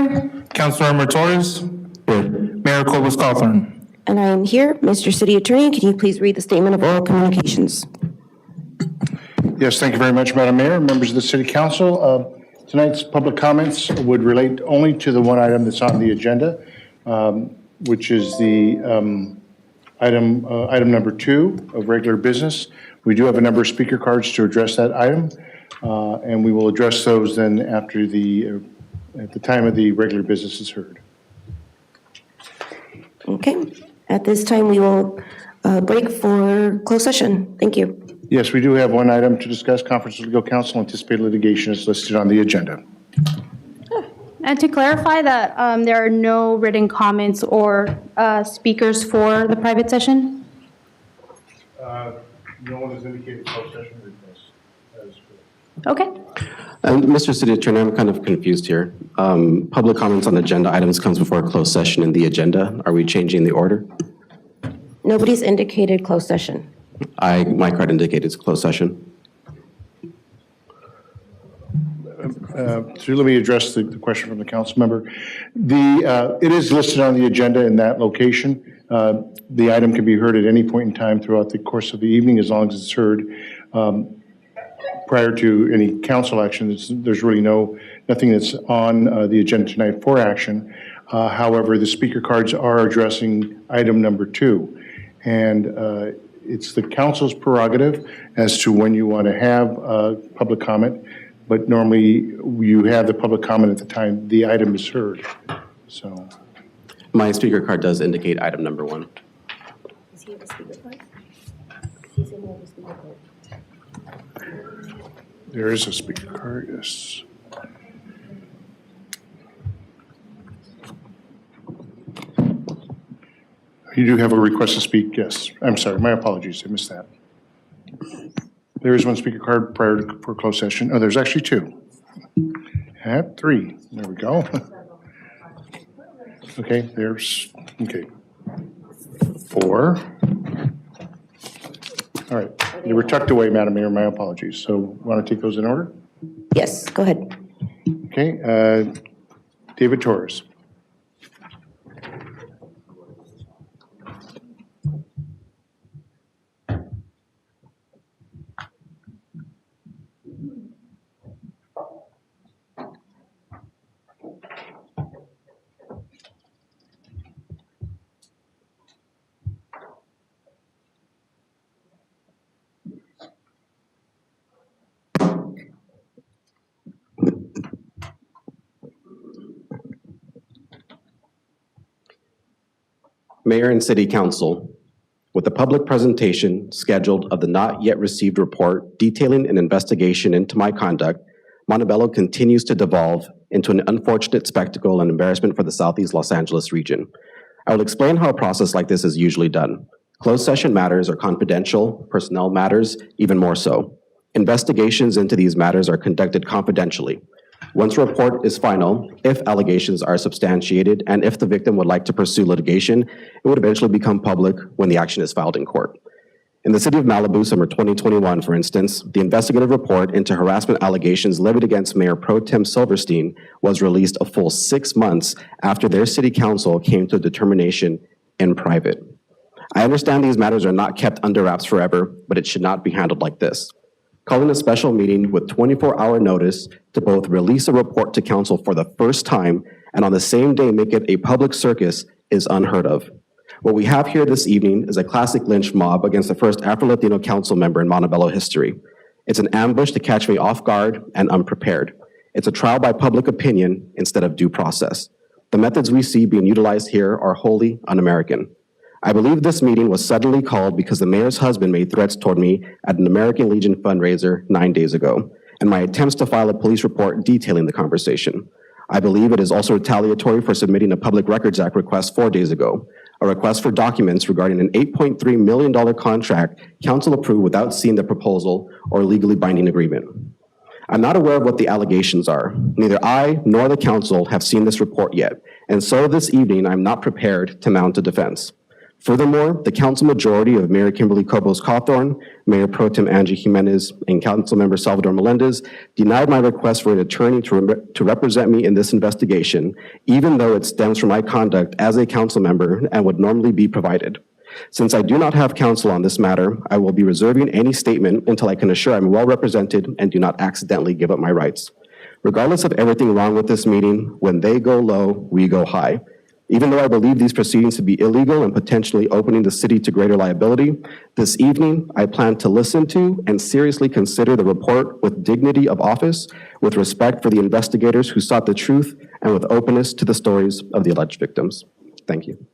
here. Councilmember Torres. Here. Mayor Cobus-Cawthorn. And I am here. Mr. City Attorney, can you please read the statement of oral communications? Yes, thank you very much, Madam Mayor, members of the City Council. Tonight's public comments would relate only to the one item that's on the agenda, which is the item number 2 of regular business. We do have a number of speaker cards to address that item, and we will address those then after at the time of the regular business is heard. Okay. At this time, we will break for closed session. Thank you. Yes, we do have one item to discuss. Conference of Legal Counsel, anticipated litigation is listed on the agenda. And to clarify that there are no written comments or speakers for the private session? No one has indicated closed session request. That is correct. Okay. Mr. City Attorney, I'm kind of confused here. Public comments on agenda items comes before a closed session in the agenda. Are we changing the order? Nobody's indicated closed session. My card indicated it's closed session. So let me address the question from the council member. It is listed on the agenda in that location. The item can be heard at any point in time throughout the course of the evening, as long as it's heard prior to any council action. There's really nothing that's on the agenda tonight for action. However, the speaker cards are addressing item number 2. And it's the council's prerogative as to when you want to have public comment, but normally you have the public comment at the time the item is heard. So, My speaker card does indicate item number 1. Is he the speaker card? He's in the speaker card. there is a speaker card, yes. You do have a request to speak, yes. I'm sorry, my apologies, I missed that. There is one speaker card for closed session. Oh, there's actually 2. At 3, there we go. Okay, there's, okay. 4. All right, they were tucked away, Madam Mayor, my apologies. So want to take those in order? Yes, go ahead. Okay, David Torres. Mayor and City Council, with the public presentation scheduled of the not yet received report detailing an investigation into my conduct, Montebello continues to devolve into an unfortunate spectacle and embarrassment for the Southeast Los Angeles region. I will explain how a process like this is usually done. Closed session matters are confidential, personnel matters even more so. Investigations into these matters are conducted confidentially. Once a report is final, if allegations are substantiated and if the victim would like to pursue litigation, it would eventually become public when the action is filed in court. In the city of Malibu, summer 2021, for instance, the investigative report into harassment allegations levied against Mayor Pro Tem Silverstein was released a full 6 months after their city council came to a determination in private. I understand these matters are not kept under wraps forever, but it should not be handled like this. Calling a special meeting with 24-hour notice to both release a report to council for the first time and on the same day make it a public circus is unheard of. What we have here this evening is a classic lynch mob against the first Afro-Latino council member in Montebello history. It's an ambush to catch me off guard and unprepared. It's a trial by public opinion instead of due process. The methods we see being utilized here are wholly un-American. I believe this meeting was suddenly called because the mayor's husband made threats toward me at an American Legion fundraiser 9 days ago, and my attempts to file a police report detailing the conversation. I believe it is also retaliatory for submitting a Public Records Act request 4 days ago, a request for documents regarding an $8.3 million contract council approved without seeing the proposal or legally binding agreement. I'm not aware of what the allegations are. Neither I nor the council have seen this report yet, and so this evening I'm not prepared to mount a defense. Furthermore, the council majority of Mayor Kimberly Cobos Cawthorn, Mayor Pro Tem Angie Jimenez, and Councilmember Salvador Melendez denied my request for an attorney to represent me in this investigation, even though it stems from my conduct as a council member and would normally be provided. Since I do not have counsel on this matter, I will be reserving any statement until I can assure I'm well represented and do not accidentally give up my rights. Regardless of everything wrong with this meeting, when they go low, we go high. Even though I believe these proceedings to be illegal and potentially opening the city to greater liability, this evening I plan to listen to and seriously consider the report with dignity of office, with respect for the investigators who sought the truth, and with openness to the stories of the alleged victims. Thank you.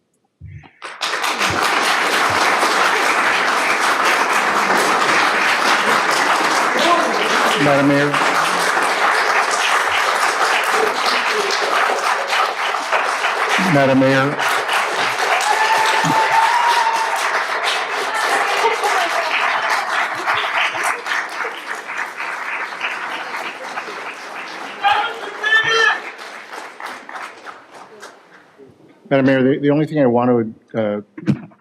Madam Mayor. Madam Mayor. Madam Mayor, the only thing I want to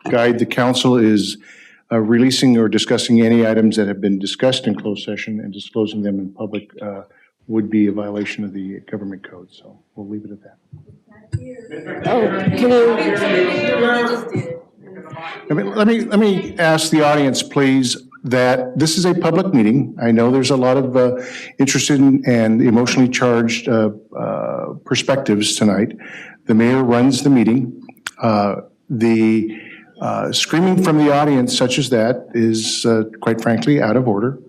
guide the council is releasing or discussing any items that have been discussed in closed session and disclosing them in public would be a violation of the government code. So we'll leave it at that. Let me ask the audience, please, that this is a public meeting. I know there's a lot of interested and emotionally charged perspectives tonight. The mayor runs the meeting. Screaming from the audience such as that is, quite frankly, out of order,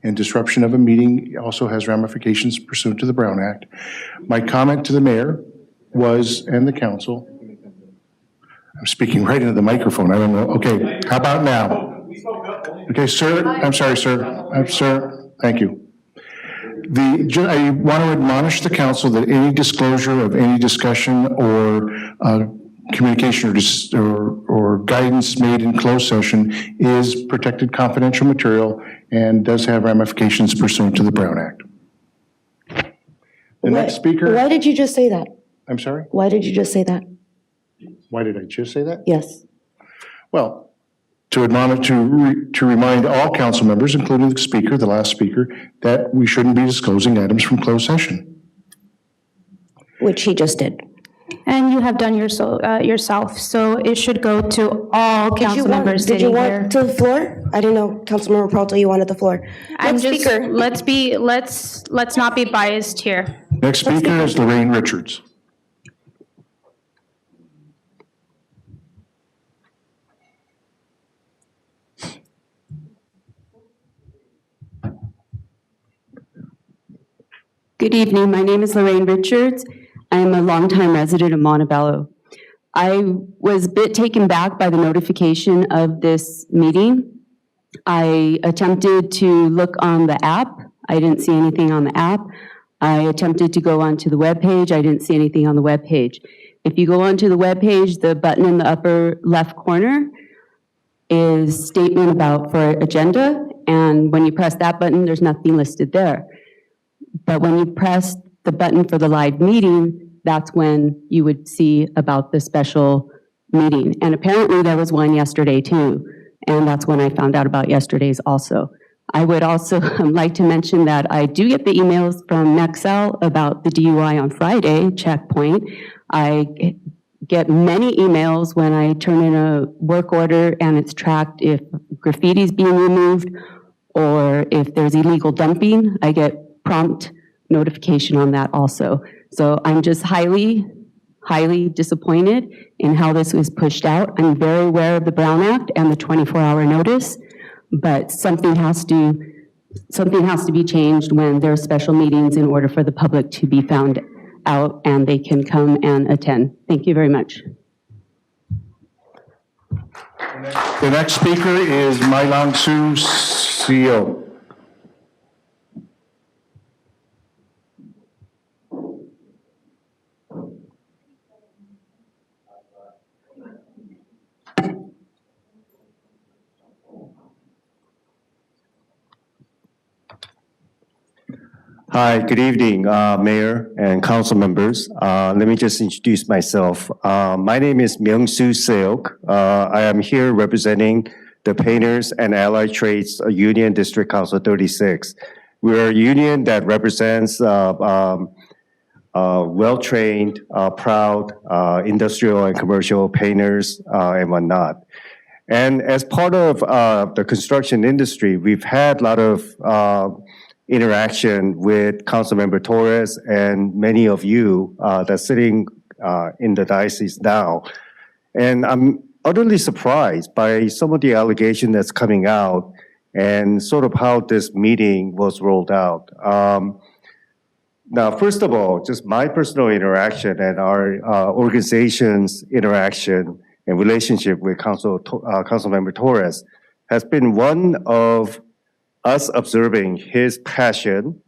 and disruption of a meeting also has ramifications pursuant to the Brown Act. My comment to the mayor was, and the council, I'm speaking right into the microphone, I don't know, okay, how about now? Okay, sir, I'm sorry, sir, sir, thank you. I want to admonish the council that any disclosure of any discussion or communication or guidance made in closed session is protected confidential material and does have ramifications pursuant to the Brown Act. The next speaker. Why did you just say that? I'm sorry? Why did you just say that? Why did I just say that? Yes. Well, to admonish, to remind all council members, including the speaker, the last speaker, that we shouldn't be disclosing items from closed session. Which he just did. And you have done yourself, so it should go to all council members Did you sitting want here. to the floor? I didn't know Councilmember Peralta, you wanted the floor. I'm Next just, speaker. let's not be biased here. Next speaker is Lorraine Richards. Good evening. My name is Lorraine Richards. I am a longtime resident of Montebello. I was a bit taken back by the notification of this meeting. I attempted to look on the app. I didn't see anything on the app. I attempted to go onto the webpage. I didn't see anything on the webpage. If you go onto the webpage, the button in the upper left corner is statement about for agenda, and when you press that button, there's nothing listed there. But when you press the button for the live meeting, that's when you would see about the special meeting. And apparently there was one yesterday too, and that's when I found out about yesterday's also. I would also like to mention that I do get the emails from Nexel about the DUI on Friday, checkpoint. I get many emails when I turn in a work order and it's tracked if graffiti's being removed or if there's illegal dumping. I get prompt notification on that also. So I'm just highly disappointed in how this was pushed out. I'm very aware of the Brown Act and the 24-hour notice, but something has to be changed when there are special meetings in order for the public to be found out and they can come and attend. Thank you very much. The next speaker is Mailang Su, CEO. Hi, good evening, Mayor and council members. Let me just introduce myself. My name is Myung-Soo Seok. I am here representing the Painters and Allied Trades Union District Council 36. We're a union that represents well-trained, proud industrial and commercial painters and whatnot. And as part of the construction industry, we've had a lot of interaction with Councilmember Torres and many of you that's sitting in the diocese now. And I'm utterly surprised by some of the allegation that's coming out and sort of how this meeting was rolled out. Now, first of all, just my personal interaction and our organization's interaction and relationship with Councilmember Torres has been one of us observing his passion,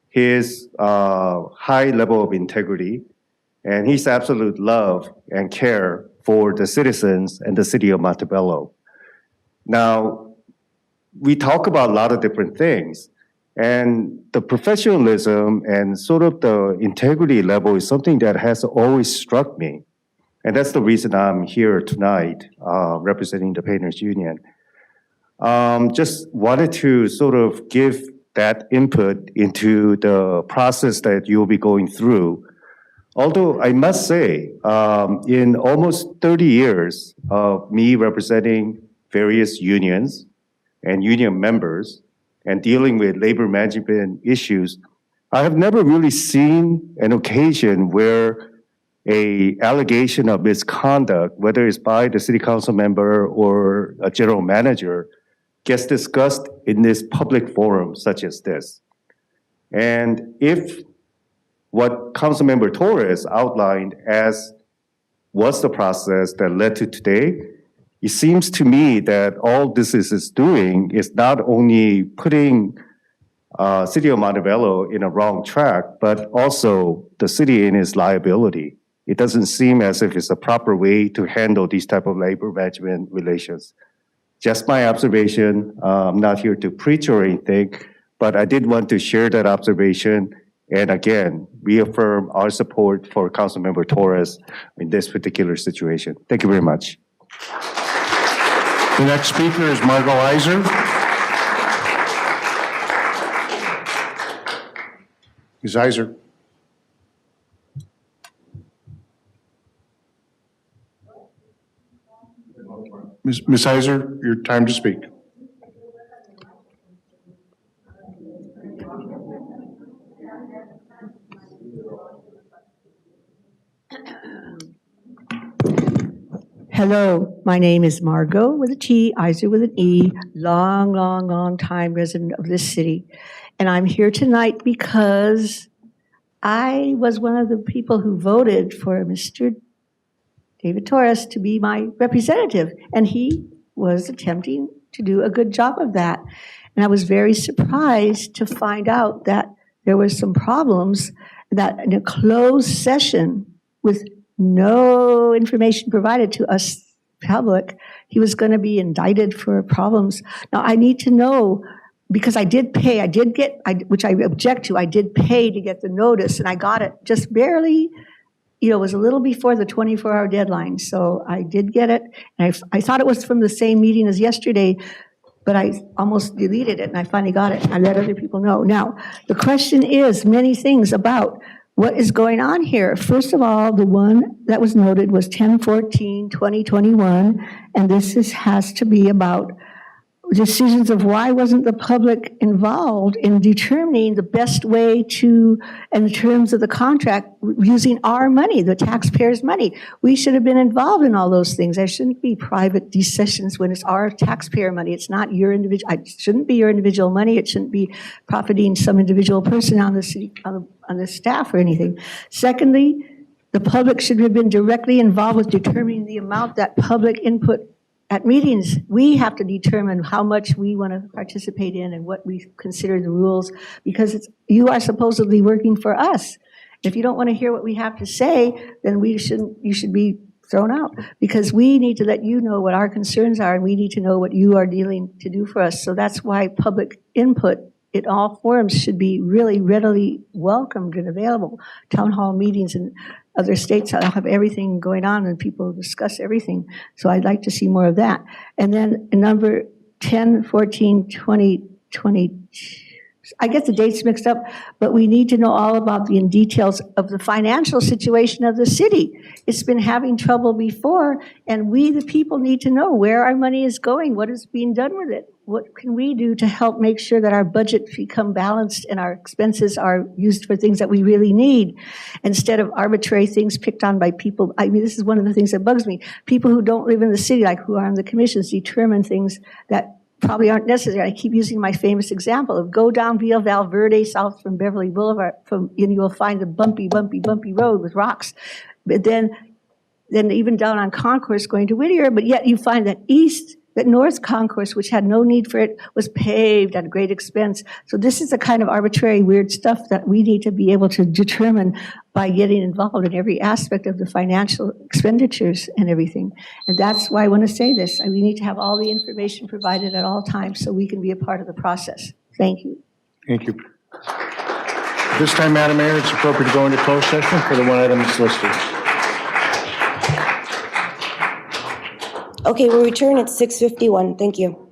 his high level of integrity, and his absolute love and care for the citizens and the city of Montebello. Now, we talk about a lot of different things, and the professionalism and sort of the integrity level is something that has always struck me. And that's the reason I'm here tonight, representing the Painters Union. Just wanted to sort of give that input into the process that you'll be going through. Although I must say, in almost 30 years of me representing various unions and union members and dealing with labor management issues, I have never really seen an occasion where a allegation of misconduct, whether it's by the city council member or a general manager, gets discussed in this public forum such as this. And if what Councilmember Torres outlined as was the process that led to today, it seems to me that all this is doing is not only putting City of Montebello in a wrong track, but also the city in its liability. It doesn't seem as if it's a proper way to handle these type of labor management relations. Just my observation. I'm not here to preach or anything, but I did want to share that observation and again, reaffirm our support for Councilmember Torres in this particular situation. Thank you very much. The next speaker is Margot Iser. Ms. Iser. Ms. Iser, your time to speak. Hello, my name is Margot with a T, Iser with an E, long time resident of this city. And I'm here tonight because I was one of the people who voted for Mr. David Torres to be my representative, and he was attempting to do a good job of that. And I was very surprised to find out that there were some problems, that in a closed session with no information provided to us public, he was going to be indicted for problems. Now, I need to know, because I did pay, which I object to, I did pay to get the notice, and I got it just barely, it was a little before the 24-hour deadline, so I did get it. And I thought it was from the same meeting as yesterday, but I almost deleted it, and I finally got it. I let other people know. Now, the question is many things about what is going on here. First of all, the one that was noted was 10/14/2021, and this has to be about decisions of why wasn't the public involved in determining the best way to, in terms of the contract, using our money, the taxpayers' money. We should have been involved in all those things. There shouldn't be private decisions when it's our taxpayer money. It's not your individual, it shouldn't be your individual money. It shouldn't be profiting some individual person on the city, on the staff or anything. Secondly, the public should have been directly involved with determining the amount that public input at meetings. We have to determine how much we want to participate in and what we consider the rules, because you are supposedly working for us. If you don't want to hear what we have to say, then you should be thrown out, because we need to let you know what our concerns are, and we need to know what you are dealing to do for us. So that's why public input in all forums should be really readily welcomed and available. Town hall meetings in other states have everything going on and people discuss everything. So I'd like to see more of that. And then number 10, 14, 20, 20, I get the dates mixed up, but we need to know all about the details of the financial situation of the city. It's been having trouble before, and we, the people, need to know where our money is going, what is being done with it. What can we do to help make sure that our budget become balanced and our expenses are used for things that we really need, instead of arbitrary things picked on by people. I mean, this is one of the things that bugs me. People who don't live in the city, like who are on the commissions, determine things that probably aren't necessary. I keep using my famous example of go down Via Valverde south from Beverly Boulevard, and you will find a bumpy road with rocks. But then even down on Concourse going to Whittier, but yet you find that North Concourse, which had no need for it, was paved at a great expense. So this is the kind of arbitrary, weird stuff that we need to be able to determine by getting involved in every aspect of the financial expenditures and everything. And that's why I want to say this. We need to have all the information provided at all times so we can be a part of the process. Thank you. Thank you. This time, Madam Mayor, it's appropriate to go into closed session for the one item that's listed. Okay, we'll return at 6:51. Thank you.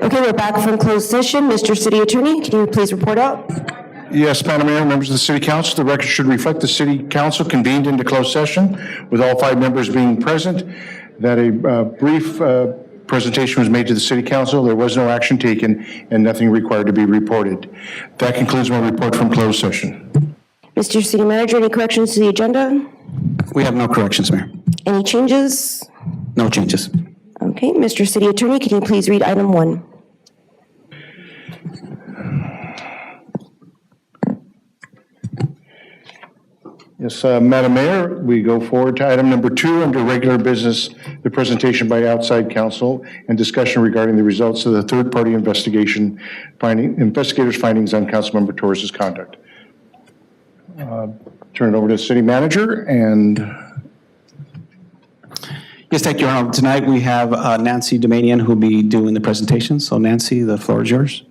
Okay, we're back from closed session. Mr. City Attorney, can you please report out? Yes, Madam Mayor, members of the City Council, the record should reflect the City Council convened into closed session with all 5 members being present, that a brief presentation was made to the City Council, there was no action taken, and nothing required to be reported. That concludes my report from closed session. Mr. City Manager, any corrections to the agenda? We have no corrections, Mayor. Any changes? No changes. Okay, Mr. City Attorney, can you please read item 1? Yes, Madam Mayor, we go forward to item number 2 under regular business, the presentation by outside counsel and discussion regarding the results of the third-party investigation, investigators' findings on Councilmember Torres' conduct. Turn it over to the City Manager and Yes, thank you, Your Honor. Tonight we have Nancy Domanian who will be doing the presentation. So Nancy, the floor is yours.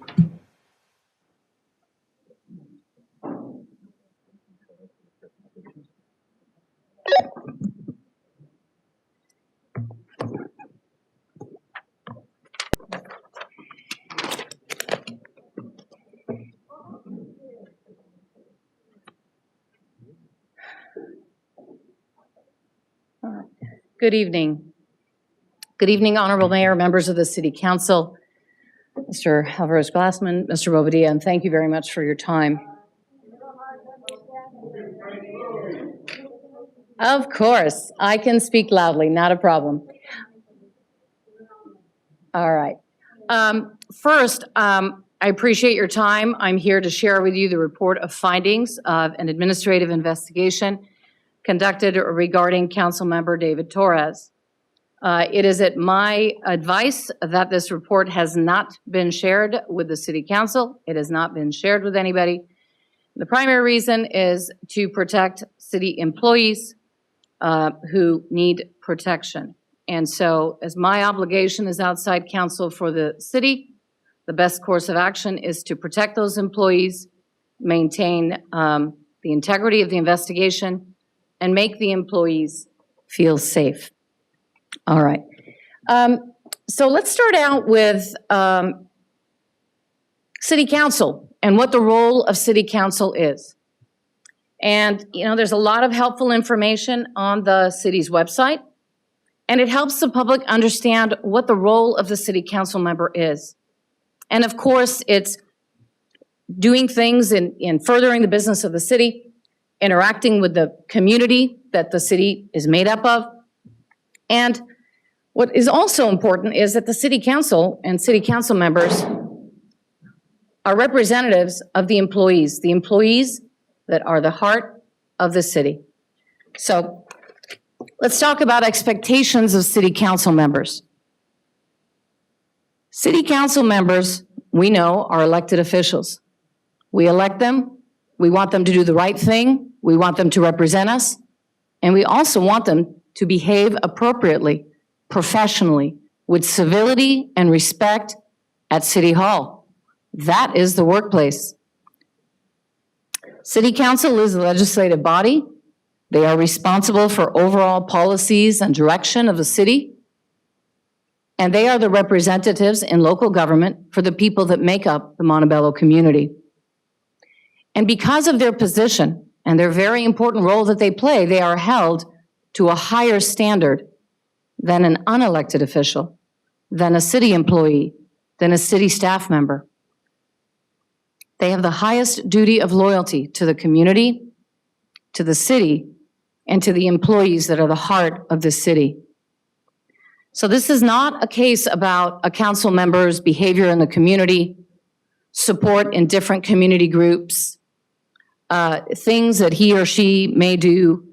Good evening. Good evening, Honorable Mayor, members of the City Council, Mr. Alvarez-Glassman, Mr. Bobadilla, and thank you very much for your time. Of course, I can speak loudly, not a problem. All right. First, I appreciate your time. I'm here to share with you the report of findings of an administrative investigation conducted regarding Councilmember David Torres. It is at my advice that this report has not been shared with the City Council. It has not been shared with anybody. The primary reason is to protect city employees who need protection. And so, as my obligation as outside counsel for the city, the best course of action is to protect those employees, maintain the integrity of the investigation, and make the employees feel safe. All right. So let's start out with City Council and what the role of City Council is. And, you know, there's a lot of helpful information on the city's website, and it helps the public understand what the role of the City Council member is. And of course, it's doing things in furthering the business of the city, interacting with the community that the city is made up of. And what is also important is that the City Council and City Council members are representatives of the employees that are the heart of the city. So let's talk about expectations of City Council members. City Council members, we know, are elected officials. We elect them. We want them to do the right thing. We want them to represent us, and we also want them to behave appropriately, professionally, with civility and respect at City Hall. That is the workplace. City Council is the legislative body. They are responsible for overall policies and direction of the city, and they are the representatives in local government for the people that make up the Montebello community. And because of their position and their very important role that they play, they are held to a higher standard than an unelected official, than a city employee, than a city staff member. They have the highest duty of loyalty to the community, to the city, and to the employees that are the heart of the city. So this is not a case about a council member's behavior in the community, support in different community groups, things that he or she may do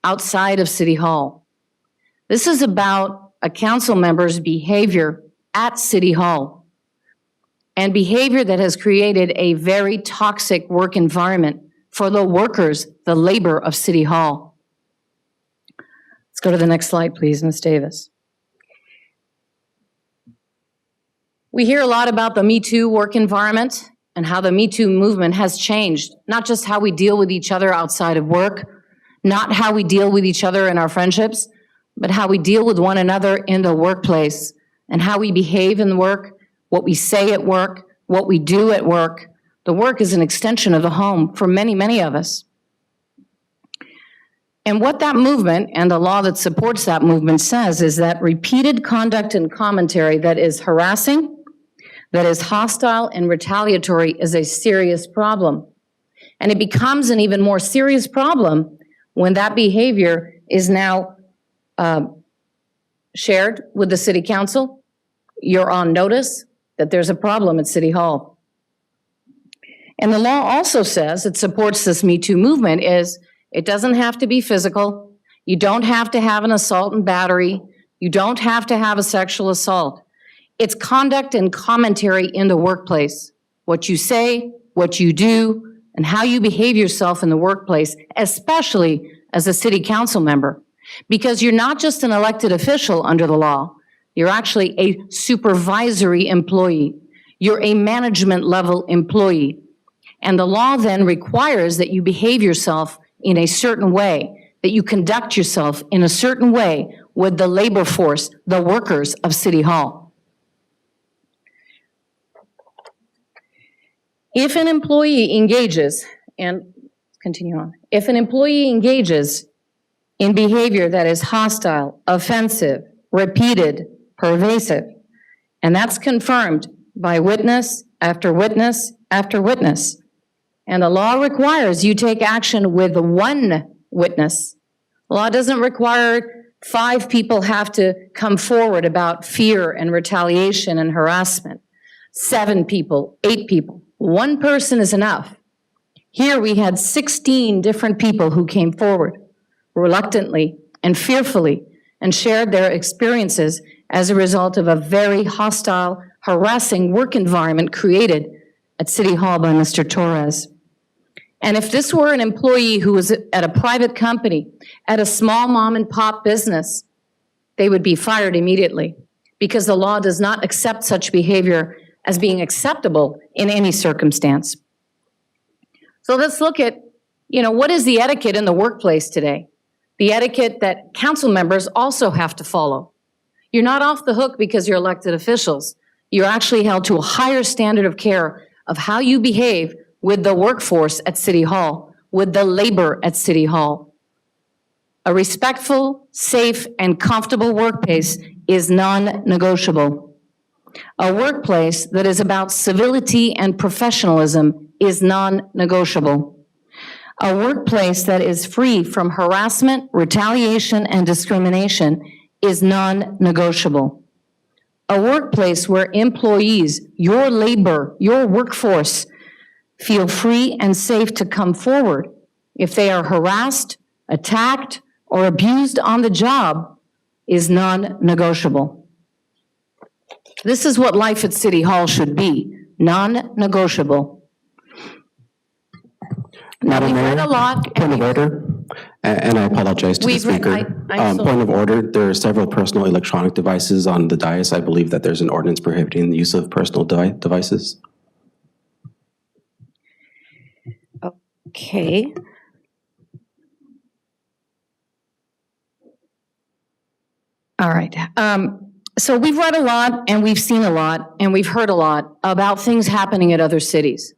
outside of City Hall. This is about a council member's behavior at City Hall, and behavior that has created a very toxic work environment for the workers, the labor of City Hall. Let's go to the next slide, please, Ms. Davis. We hear a lot about the Me Too work environment and how the Me Too movement has changed, not just how we deal with each other outside of work, not how we deal with each other in our friendships, but how we deal with one another in the workplace and how we behave in work, what we say at work, what we do at work. The work is an extension of the home for many, many of us. And what that movement and the law that supports that movement says is that repeated conduct and commentary that is harassing, that is hostile and retaliatory is a serious problem. And it becomes an even more serious problem when that behavior is now shared with the city council. You're on notice that there's a problem at City Hall. And the law also says, it supports this Me Too movement, is it doesn't have to be physical. You don't have to have an assault and battery. You don't have to have a sexual assault. It's conduct and commentary in the workplace. What you say, what you do, and how you behave yourself in the workplace, especially as a city council member. Because you're not just an elected official under the law, you're actually a supervisory employee. You're a management level employee. And the law then requires that you behave yourself in a certain way, that you conduct yourself in a certain way with the labor force, the workers of City Hall. If an employee engages, and continue on, if an employee engages in behavior that is hostile, offensive, repeated, pervasive, and that's confirmed by witness after witness after witness, and the law requires you take action with one witness. The law doesn't require 5 people have to come forward about fear and retaliation and harassment. 7 people, 8 people. 1 person is enough. Here we had 16 different people who came forward reluctantly and fearfully and shared their experiences as a result of a very hostile, harassing work environment created at City Hall by Mr. Torres. And if this were an employee who was at a private company, at a small mom and pop business, they would be fired immediately because the law does not accept such behavior as being acceptable in any circumstance. So let's look at, what is the etiquette in the workplace today? The etiquette that council members also have to follow. You're not off the hook because you're elected officials. You're actually held to a higher standard of care of how you behave with the workforce at City Hall, with the labor at City Hall. A respectful, safe, and comfortable workplace is non-negotiable. A workplace that is about civility and professionalism is non-negotiable. A workplace that is free from harassment, retaliation, and discrimination is non-negotiable. A workplace where employees, your labor, your workforce, feel free and safe to come forward if they are harassed, attacked, or abused on the job is non-negotiable. This is what life at City Hall should be, non-negotiable. Now, we've read a lot. Point of order, and I apologize to the speaker. Point of order, there are several personal electronic devices on the dais. I believe that there's an ordinance prohibiting the use of personal devices. Okay. All right. So we've read a lot, and we've seen a lot, and we've heard a lot about things happening at other cities.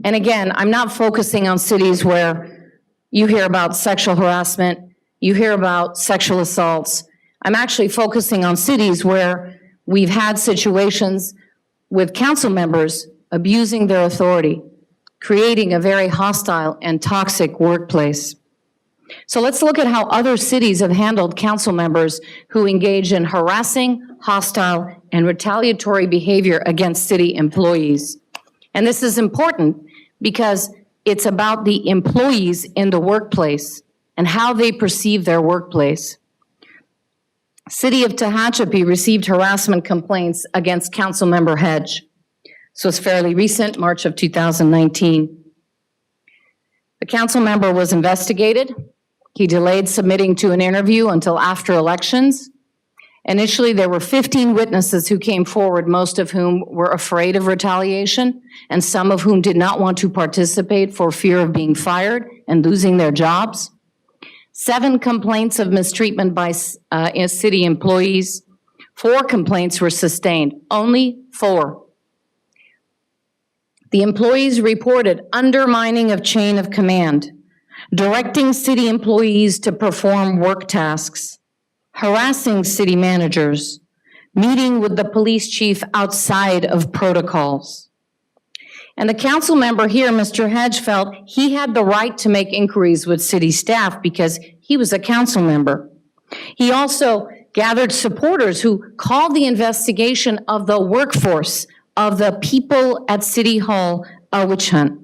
And again, I'm not focusing on cities where you hear about sexual harassment, you hear about sexual assaults. I'm actually focusing on cities where we've had situations with council members abusing their authority, creating a very hostile and toxic workplace. So let's look at how other cities have handled council members who engage in harassing, hostile, and retaliatory behavior against city employees. And this is important because it's about the employees in the workplace and how they perceive their workplace. City of Tehachapi received harassment complaints against Councilmember Hedge. So it's fairly recent, March of 2019. The council member was investigated. He delayed submitting to an interview until after elections. Initially, there were 15 witnesses who came forward, most of whom were afraid of retaliation, and some of whom did not want to participate for fear of being fired and losing their jobs. 7 complaints of mistreatment by city employees. 4 complaints were sustained, only 4. The employees reported undermining of chain of command, directing city employees to perform work tasks, harassing city managers, meeting with the police chief outside of protocols. And the council member here, Mr. Hedge, felt he had the right to make inquiries with city staff because he was a council member. He also gathered supporters who called the investigation of the workforce of the people at City Hall a witch hunt.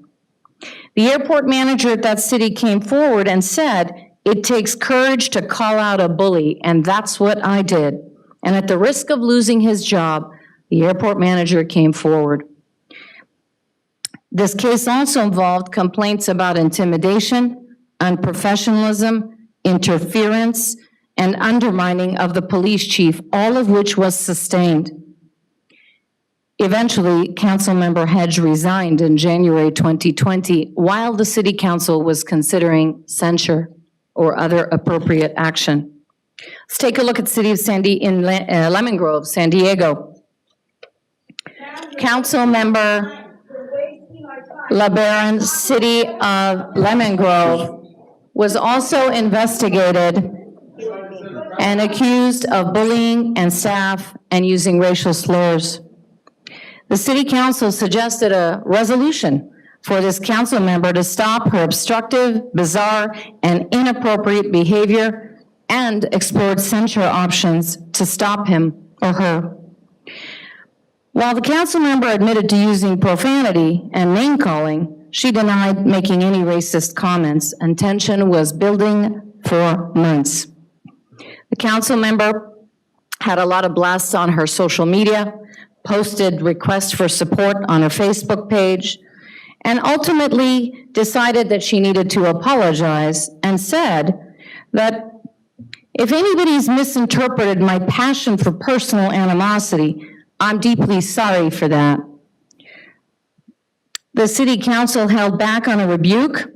The airport manager at that city came forward and said, "It takes courage to call out a bully," and that's what I did. And at the risk of losing his job, the airport manager came forward. This case also involved complaints about intimidation, unprofessionalism, interference, and undermining of the police chief, all of which was sustained. Eventually, Councilmember Hedge resigned in January 2020 while the City Council was considering censure or other appropriate action. Let's take a look at City of Lemon Grove, San Diego. Councilmember LeBaron, City of Lemon Grove, was also investigated and accused of bullying and staff and using racial slurs. The City Council suggested a resolution for this council member to stop her obstructive, bizarre, and inappropriate behavior and explored censure options to stop him or her. While the council member admitted to using profanity and name-calling, she denied making any racist comments, and tension was building for months. The council member had a lot of blasts on her social media, posted requests for support on her Facebook page, and ultimately decided that she needed to apologize and said that if anybody's misinterpreted my passion for personal animosity, I'm deeply sorry for that. The City Council held back on a rebuke,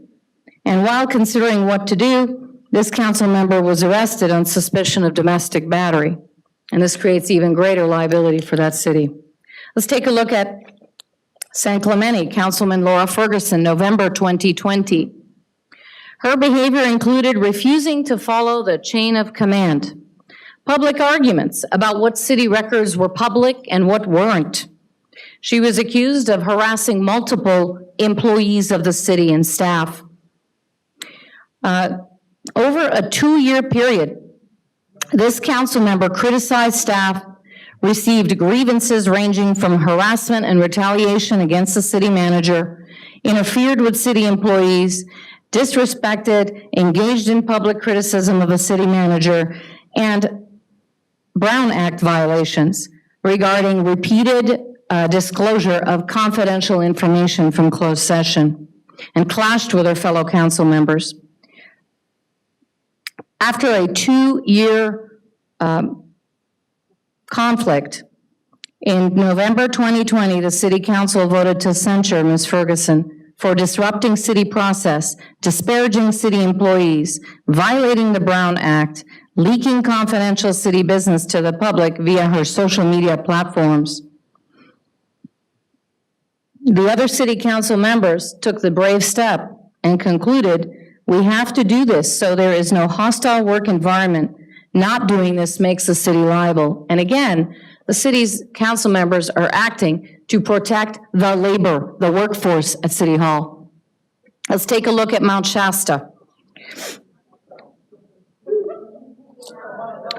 and while considering what to do, this council member was arrested on suspicion of domestic battery, and this creates even greater liability for that city. Let's take a look at San Clemente, Councilman Laura Ferguson, November 2020. Her behavior included refusing to follow the chain of command, public arguments about what city records were public and what weren't. She was accused of harassing multiple employees of the city and staff. Over a 2-year period, this council member criticized staff, received grievances ranging from harassment and retaliation against the city manager, interfered with city employees, disrespected, engaged in public criticism of the city manager, and Brown Act violations regarding repeated disclosure of confidential information from closed session, and clashed with her fellow council members. After a 2-year conflict, in November 2020, the City Council voted to censure Ms. Ferguson for disrupting city process, disparaging city employees, violating the Brown Act, leaking confidential city business to the public via her social media platforms. The other City Council members took the brave step and concluded, we have to do this so there is no hostile work environment. Not doing this makes the city liable. And again, the city's council members are acting to protect the labor, the workforce at City Hall. Let's take a look at Mount Shasta.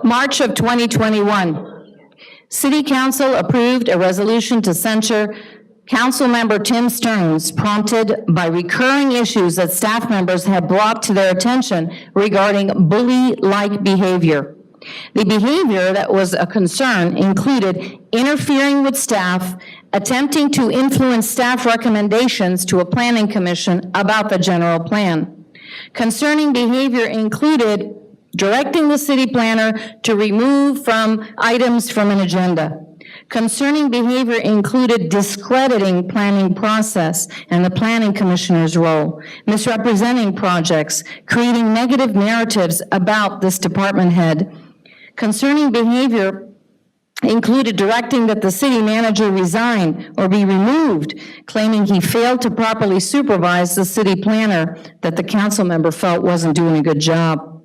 March of 2021, City Council approved a resolution to censure Councilmember Tim Stearns, prompted by recurring issues that staff members had brought to their attention regarding bully-like behavior. The behavior that was a concern included interfering with staff, attempting to influence staff recommendations to a planning commission about the general plan. Concerning behavior included directing the city planner to remove items from an agenda, Concerning behavior included discrediting planning process and the planning commissioner's role, misrepresenting projects, creating negative narratives about this department head. Concerning behavior included directing that the city manager resign or be removed, claiming he failed to properly supervise the city planner that the council member felt wasn't doing a good job.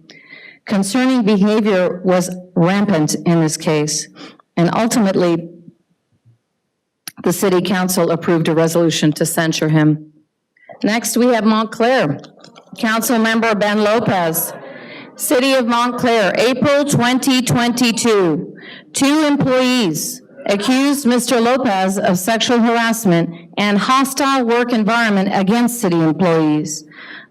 Concerning behavior was rampant in this case, and ultimately, the city council approved a resolution to censure him. Next, we have Montclair. Council member Ben Lopez. City of Montclair, April 2022. 2 employees accused Mr. Lopez of sexual harassment and hostile work environment against city employees.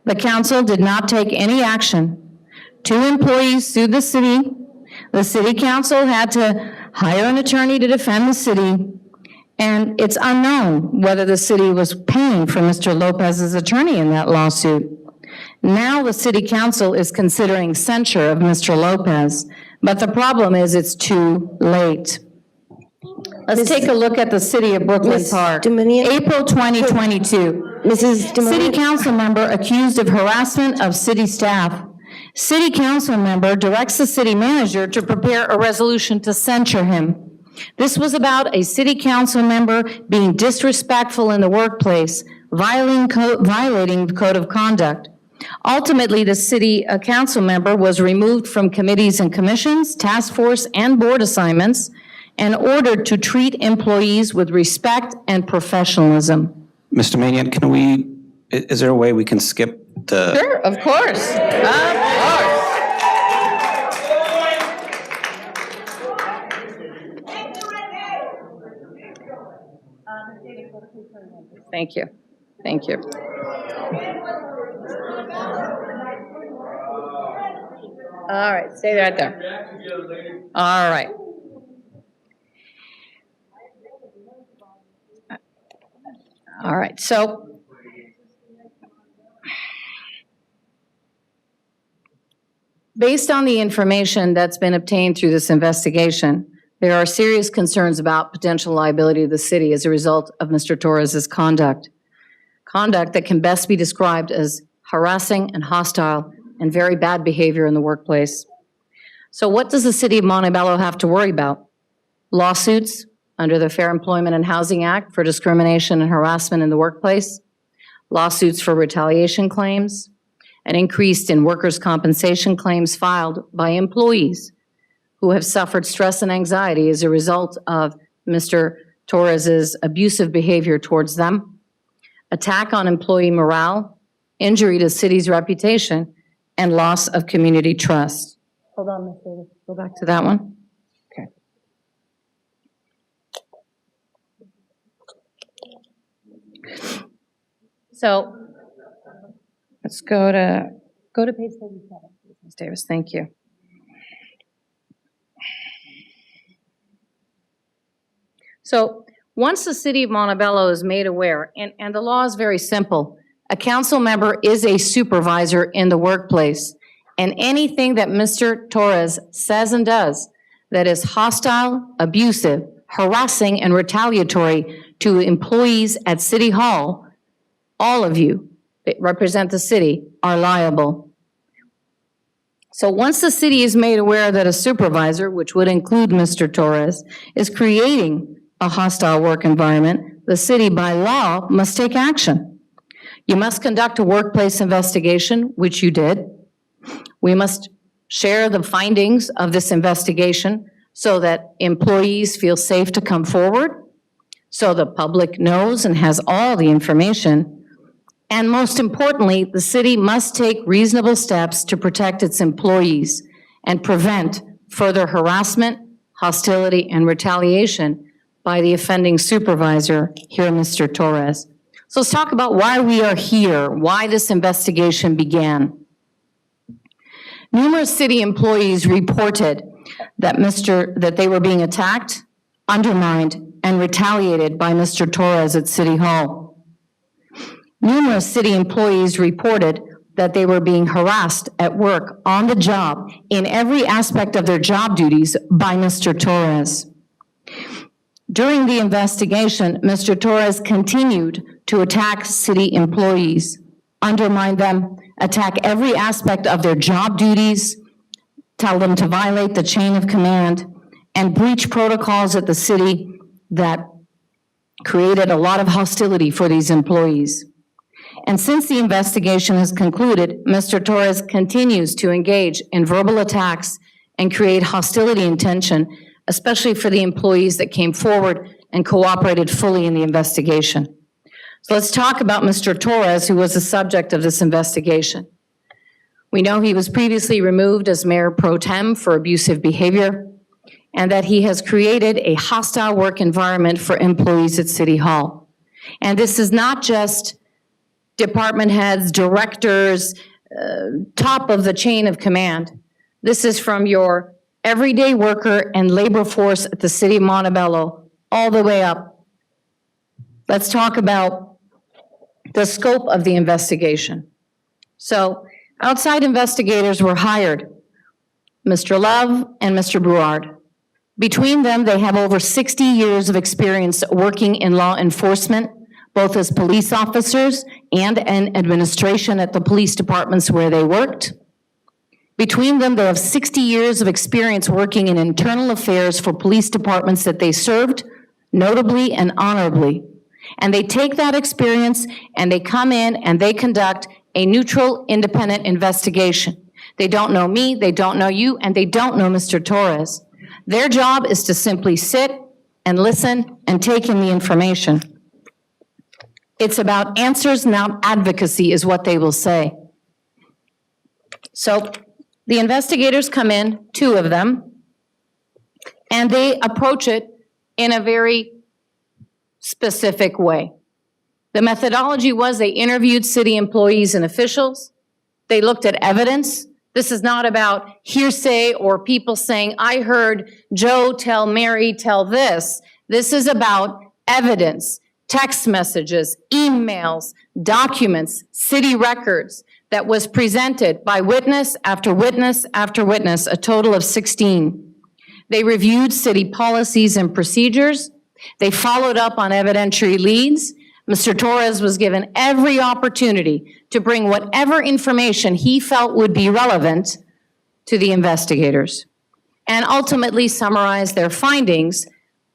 The council did not take any action. 2 employees sued the city. The city council had to hire an attorney to defend the city. And it's unknown whether the city was paying for Mr. Lopez's attorney in that lawsuit. Now the city council is considering censure of Mr. Lopez, but the problem is it's too late. Let's take a look at the city of Brooklyn Ms. Park. Dominion? April 2022. Mrs. Dominion? City council member accused of harassment of city staff. City council member directs the city manager to prepare a resolution to censure him. This was about a city council member being disrespectful in the workplace, violating the code of conduct. Ultimately, the city council member was removed from committees and commissions, task force, and board assignments, and ordered to treat employees with respect and professionalism. Mr. Manion, is there a way we can skip the? Sure, of course. Of course. Thank you. Thank you. All right, stay right there. All right. All right, so based on the information that's been obtained through this investigation, there are serious concerns about potential liability of the city as a result of Mr. Torres's conduct. Conduct that can best be described as harassing and hostile and very bad behavior in the workplace. So what does the city of Montebello have to worry about? Lawsuits under the Fair Employment and Housing Act for discrimination and harassment in the workplace, lawsuits for retaliation claims, an increase in workers' compensation claims filed by employees who have suffered stress and anxiety as a result of Mr. Torres's abusive behavior towards them, attack on employee morale, injury to city's reputation, and loss of community trust. Hold on, Ms. Davis. Go back to that one. Okay. So let's go to page 37, Ms. Davis. Thank you. So once the city of Montebello is made aware, and the law is very simple, a council member is a supervisor in the workplace, and anything that Mr. Torres says and does that is hostile, abusive, harassing, and retaliatory to employees at City Hall, all of you that represent the city are liable. So once the city is made aware that a supervisor, which would include Mr. Torres, is creating a hostile work environment, the city by law must take action. You must conduct a workplace investigation, which you did. We must share the findings of this investigation so that employees feel safe to come forward, so the public knows and has all the information. And most importantly, the city must take reasonable steps to protect its employees and prevent further harassment, hostility, and retaliation by the offending supervisor, here, Mr. Torres. So let's talk about why we are here, why this investigation began. Numerous city employees reported that they were being attacked, undermined, and retaliated by Mr. Torres at City Hall. Numerous city employees reported that they were being harassed at work, on the job, in every aspect of their job duties by Mr. Torres. During the investigation, Mr. Torres continued to attack city employees, undermine them, attack every aspect of their job duties, tell them to violate the chain of command, and breach protocols at the city that created a lot of hostility for these employees. And since the investigation has concluded, Mr. Torres continues to engage in verbal attacks and create hostility and tension, especially for the employees that came forward and cooperated fully in the investigation. So let's talk about Mr. Torres, who was the subject of this investigation. We know he was previously removed as mayor pro tem for abusive behavior, and that he has created a hostile work environment for employees at City Hall. And this is not just department heads, directors, top of the chain of command. This is from your everyday worker and labor force at the city of Montebello, all the way up. Let's talk about the scope of the investigation. So, outside investigators were hired, Mr. Love and Mr. Brouard. Between them, they have over 60 years of experience working in law enforcement, both as police officers and in administration at the police departments where they worked. Between them, they have 60 years of experience working in internal affairs for police departments that they served, notably and honorably. And they take that experience and they come in and they conduct a neutral, independent investigation. They don't know me, they don't know you, and they don't know Mr. Torres. Their job is to simply sit and listen and take in the information. It's about answers, not advocacy, is what they will say. So the investigators come in, 2 of them, and they approach it in a very specific way. The methodology was they interviewed city employees and officials. They looked at evidence. This is not about hearsay or people saying, I heard Joe tell Mary tell this. This is about evidence, text messages, emails, documents, city records that was presented by witness after witness after witness, a total of 16. They reviewed city policies and procedures. They followed up on evidentiary leads. Mr. Torres was given every opportunity to bring whatever information he felt would be relevant to the investigators, and ultimately summarize their findings,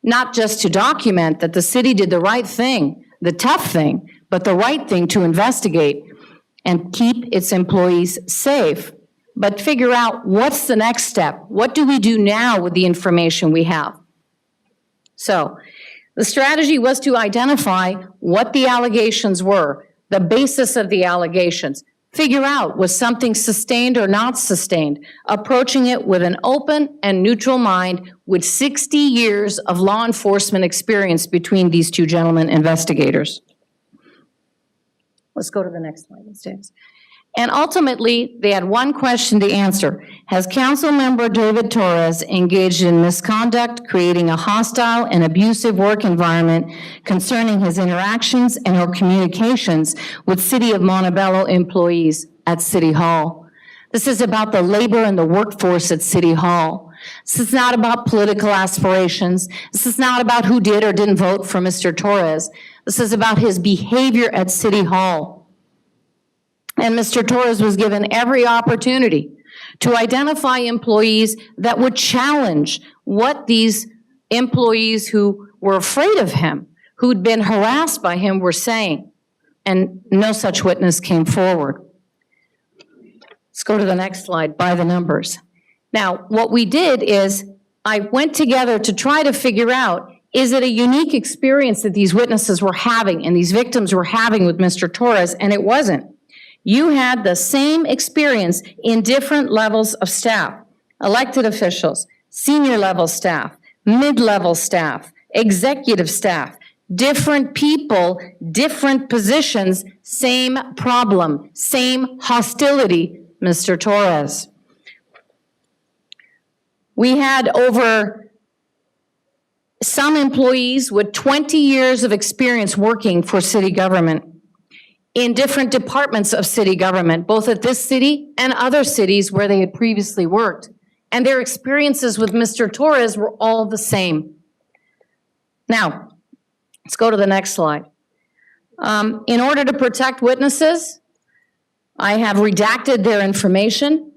not just to document that the city did the right thing, the tough thing, but the right thing to investigate and keep its employees safe, but figure out what's the next step. What do we do now with the information we have? So, the strategy was to identify what the allegations were, the basis of the allegations, figure out was something sustained or not sustained, approaching it with an open and neutral mind with 60 years of law enforcement experience between these 2 gentlemen investigators. Let's go to the next slide instead. And ultimately, they had one question to answer. Has Council Member David Torres engaged in misconduct, creating a hostile and abusive work environment concerning his interactions and or communications with City of Montebello employees at City Hall? This is about the labor and the workforce at City Hall. This is not about political aspirations. This is not about who did or didn't vote for Mr. Torres. This is about his behavior at City Hall. And Mr. Torres was given every opportunity to identify employees that would challenge what these employees who were afraid of him, who'd been harassed by him, were saying. And no such witness came forward. Let's go to the next slide, by the numbers. Now, what we did is I went together to try to figure out, is it a unique experience that these witnesses were having and these victims were having with Mr. Torres? And it wasn't. You had the same experience in different levels of staff, elected officials, senior level staff, mid-level staff, executive staff, different people, different positions, same problem, same hostility, Mr. Torres. We had over some employees with 20 years of experience working for city government in different departments of city government, both at this city and other cities where they had previously worked. And their experiences with Mr. Torres were all the same. Now, let's go to the next slide. In order to protect witnesses, I have redacted their information,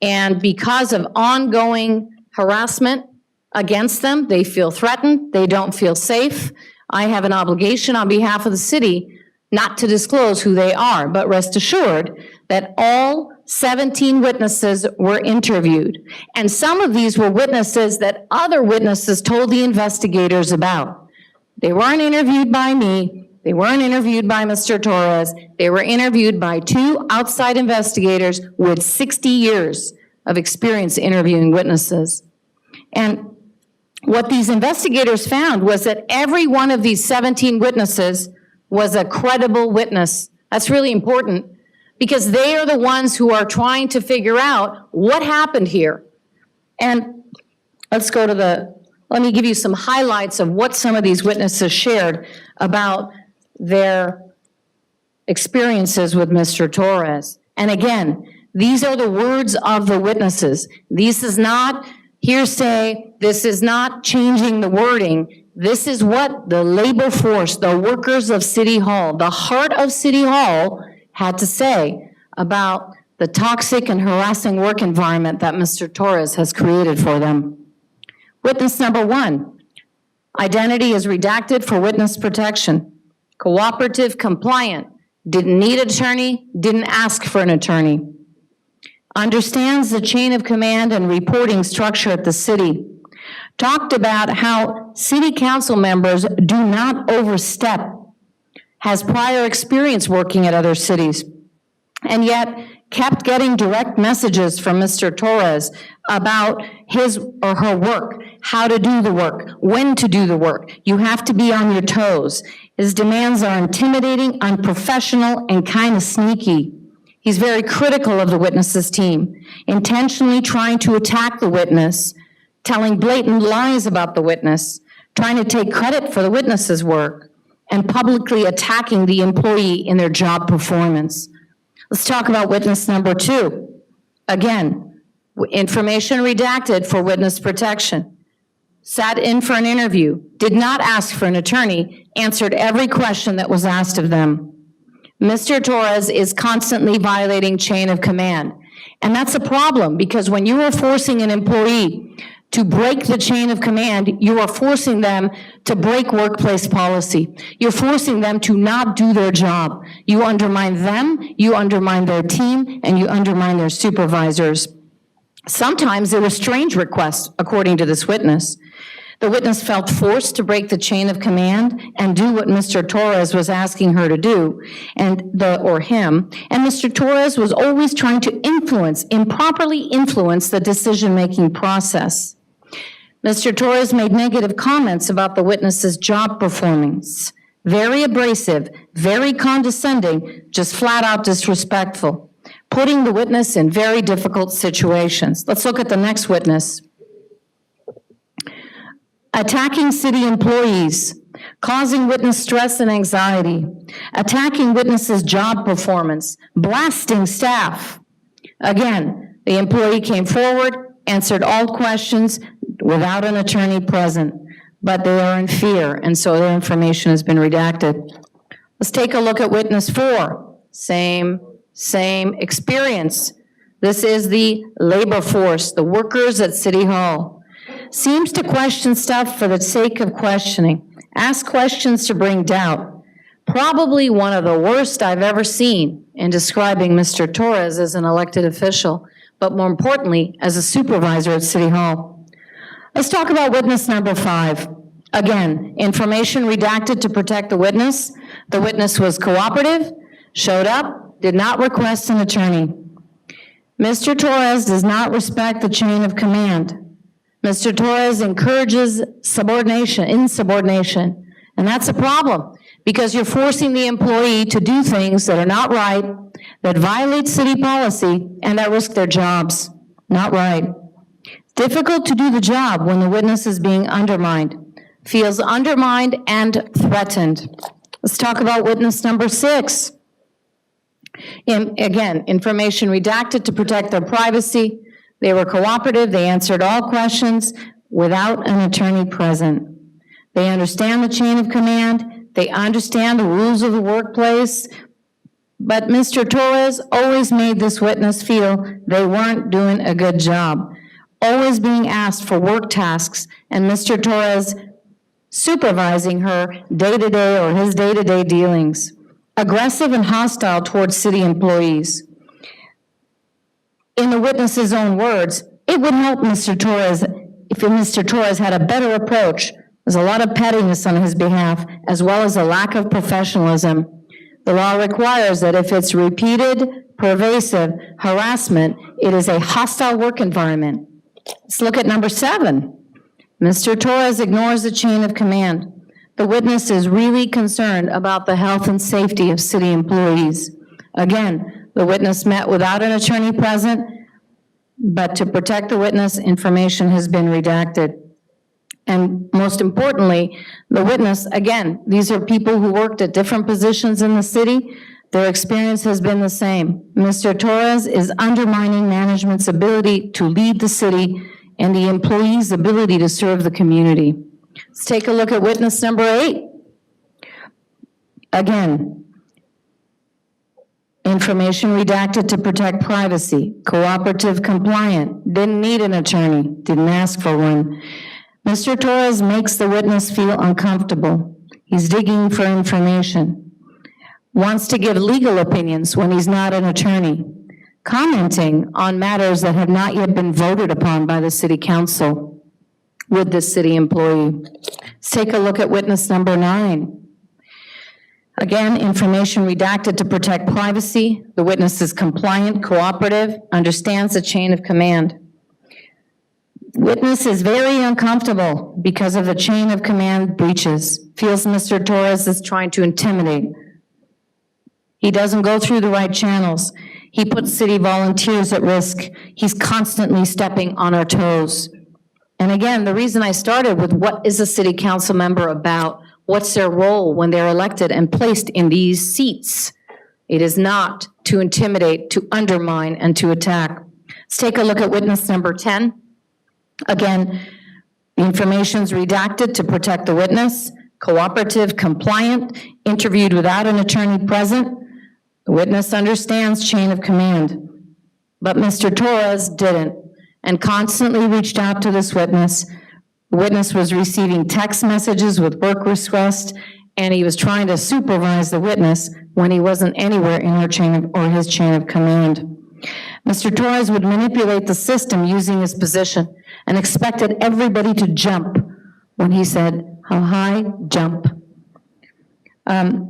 and because of ongoing harassment against them, they feel threatened, they don't feel safe. I have an obligation on behalf of the city not to disclose who they are, but rest assured that all 17 witnesses were interviewed. And some of these were witnesses that other witnesses told the investigators about. They weren't interviewed by me. They weren't interviewed by Mr. Torres. They were interviewed by 2 outside investigators with 60 years of experience interviewing witnesses. And what these investigators found was that every one of these 17 witnesses was a credible witness. That's really important because they are the ones who are trying to figure out what happened here. And let's go to let me give you some highlights of what some of these witnesses shared about their experiences with Mr. Torres. And again, these are the words of the witnesses. This is not hearsay. This is not changing the wording. This is what the labor force, the workers of City Hall, the heart of City Hall had to say about the toxic and harassing work environment that Mr. Torres has created for them. Witness number 1, identity is redacted for witness protection. Cooperative, compliant, didn't need an attorney, didn't ask for an attorney. Understands the chain of command and reporting structure at the city. Talked about how city council members do not overstep. Has prior experience working at other cities. And yet kept getting direct messages from Mr. Torres about his or her work, how to do the work, when to do the work. You have to be on your toes. His demands are intimidating, unprofessional, and kind of sneaky. He's very critical of the witnesses team, intentionally trying to attack the witness, telling blatant lies about the witness, trying to take credit for the witness's work, and publicly attacking the employee in their job performance. Let's talk about witness number 2. Again, information redacted for witness protection. Sat in for an interview, did not ask for an attorney, answered every question that was asked of them. Mr. Torres is constantly violating chain of command. And that's a problem because when you are forcing an employee to break the chain of command, you are forcing them to break workplace policy. You're forcing them to not do their job. You undermine them, you undermine their team, and you undermine their supervisors. Sometimes there were strange requests, according to this witness. The witness felt forced to break the chain of command and do what Mr. Torres was asking her to do, or him. And Mr. Torres was always trying to improperly influence the decision-making process. Mr. Torres made negative comments about the witness's job performance. Very abrasive, very condescending, just flat out disrespectful, putting the witness in very difficult situations. Let's look at the next witness. Attacking city employees, causing witness stress and anxiety, attacking witnesses' job performance, blasting staff. Again, the employee came forward, answered all questions without an attorney present, but they are in fear, and so their information has been redacted. Let's take a look at witness 4. Same experience. This is the labor force, the workers at City Hall. Seems to question stuff for the sake of questioning. Ask questions to bring doubt. Probably one of the worst I've ever seen in describing Mr. Torres as an elected official, but more importantly, as a supervisor at City Hall. Let's talk about witness number 5. Again, information redacted to protect the witness. The witness was cooperative, showed up, did not request an attorney. Mr. Torres does not respect the chain of command. Mr. Torres encourages insubordination, and that's a problem because you're forcing the employee to do things that are not right, that violate city policy, and that risk their jobs. Not right. Difficult to do the job when the witness is being undermined, feels undermined and threatened. Let's talk about witness number 6. Again, information redacted to protect their privacy. They were cooperative, they answered all questions without an attorney present. They understand the chain of command. They understand the rules of the workplace. But Mr. Torres always made this witness feel they weren't doing a good job, always being asked for work tasks, and Mr. Torres supervising her day-to-day or his day-to-day dealings. Aggressive and hostile towards city employees. In the witness's own words, it would help Mr. Torres if Mr. Torres had a better approach. There's a lot of pettiness on his behalf, as well as a lack of professionalism. The law requires that if it's repeated, pervasive harassment, it is a hostile work environment. Let's look at number 7. Mr. Torres ignores the chain of command. The witness is really concerned about the health and safety of city employees. Again, the witness met without an attorney present, but to protect the witness, information has been redacted. And most importantly, the witness, again, these are people who worked at different positions in the city. Their experience has been the same. Mr. Torres is undermining management's ability to lead the city and the employees' ability to serve the community. Let's take a look at witness number 8. Again, information redacted to protect privacy, cooperative, compliant, didn't need an attorney, didn't ask for one. Mr. Torres makes the witness feel uncomfortable. He's digging for information, wants to give legal opinions when he's not an attorney, commenting on matters that have not yet been voted upon by the city council with this city employee. Let's take a look at witness number 9. Again, information redacted to protect privacy. The witness is compliant, cooperative, understands the chain of command. Witness is very uncomfortable because of the chain of command breaches. Feels Mr. Torres is trying to intimidate. He doesn't go through the right channels. He puts city volunteers at risk. He's constantly stepping on our toes. And again, the reason I started with what is a city council member about? What's their role when they're elected and placed in these seats? It is not to intimidate, to undermine, and to attack. Let's take a look at witness number 10. Again, the information's redacted to protect the witness, cooperative, compliant, interviewed without an attorney present. The witness understands chain of command, but Mr. Torres didn't and constantly reached out to this witness. The witness was receiving text messages with work requests, and he was trying to supervise the witness when he wasn't anywhere in her chain or his chain of command. Mr. Torres would manipulate the system using his position and expected everybody to jump when he said, "How high? Jump."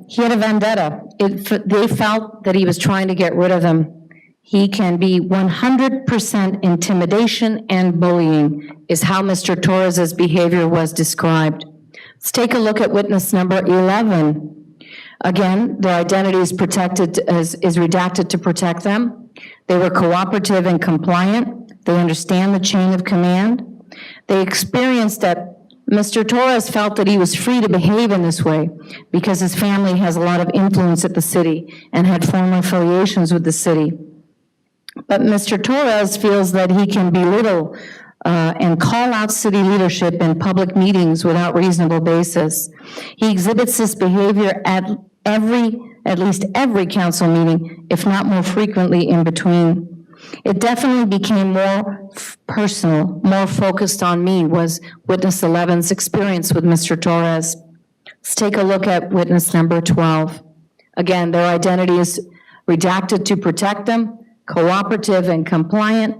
He had a vendetta. They felt that he was trying to get rid of them. He can be 100% intimidation and bullying is how Mr. Torres's behavior was described. Let's take a look at witness number 11. Again, their identity is protected, is redacted to protect them. They were cooperative and compliant. They understand the chain of command. They experienced that Mr. Torres felt that he was free to behave in this way because his family has a lot of influence at the city and had former affiliations with the city. But Mr. Torres feels that he can belittle and call out city leadership in public meetings without reasonable basis. He exhibits this behavior at least every council meeting, if not more frequently in between. It definitely became more personal, more focused on me, was witness 11's experience with Mr. Torres. Let's take a look at witness number 12. Again, their identity is redacted to protect them, cooperative and compliant.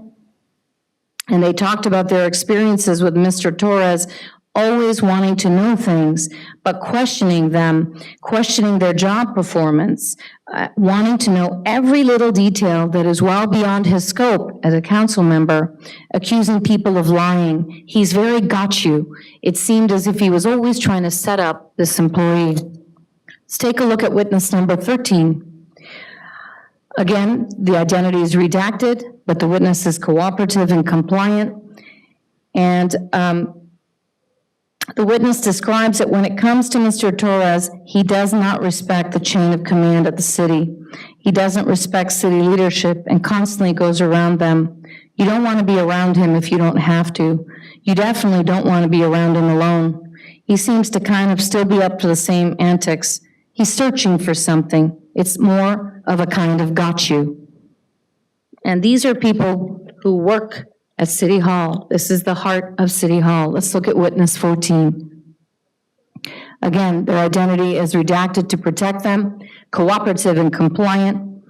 And they talked about their experiences with Mr. Torres, always wanting to know things, but questioning them, questioning their job performance, wanting to know every little detail that is well beyond his scope as a council member, accusing people of lying. He's very got you. It seemed as if he was always trying to set up this employee. Let's take a look at witness number 13. Again, the identity is redacted, but the witness is cooperative and compliant. And the witness describes that when it comes to Mr. Torres, he does not respect the chain of command at the city. He doesn't respect city leadership and constantly goes around them. You don't want to be around him if you don't have to. You definitely don't want to be around him alone. He seems to kind of still be up to the same antics. He's searching for something. It's more of a kind of got you. And these are people who work at City Hall. This is the heart of City Hall. Let's look at witness 14. Again, their identity is redacted to protect them, cooperative and compliant,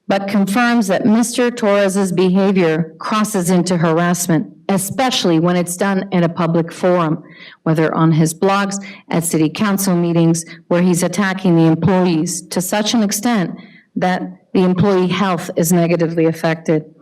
but confirms that Mr. Torres's behavior crosses into harassment, especially when it's done in a public forum, whether on his blogs, at city council meetings, where he's attacking the employees to such an extent that the employee health is negatively affected.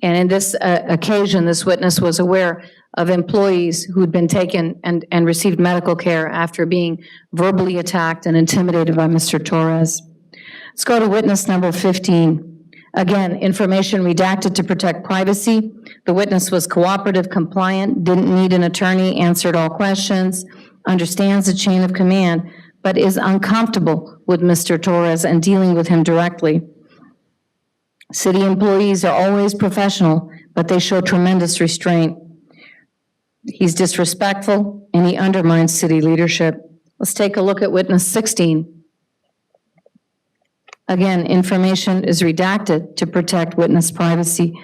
And in this occasion, this witness was aware of employees who had been taken and received medical care after being verbally attacked and intimidated by Mr. Torres. Let's go to witness number 15. Again, information redacted to protect privacy. The witness was cooperative, compliant, didn't need an attorney, answered all questions, understands the chain of command, but is uncomfortable with Mr. Torres and dealing with him directly. City employees are always professional, but they show tremendous restraint. He's disrespectful, and he undermines city leadership. Let's take a look at witness 16. Again, information is redacted to protect witness privacy.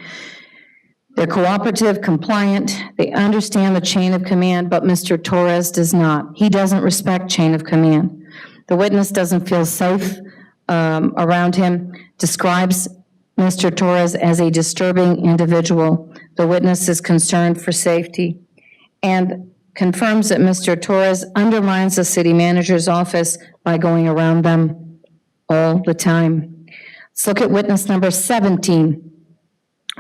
They're cooperative, compliant, they understand the chain of command, but Mr. Torres does not. He doesn't respect chain of command. The witness doesn't feel safe around him, describes Mr. Torres as a disturbing individual. The witness is concerned for safety and confirms that Mr. Torres undermines the city manager's office by going around them all the time. Let's look at witness number 17.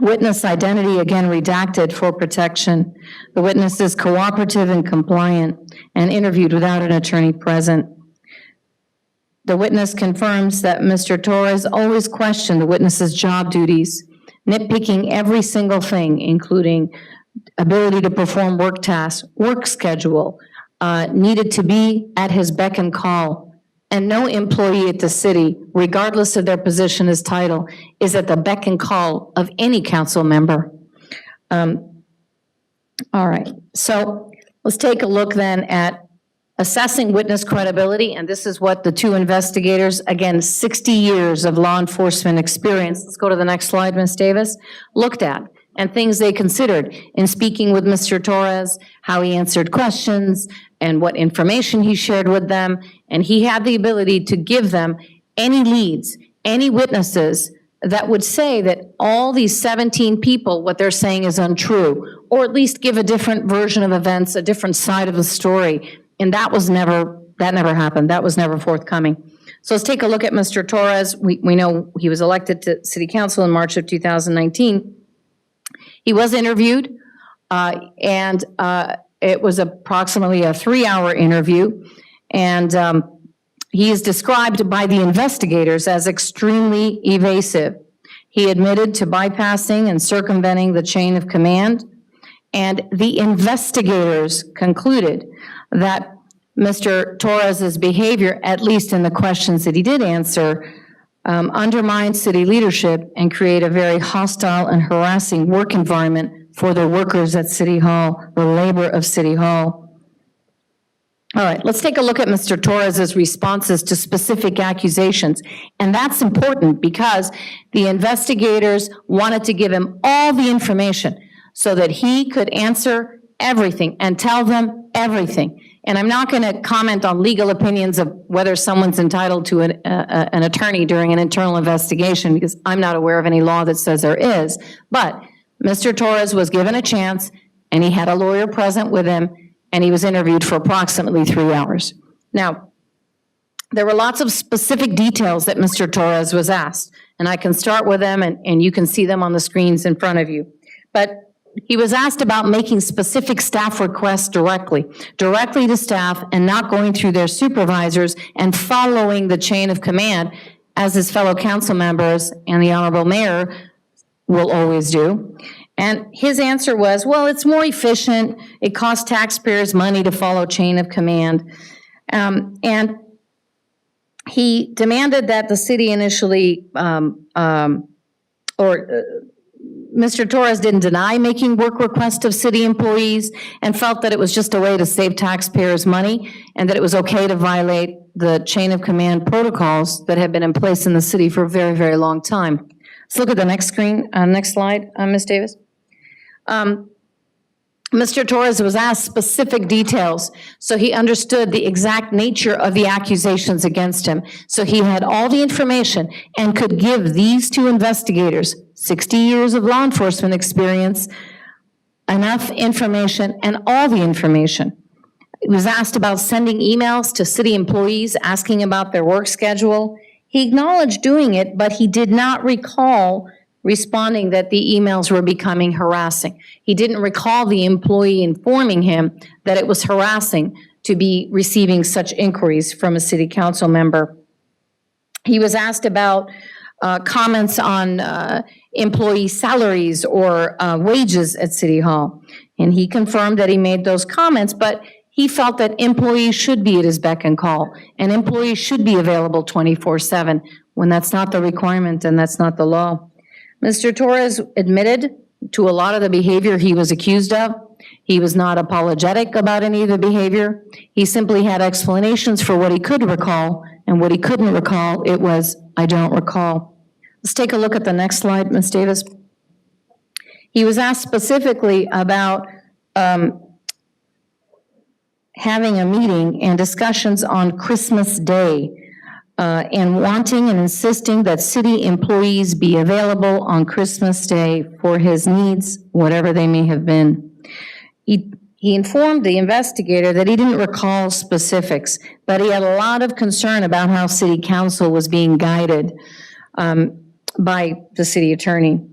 Witness identity, again redacted for protection. The witness is cooperative and compliant and interviewed without an attorney present. The witness confirms that Mr. Torres always questioned the witness's job duties, nitpicking every single thing, including ability to perform work tasks, work schedule, needed to be at his beck and call. And no employee at the city, regardless of their position as title, is at the beck and call of any council member. All right, so let's take a look then at assessing witness credibility, and this is what the two investigators, again, 60 years of law enforcement experience, let's go to the next slide, Ms. Davis, looked at, and things they considered in speaking with Mr. Torres, how he answered questions, and what information he shared with them, and he had the ability to give them any leads, any witnesses that would say that all these 17 people, what they're saying is untrue, or at least give a different version of events, a different side of the story. And that never happened. That was never forthcoming. So let's take a look at Mr. Torres. We know he was elected to city council in March of 2019. He was interviewed, and it was approximately a 3-hour interview. And he is described by the investigators as extremely evasive. He admitted to bypassing and circumventing the chain of command. And the investigators concluded that Mr. Torres's behavior, at least in the questions that he did answer, undermined city leadership and create a very hostile and harassing work environment for the workers at City Hall, the labor of City Hall. All right, let's take a look at Mr. Torres's responses to specific accusations. And that's important because the investigators wanted to give him all the information so that he could answer everything and tell them everything. And I'm not going to comment on legal opinions of whether someone's entitled to an attorney during an internal investigation, because I'm not aware of any law that says there is. But Mr. Torres was given a chance, and he had a lawyer present with him, and he was interviewed for approximately 3 hours. Now, there were lots of specific details that Mr. Torres was asked, and I can start with them, and you can see them on the screens in front of you. But he was asked about making specific staff requests directly to staff and not going through their supervisors and following the chain of command, as his fellow council members and the Honorable Mayor will always do. And his answer was, well, it's more efficient. It costs taxpayers money to follow chain of command. And he demanded that the city initially, Mr. Torres didn't deny making work requests of city employees and felt that it was just a way to save taxpayers money and that it was okay to violate the chain of command protocols that had been in place in the city for a very, very long time. Let's look at the next screen, next slide, Ms. Davis. Mr. Torres was asked specific details, so he understood the exact nature of the accusations against him. So he had all the information and could give these two investigators, 60 years of law enforcement experience, enough information and all the information. He was asked about sending emails to city employees asking about their work schedule. He acknowledged doing it, but he did not recall responding that the emails were becoming harassing. He didn't recall the employee informing him that it was harassing to be receiving such inquiries from a city council member. He was asked about comments on employee salaries or wages at City Hall. And he confirmed that he made those comments, but he felt that employees should be at his beck and call, and employees should be available 24/7 when that's not the requirement and that's not the law. Mr. Torres admitted to a lot of the behavior he was accused of. He was not apologetic about any of the behavior. He simply had explanations for what he could recall, and what he couldn't recall, it was, I don't recall. Let's take a look at the next slide, Ms. Davis. He was asked specifically about having a meeting and discussions on Christmas Day, and wanting and insisting that city employees be available on Christmas Day for his needs, whatever they may have been. He informed the investigator that he didn't recall specifics, but he had a lot of concern about how city council was being guided by the city attorney.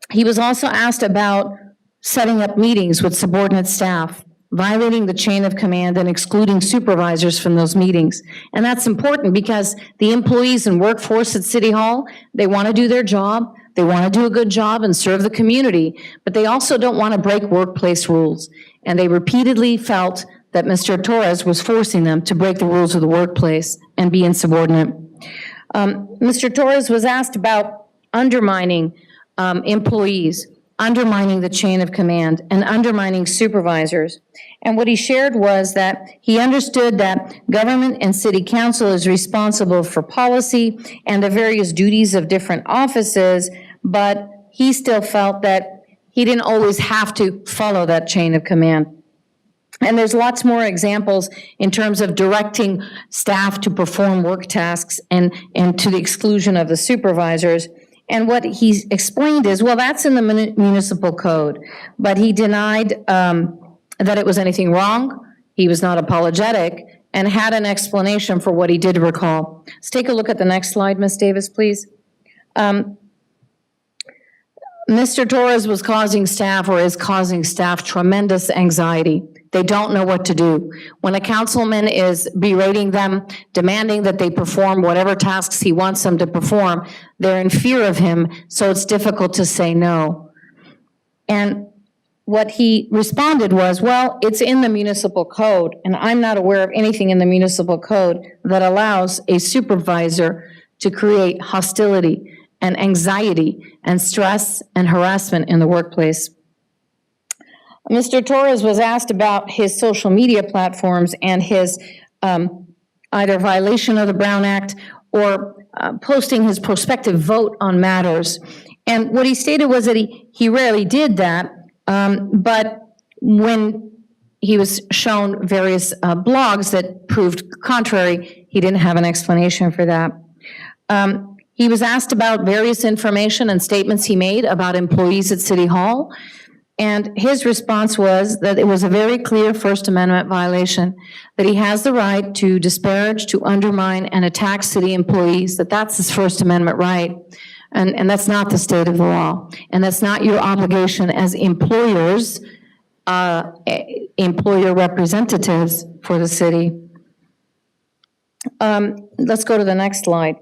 He was also asked about setting up meetings with subordinate staff, violating the chain of command and excluding supervisors from those meetings. And that's important because the employees and workforce at City Hall, they want to do their job, they want to do a good job and serve the community, but they also don't want to break workplace rules. And they repeatedly felt that Mr. Torres was forcing them to break the rules of the workplace and be insubordinate. Mr. Torres was asked about undermining employees, undermining the chain of command, and undermining supervisors. And what he shared was that he understood that government and city council is responsible for policy and the various duties of different offices, but he still felt that he didn't always have to follow that chain of command. And there's lots more examples in terms of directing staff to perform work tasks and to the exclusion of the supervisors. And what he explained is, well, that's in the municipal code, but he denied that it was anything wrong. He was not apologetic and had an explanation for what he did recall. Let's take a look at the next slide, Ms. Davis, please. Mr. Torres was causing staff, or is causing staff, tremendous anxiety. They don't know what to do. When a councilman is berating them, demanding that they perform whatever tasks he wants them to perform, they're in fear of him, so it's difficult to say no. And what he responded was, well, it's in the municipal code, and I'm not aware of anything in the municipal code that allows a supervisor to create hostility and anxiety and stress and harassment in the workplace. Mr. Torres was asked about his social media platforms and his either violation of the Brown Act or posting his prospective vote on matters. And what he stated was that he rarely did that, but when he was shown various blogs that proved contrary, he didn't have an explanation for that. He was asked about various information and statements he made about employees at City Hall. And his response was that it was a very clear First Amendment violation, that he has the right to disparage, to undermine, and attack city employees, that that's his First Amendment right. And that's not the state of the law. And that's not your obligation as employers, employer representatives for the city. Let's go to the next slide.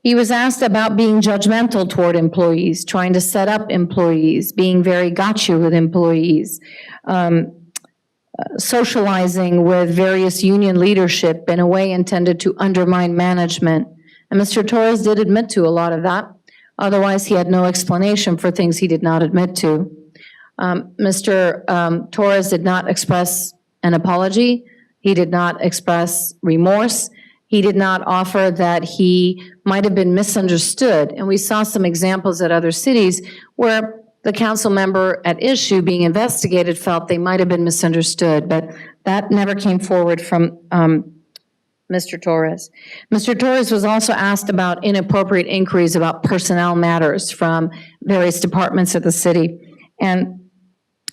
He was asked about being judgmental toward employees, trying to set up employees, being very gotcha with employees, socializing with various union leadership in a way intended to undermine management. And Mr. Torres did admit to a lot of that. Otherwise, he had no explanation for things he did not admit to. Mr. Torres did not express an apology. He did not express remorse. He did not offer that he might have been misunderstood. And we saw some examples at other cities where the council member at issue being investigated felt they might have been misunderstood, but that never came forward from Mr. Torres. Mr. Torres was also asked about inappropriate inquiries about personnel matters from various departments of the city. And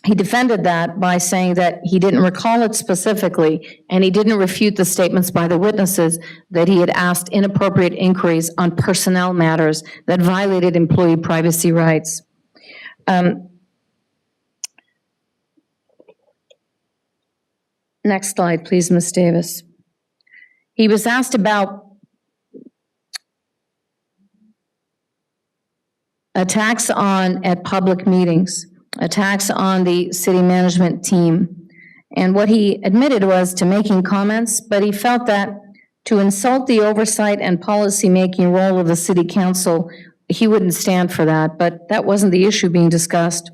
he defended that by saying that he didn't recall it specifically, and he didn't refute the statements by the witnesses that he had asked inappropriate inquiries on personnel matters that violated employee privacy rights. Next slide, please, Ms. Davis. He was asked about attacks at public meetings, attacks on the city management team. And what he admitted was to making comments, but he felt that to insult the oversight and policy-making role of the city council, he wouldn't stand for that, but that wasn't the issue being discussed.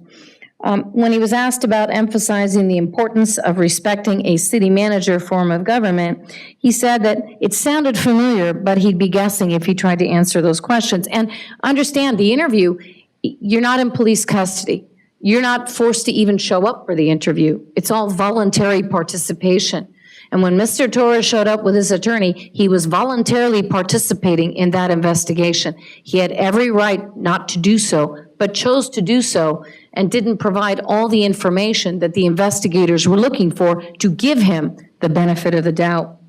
When he was asked about emphasizing the importance of respecting a city manager form of government, he said that it sounded familiar, but he'd be guessing if he tried to answer those questions. And understand, the interview, you're not in police custody. You're not forced to even show up for the interview. It's all voluntary participation. And when Mr. Torres showed up with his attorney, he was voluntarily participating in that investigation. He had every right not to do so, but chose to do so and didn't provide all the information that the investigators were looking for to give him the benefit of the doubt.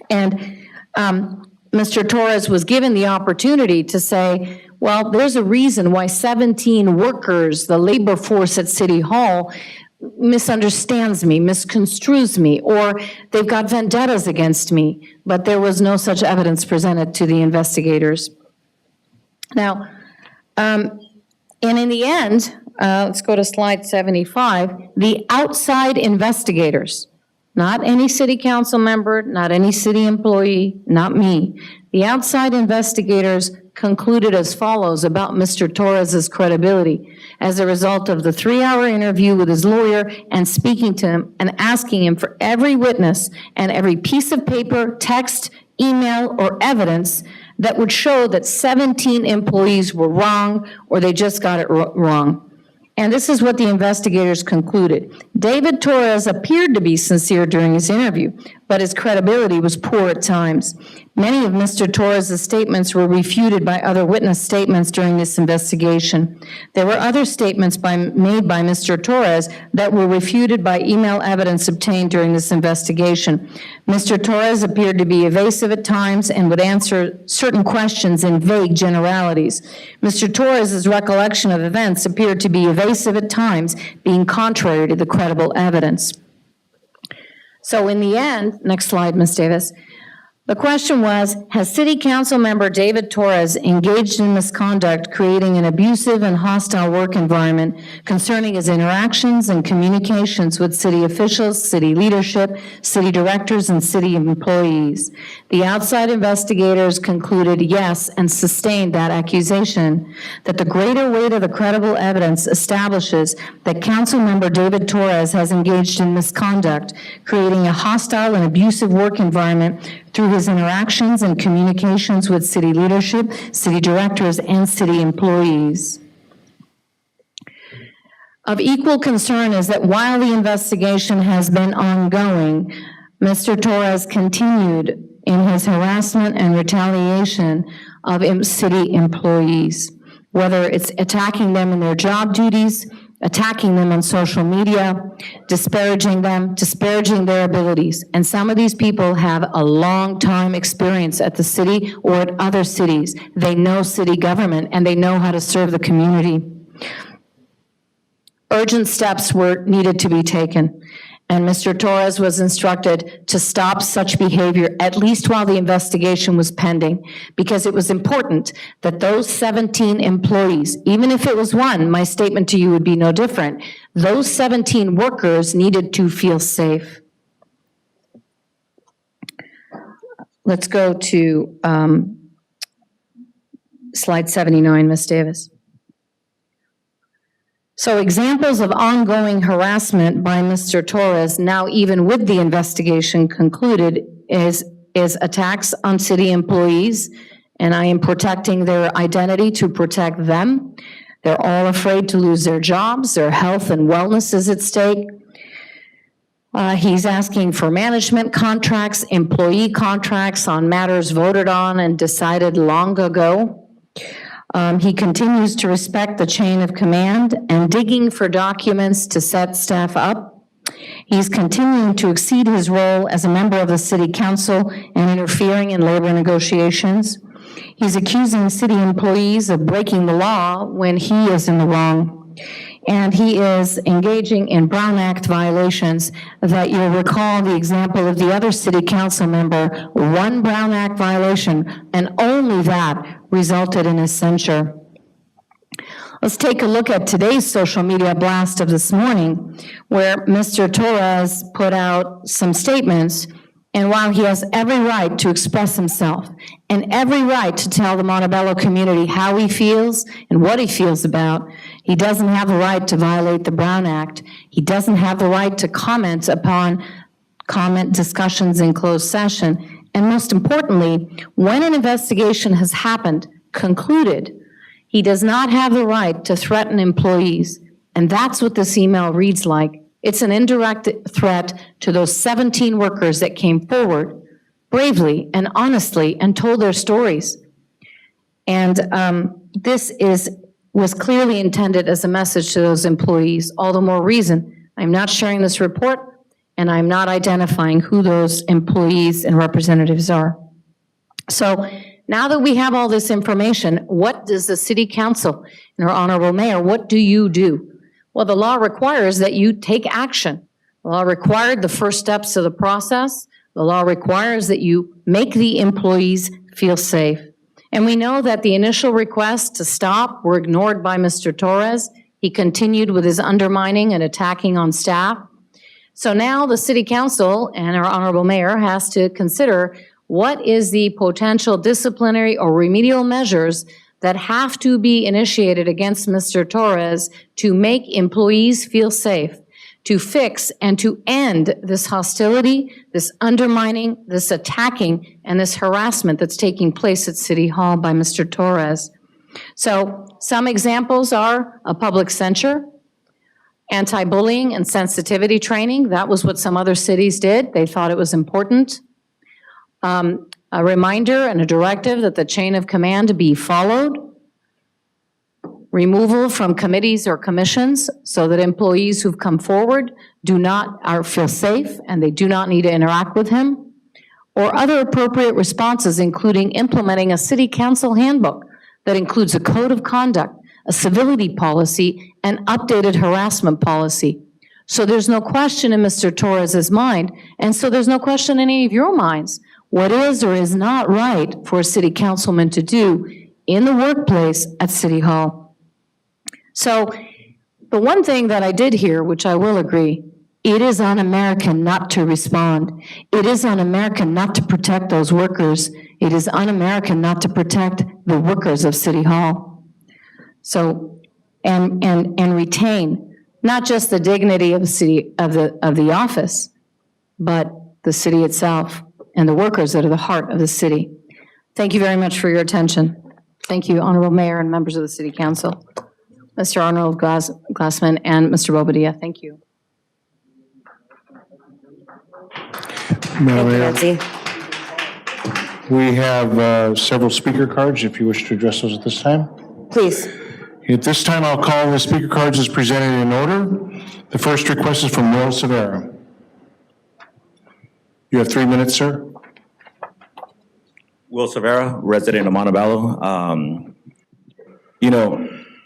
And Mr. Torres was given the opportunity to say, well, there's a reason why 17 workers, the labor force at City Hall, misunderstands me, misconstrues me, or they've got vendettas against me, but there was no such evidence presented to the investigators. Now, and in the end, let's go to slide 75, the outside investigators, not any city council member, not any city employee, not me, the outside investigators concluded as follows about Mr. Torres's credibility as a result of the 3-hour interview with his lawyer and speaking to him and asking him for every witness and every piece of paper, text, email, or evidence that would show that 17 employees were wrong or they just got it wrong. And this is what the investigators concluded. David Torres appeared to be sincere during his interview, but his credibility was poor at times. Many of Mr. Torres' statements were refuted by other witness statements during this investigation. There were other statements made by Mr. Torres that were refuted by email evidence obtained during this investigation. Mr. Torres appeared to be evasive at times and would answer certain questions in vague generalities. Mr. Torres' recollection of events appeared to be evasive at times, being contrary to the credible evidence. So in the end, next slide, Ms. Davis, the question was, has City Council member David Torres engaged in misconduct, creating an abusive and hostile work environment concerning his interactions and communications with city officials, city leadership, city directors, and city employees? The outside investigators concluded yes and sustained that accusation, that the greater weight of the credible evidence establishes that Council member David Torres has engaged in misconduct, creating a hostile and abusive work environment through his interactions and communications with city leadership, city directors, and city employees. Of equal concern is that while the investigation has been ongoing, Mr. Torres continued in his harassment and retaliation of city employees, whether it's attacking them in their job duties, attacking them on social media, disparaging them, disparaging their abilities. And some of these people have a long time experience at the city or at other cities. They know city government and they know how to serve the community. Urgent steps were needed to be taken. And Mr. Torres was instructed to stop such behavior, at least while the investigation was pending, because it was important that those 17 employees, even if it was one, my statement to you would be no different, those 17 workers needed to feel safe. Let's go to slide 79, Ms. Davis. So examples of ongoing harassment by Mr. Torres, now even with the investigation concluded, is attacks on city employees, and I am protecting their identity to protect them. They're all afraid to lose their jobs, their health and wellness is at stake. He's asking for management contracts, employee contracts on matters voted on and decided long ago. He continues to respect the chain of command and digging for documents to set staff up. He's continuing to exceed his role as a member of the city council and interfering in labor negotiations. He's accusing city employees of breaking the law when he is in the wrong. And he is engaging in Brown Act violations that you'll recall the example of the other city council member, one Brown Act violation, and only that resulted in his censure. Let's take a look at today's social media blast of this morning, where Mr. Torres put out some statements, and while he has every right to express himself and every right to tell the Montebello community how he feels and what he feels about, he doesn't have the right to violate the Brown Act. He doesn't have the right to comment upon discussions in closed session. And most importantly, when an investigation has happened, concluded, he does not have the right to threaten employees. And that's what this email reads like. It's an indirect threat to those 17 workers that came forward bravely and honestly and told their stories. And this was clearly intended as a message to those employees. All the more reason I'm not sharing this report and I'm not identifying who those employees and representatives are. So now that we have all this information, what does the city council and our honorable mayor, what do you do? Well, the law requires that you take action. The law required the first steps of the process. The law requires that you make the employees feel safe. And we know that the initial requests to stop were ignored by Mr. Torres. He continued with his undermining and attacking on staff. So now the city council and our honorable mayor has to consider what is the potential disciplinary or remedial measures that have to be initiated against Mr. Torres to make employees feel safe, to fix and to end this hostility, this undermining, this attacking, and this harassment that's taking place at City Hall by Mr. Torres. So some examples are a public censure, anti-bullying and sensitivity training. That was what some other cities did. They thought it was important. A reminder and a directive that the chain of command be followed. Removal from committees or commissions so that employees who've come forward feel safe and they do not need to interact with him. Or other appropriate responses, including implementing a city council handbook that includes a code of conduct, a civility policy, and updated harassment policy. So there's no question in Mr. Torres's mind, and so there's no question in any of your minds what is or is not right for a city councilman to do in the workplace at City Hall. So the one thing that I did hear, which I will agree, it is un-American not to respond. It is un-American not to protect those workers. It is un-American not to protect the workers of City Hall. So, and retain not just the dignity of the city, of the office, but the city itself and the workers that are the heart of the city. Thank you very much for your attention. Thank you, Honorable Mayor and members of the City Council. Mr. Arnold Glassman and Mr. Bobadilla, thank you. Madam Mayor, we have several speaker cards, if you wish to address those at this time. Please. At this time, I'll call the speaker cards as presented in order. The first request is from Will Severa. You have 3 minutes, sir. Will Severa, resident of Montebello.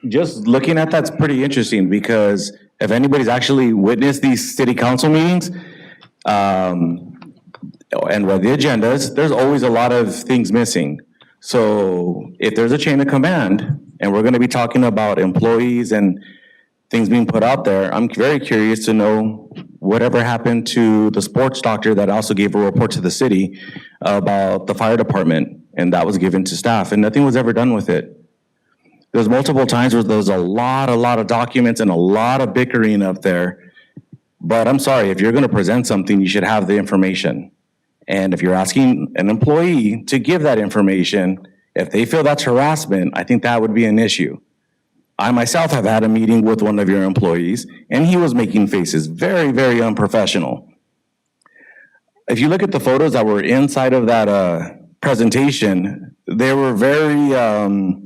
Just looking at that's pretty interesting because if anybody's actually witnessed these city council meetings and read the agendas, there's always a lot of things missing. So if there's a chain of command and we're going to be talking about employees and things being put out there, I'm very curious to know whatever happened to the sports doctor that also gave a report to the city about the fire department, and that was given to staff, and nothing was ever done with it. There's multiple times where there's a lot of documents and a lot of bickering up there. But I'm sorry, if you're gonna present something, you should have the information. And if you're asking an employee to give that information, if they feel that's harassment, I think that would be an issue. I myself have had a meeting with one of your employees, and he was making faces, very, very unprofessional. If you look at the photos that were inside of that presentation, they were very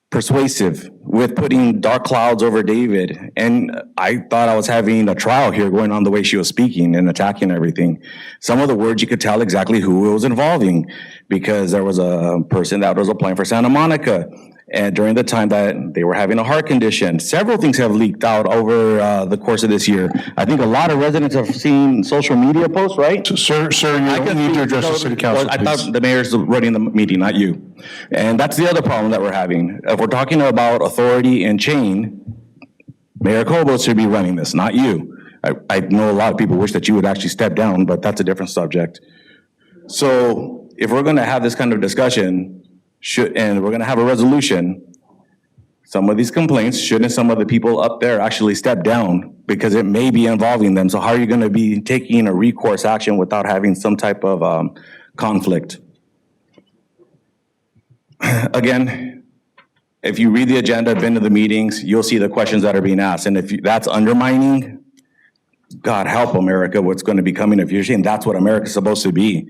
persuasive with putting dark clouds over David. And I thought I was having a trial here going on the way she was speaking and attacking everything. Some of the words you could tell exactly who it was involving, because there was a person that was applying for Santa Monica. And during the time that they were having a heart condition, several things have leaked out over the course of this year. I think a lot of residents have seen social media posts, right? Sir, you need to address the city council, I please. thought the mayor's running the meeting, not you. And that's the other problem that we're having. If we're talking about authority and chain, Mayor Cobos should be running this, not you. I know a lot of people wish that you would actually step down, but that's a different subject. So if we're gonna have this kind of discussion, and we're gonna have a resolution, some of these complaints, shouldn't some of the people up there actually step down? Because it may be involving them. So how are you gonna be taking a recourse action without having some type of conflict? Again, if you read the agenda, been to the meetings, you'll see the questions that are being asked. And if that's undermining, God help America, what's gonna be coming if you're saying that's what America's supposed to be.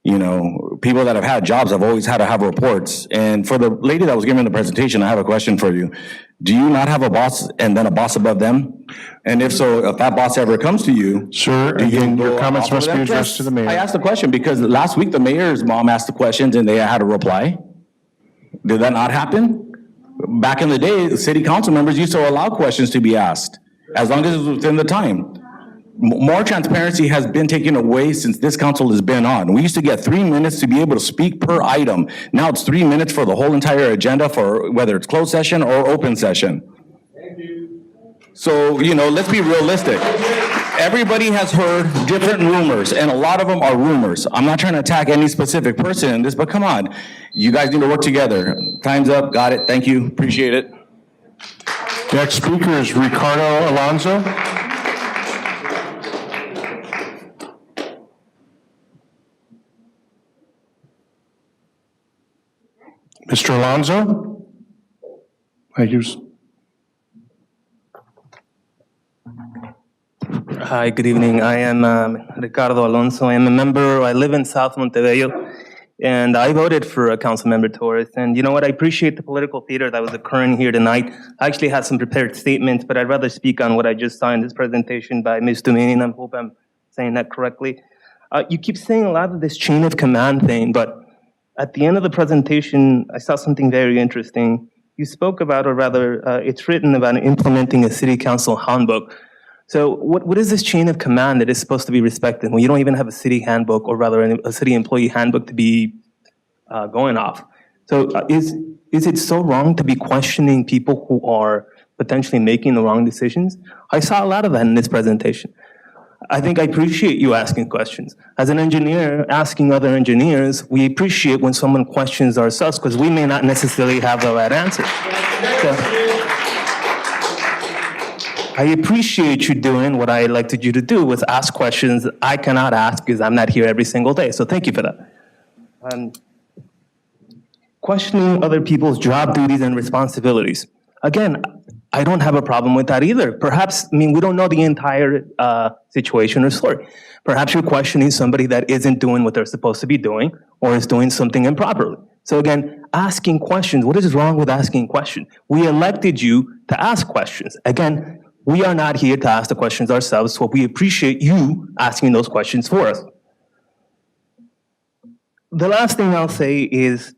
You know, people that have had jobs have always had to have reports. And for the lady that was giving the presentation, I have a question for you. Do you not have a boss and then a boss above them? And if so, if that boss ever comes to you. Sir, again, your comments must be addressed to the mayor. I asked the question because last week the mayor's mom asked the questions and they had a reply. Did that not happen? Back in the day, city council members used to allow questions to be asked as long as it was within the time. More transparency has been taken away since this council has been on. We used to get 3 minutes to be able to speak per item. Now it's 3 minutes for the whole entire agenda for whether it's closed session or open session. So, you know, let's be realistic. Everybody has heard different rumors, and a lot of them are rumors. I'm not trying to attack any specific person in this, but come on. You guys need to work together. Time's up. Got it. Thank you. Appreciate it. Next speaker is Ricardo Alonso. Mr. Alonso? Thank you. Hi, good evening. I am Ricardo Alonso. I am a member, I live in South Montebello, and I voted for Councilmember Torres. And you know what, I appreciate the political theater that was occurring here tonight. I actually had some prepared statements, but I'd rather speak on what I just saw in this presentation by Ms. Dominion. I hope I'm saying that correctly. You keep saying a lot of this chain of command thing, but at the end of the presentation, I saw something very interesting. You spoke about, or rather, it's written about implementing a city council handbook. So what is this chain of command that is supposed to be respected when you don't even have a city handbook, or rather a city employee handbook to be going off? So is it so wrong to be questioning people who are potentially making the wrong decisions? I saw a lot of that in this presentation. I think I appreciate you asking questions. As an engineer asking other engineers, we appreciate when someone questions ourselves because we may not necessarily have the right answer. So, I appreciate you doing what I elected you to do, was ask questions I cannot ask because I'm not here every single day. So thank you for that. Questioning other people's job duties and responsibilities. Again, I don't have a problem with that either. Perhaps, I mean, we don't know the entire situation or story. Perhaps you're questioning somebody that isn't doing what they're supposed to be doing or is doing something improperly. So again, asking questions, what is wrong with asking questions? We elected you to ask questions. Again, we are not here to ask the questions ourselves, so we appreciate you asking those questions for us. The last thing I'll say is,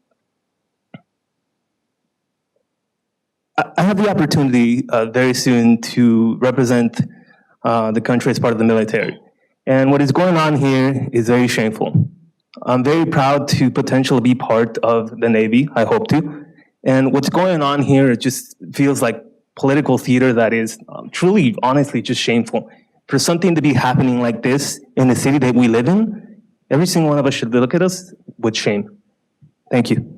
I have the opportunity very soon to represent the country as part of the military. And what is going on here is very shameful. I'm very proud to potentially be part of the Navy, I hope to. And what's going on here, it just feels like political theater that is truly, honestly, just shameful. For something to be happening like this in the city that we live in, every single one of us should look at us with shame. Thank you.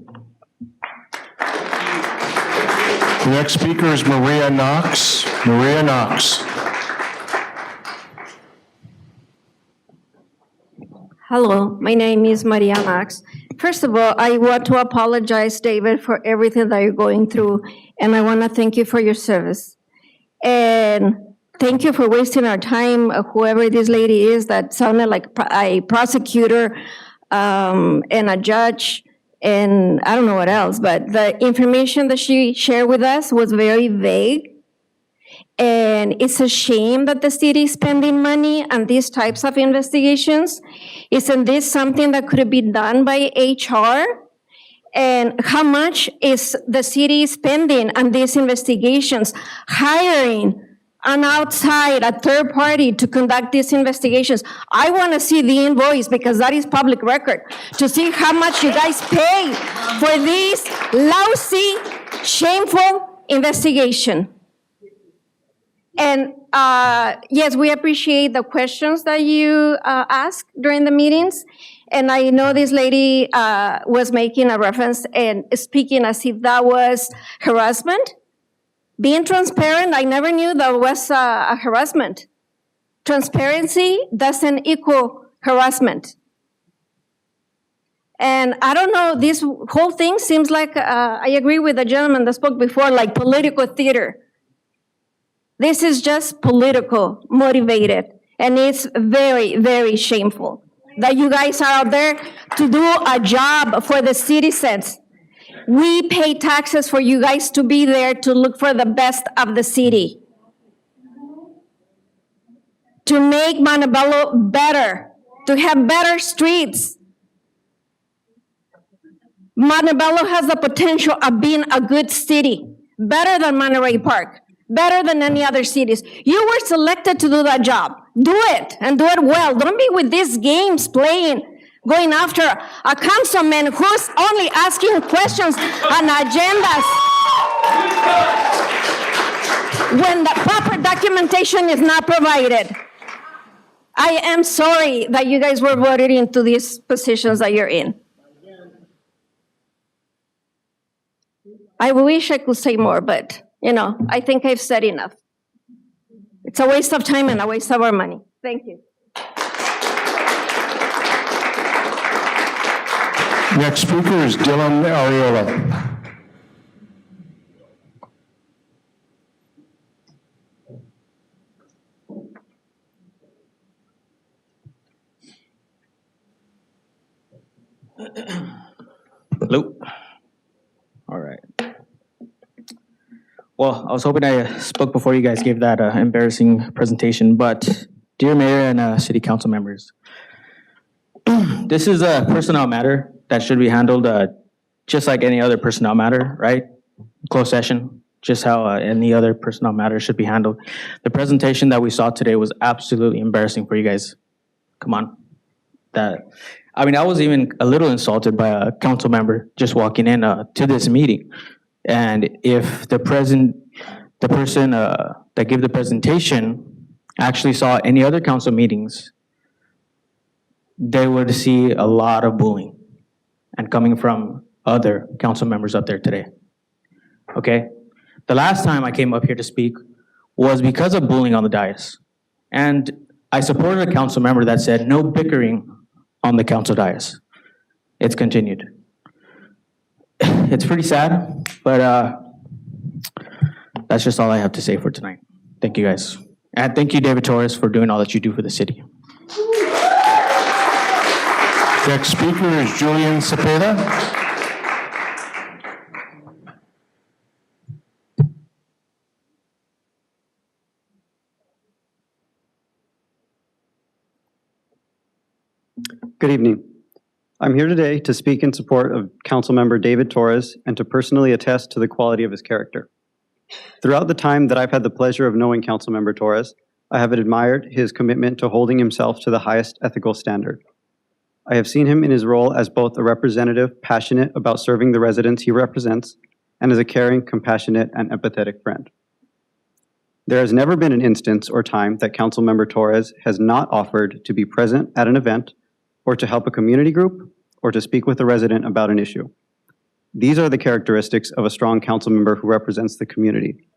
The next speaker is Maria Knox. Maria Knox. Hello, my name is Maria Knox. First of all, I want to apologize, David, for everything that you're going through, and I want to thank you for your service. And thank you for wasting our time, whoever this lady is that sounded like a prosecutor and a judge, and I don't know what else, but the information that she shared with us was very vague. And it's a shame that the city is spending money on these types of investigations. Isn't this something that could be done by HR? And how much is the city spending on these investigations? Hiring an outside, a third party to conduct these investigations. I want to see the invoice because that is public record, to see how much you guys pay for this lousy, shameful investigation. And yes, we appreciate the questions that you asked during the meetings. And I know this lady was making a reference and speaking as if that was harassment. Being transparent, I never knew that was a harassment. Transparency doesn't equal harassment. And I don't know, this whole thing seems like, I agree with the gentleman that spoke before, like political theater. This is just political motivated, and it's very, very shameful that you guys are out there to do a job for the citizens. We pay taxes for you guys to be there to look for the best of the city, to make Montebello better, to have better streets. Montebello has the potential of being a good city, better than Monterey Park, better than any other cities. You were selected to do that job. Do it, and do it well. Don't be with these games playing, going after a councilman who's only asking questions on agendas when the proper documentation is not provided. I am sorry that you guys were voted into these positions that you're in. I wish I could say more, but I think I've said enough. It's a waste of time and a waste of our money. Thank you. Next speaker is Dylan Ariola. Hello. All right. Well, I was hoping I spoke before you guys gave that embarrassing presentation, but dear Mayor and City Council members, this is a personnel matter that should be handled just like any other personnel matter, right? Closed session, just how any other personnel matter should be handled. The presentation that we saw today was absolutely embarrassing for you guys. Come on. I was even a little insulted by a council member just walking in to this meeting. And if the person that gave the presentation actually saw any other council meetings, they would see a lot of bullying and coming from other council members up there today. Okay? The last time I came up here to speak was because of bullying on the dais. And I supported a council member that said no bickering on the council dais. It's continued. It's pretty sad, but that's just all I have to say for tonight. Thank you guys. And thank you, David Torres, for doing all that you do for the city. Next speaker is Julian Cepeda. Good evening. I'm here today to speak in support of Councilmember David Torres and to personally attest to the quality of his character. Throughout the time that I've had the pleasure of knowing Councilmember Torres, I have admired his commitment to holding himself to the highest ethical standard. I have seen him in his role as both a representative passionate about serving the residents he represents and as a caring, compassionate, and empathetic friend. There has never been an instance or time that Councilmember Torres has not offered to be present at an event or to help a community group or to speak with a resident about an issue. These are the characteristics of a strong council member who represents the community.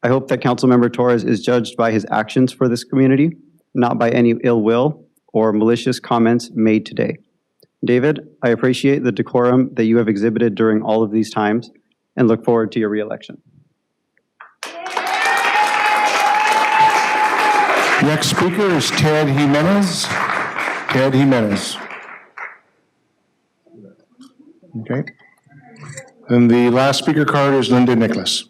I hope that Councilmember Torres is judged by his actions for this community, not by any ill will or malicious comments made today. David, I appreciate the decorum that you have exhibited during all of these times and look forward to your reelection. Next speaker is Ted Jimenez. Ted Jimenez. Okay. And the last speaker card is Linda Nicholas.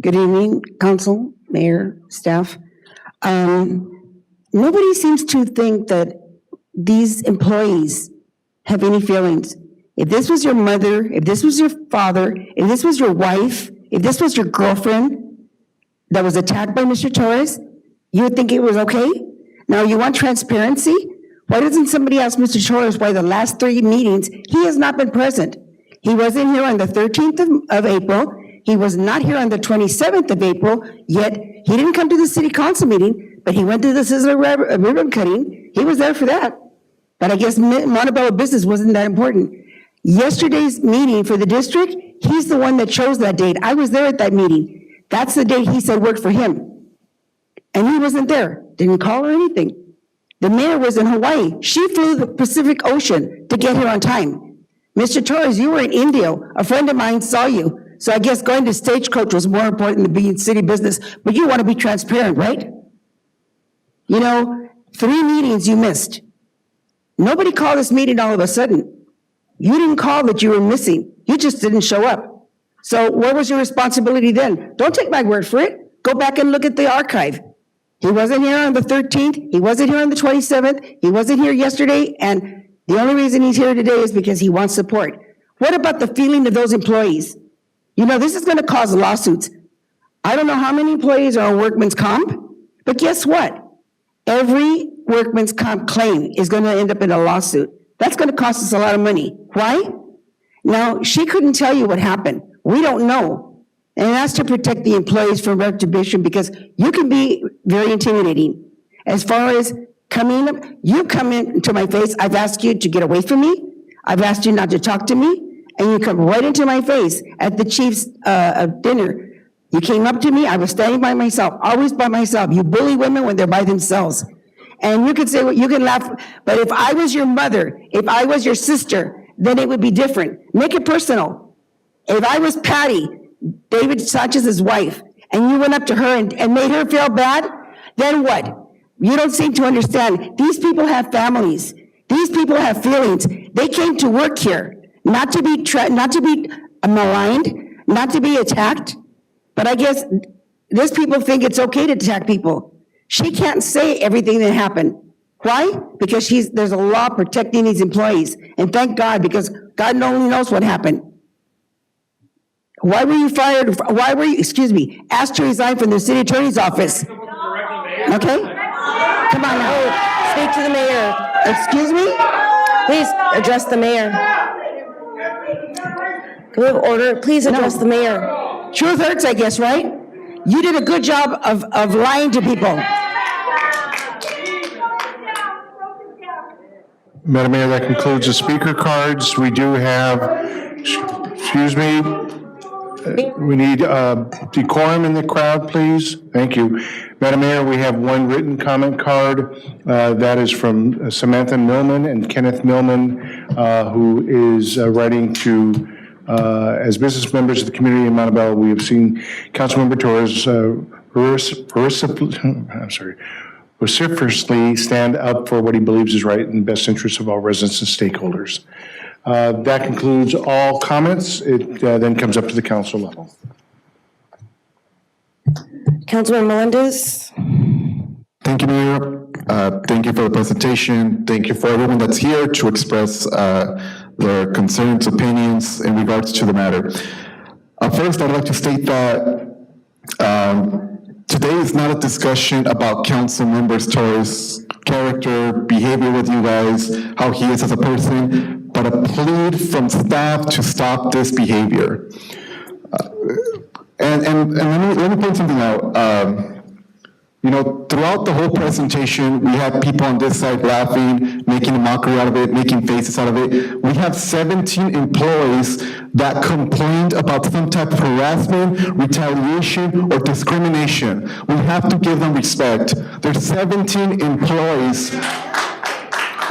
Good evening, council, mayor, staff. Nobody seems to think that these employees have any feelings. If this was your mother, if this was your father, if this was your wife, if this was your girlfriend that was attacked by Mr. Torres, you would think it was okay? Now, you want transparency? Why doesn't somebody ask Mr. Torres why the last 3 meetings, he has not been present? He wasn't here on the 13th of April. He was not here on the 27th of April, yet he didn't come to the city council meeting, but he went to the Sizzler ribbon cutting. He was there for that. But I guess Montebello business wasn't that important. Yesterday's meeting for the district, he's the one that chose that date. I was there at that meeting. That's the date he said worked for him. And he wasn't there, didn't call or anything. The mayor was in Hawaii. She flew the Pacific Ocean to get here on time. Mr. Torres, you were in Indio. A friend of mine saw you. So I guess going to Stagecoach was more important than being city business, but you want to be transparent, right? You know, 3 meetings you missed. Nobody called this meeting all of a sudden. You didn't call that you were missing. You just didn't show up. So what was your responsibility then? Don't take my word for it. Go back and look at the archive. He wasn't here on the 13th. He wasn't here on the 27th. He wasn't here yesterday. And the only reason he's here today is because he wants support. What about the feeling of those employees? You know, this is going to cause lawsuits. I don't know how many employees are on workman's comp, but guess what? Every workman's comp claim is going to end up in a lawsuit. That's going to cost us a lot of money. Why? Now, she couldn't tell you what happened. We don't know. And that's to protect the employees from retribution because you can be very intimidating. As far as coming up, you come into my face, I've asked you to get away from me. I've asked you not to talk to me. And you come right into my face at the chief's dinner. You came up to me, I was standing by myself, always by myself. You bully women when they're by themselves. And you can say what you can laugh, but if I was your mother, if I was your sister, then it would be different. Make it personal. If I was Patty, David Sanchez's wife, and you went up to her and made her feel bad, then what? You don't seem to understand. These people have families. These people have feelings. They came to work here. Not to be maligned, not to be attacked, but I guess these people think it's okay to attack people. She can't say everything that happened. Why? Because there's a law protecting these employees, and thank God, because God only knows what happened. Why were you fired? Why were you, asked to resign from the city attorney's office? Okay? Come on now. Speak to the mayor. Excuse me? Please address the mayor. Can we have order? Please address the mayor. Truth hurts, I guess, right? You did a good job of lying to people. Madam Mayor, that concludes the speaker cards. We do have, excuse me, we need decorum in the crowd, please. Thank you. Madam Mayor, we have one written comment card. That is from Samantha Millman and Kenneth Millman, who is writing to, as business members of the community in Montebello, we have seen Councilmember Torres vociferously stand up for what he believes is right in the best interest of all residents and stakeholders. That concludes all comments. It then comes up to the council level. Councilman Melendez. Thank you, Mayor. Thank you for the presentation. Thank you for everyone that's here to express their concerns, opinions in regards to the matter. First, I'd like to state that today is not a discussion about Council Members Torres character, behavior with you guys, how he is as a person, but a plea from staff to stop this behavior. And let me point something out. You know, throughout the whole presentation, we had people on this side laughing, making a mockery out of it, making faces out of it. We have 17 employees that complained about some type of harassment, retaliation, or discrimination. We have to give them respect. There's 17 employees.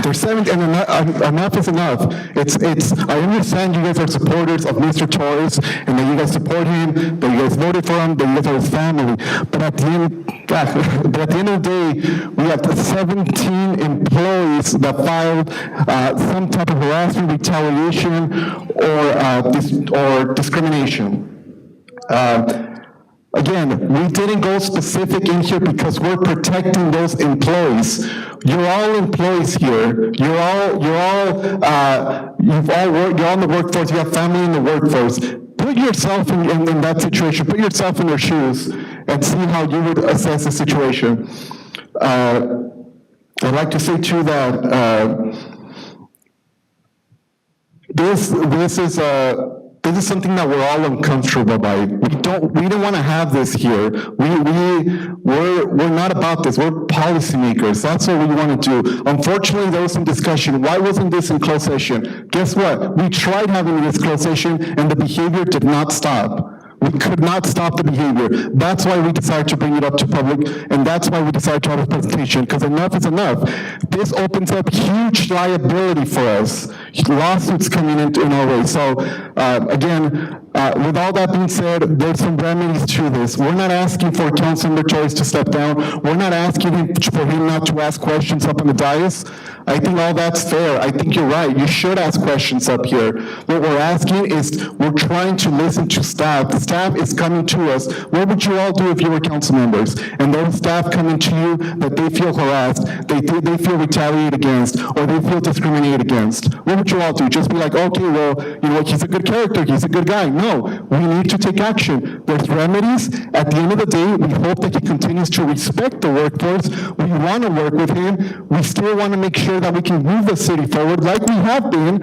There's 17, and enough is enough. I understand you guys are supporters of Mr. Torres, and that you guys support him, that you guys voted for him, that you guys are his family. But at the end of the day, we have 17 employees that filed some type of harassment, retaliation, or discrimination. Again, we didn't go specific in here because we're protecting those employees. You're all employees here. You're all in the workforce. You have family in the workforce. Put yourself in that situation. Put yourself in their shoes and see how you would assess the situation. I'd like to say too that this is something that we're all uncomfortable by. We don't want to have this here. We're not about this. We're policymakers. That's what we want to do. Unfortunately, there was some discussion. Why wasn't this in closed session? Guess what? We tried having this closed session, and the behavior did not stop. We could not stop the behavior. That's why we decided to bring it up to public, and that's why we decided to have a presentation, because enough is enough. This opens up huge liability for us, lawsuits coming in our way. So again, with all that being said, there's some remedies to this. We're not asking for Councilmember Torres to step down. We're not asking for him not to ask questions up on the dais. I think all that's fair. I think you're right. You should ask questions up here. What we're asking is we're trying to listen to staff. The staff is coming to us. What would you all do if you were council members? And those staff coming to you that they feel harassed, they feel retaliated against, or they feel discriminated against. What would you all do? Just be like, okay, well, you know, he's a good character. He's a good guy. No, we need to take action. There's remedies. At the end of the day, we hope that he continues to respect the workforce. We want to work with him. We still want to make sure that we can move the city forward like we have been,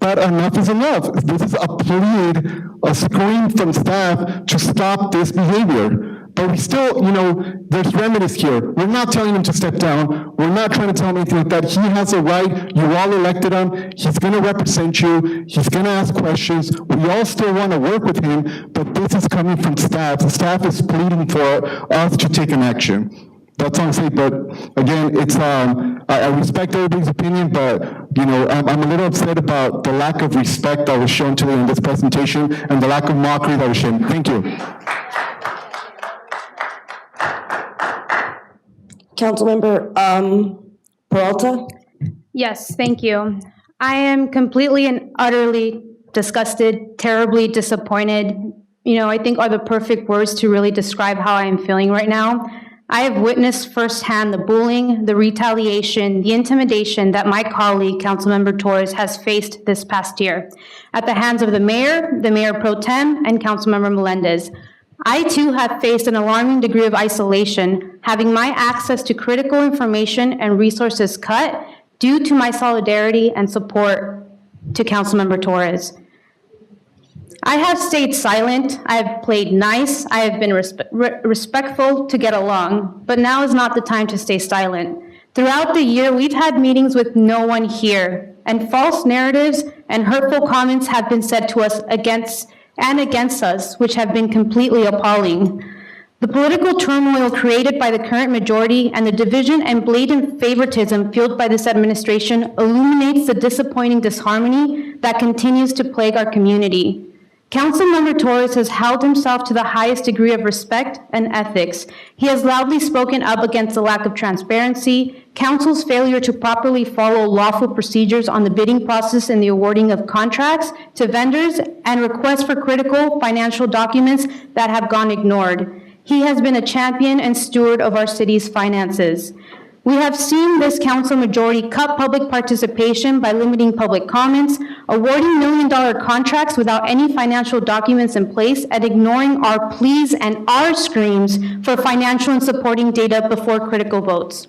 but enough is enough. This is a plead, a scream from staff to stop this behavior. But we still, you know, there's remedies here. We're not telling him to step down. We're not trying to tell him anything like that. He has a right. You all elected him. He's going to represent you. He's going to ask questions. We all still want to work with him, but this is coming from staff. The staff is pleading for us to take an action. That's all I'm saying, but again, it's, I respect everybody's opinion, but, you know, I'm a little upset about the lack of respect that was shown today in this presentation and the lack of mockery that was shown. Thank you. Councilmember Peralta? Yes, thank you. I am completely and utterly disgusted, terribly disappointed, you know, I think are the perfect words to really describe how I am feeling right now. I have witnessed firsthand the bullying, the retaliation, the intimidation that my colleague, Councilmember Torres, has faced this past year at the hands of the mayor pro tem, and Councilmember Melendez. I too have faced an alarming degree of isolation, having my access to critical information and resources cut due to my solidarity and support to Councilmember Torres. I have stayed silent, I have played nice, I have been respectful to get along, but now is not the time to stay silent. Throughout the year, we've had meetings with no one here, and false narratives and hurtful comments have been said to us against us, which have been completely appalling. The political turmoil created by the current majority and the division and blatant favoritism fueled by this administration illuminates the disappointing disharmony that continues to plague our community. Councilmember Torres has held himself to the highest degree of respect and ethics. He has loudly spoken up against the lack of transparency, council's failure to properly follow lawful procedures on the bidding process and the awarding of contracts to vendors, and requests for critical financial documents that have gone ignored. He has been a champion and steward of our city's finances. We have seen this council majority cut public participation by limiting public comments, awarding million-dollar contracts without any financial documents in place, and ignoring our pleas and our screams for financial and supporting data before critical votes.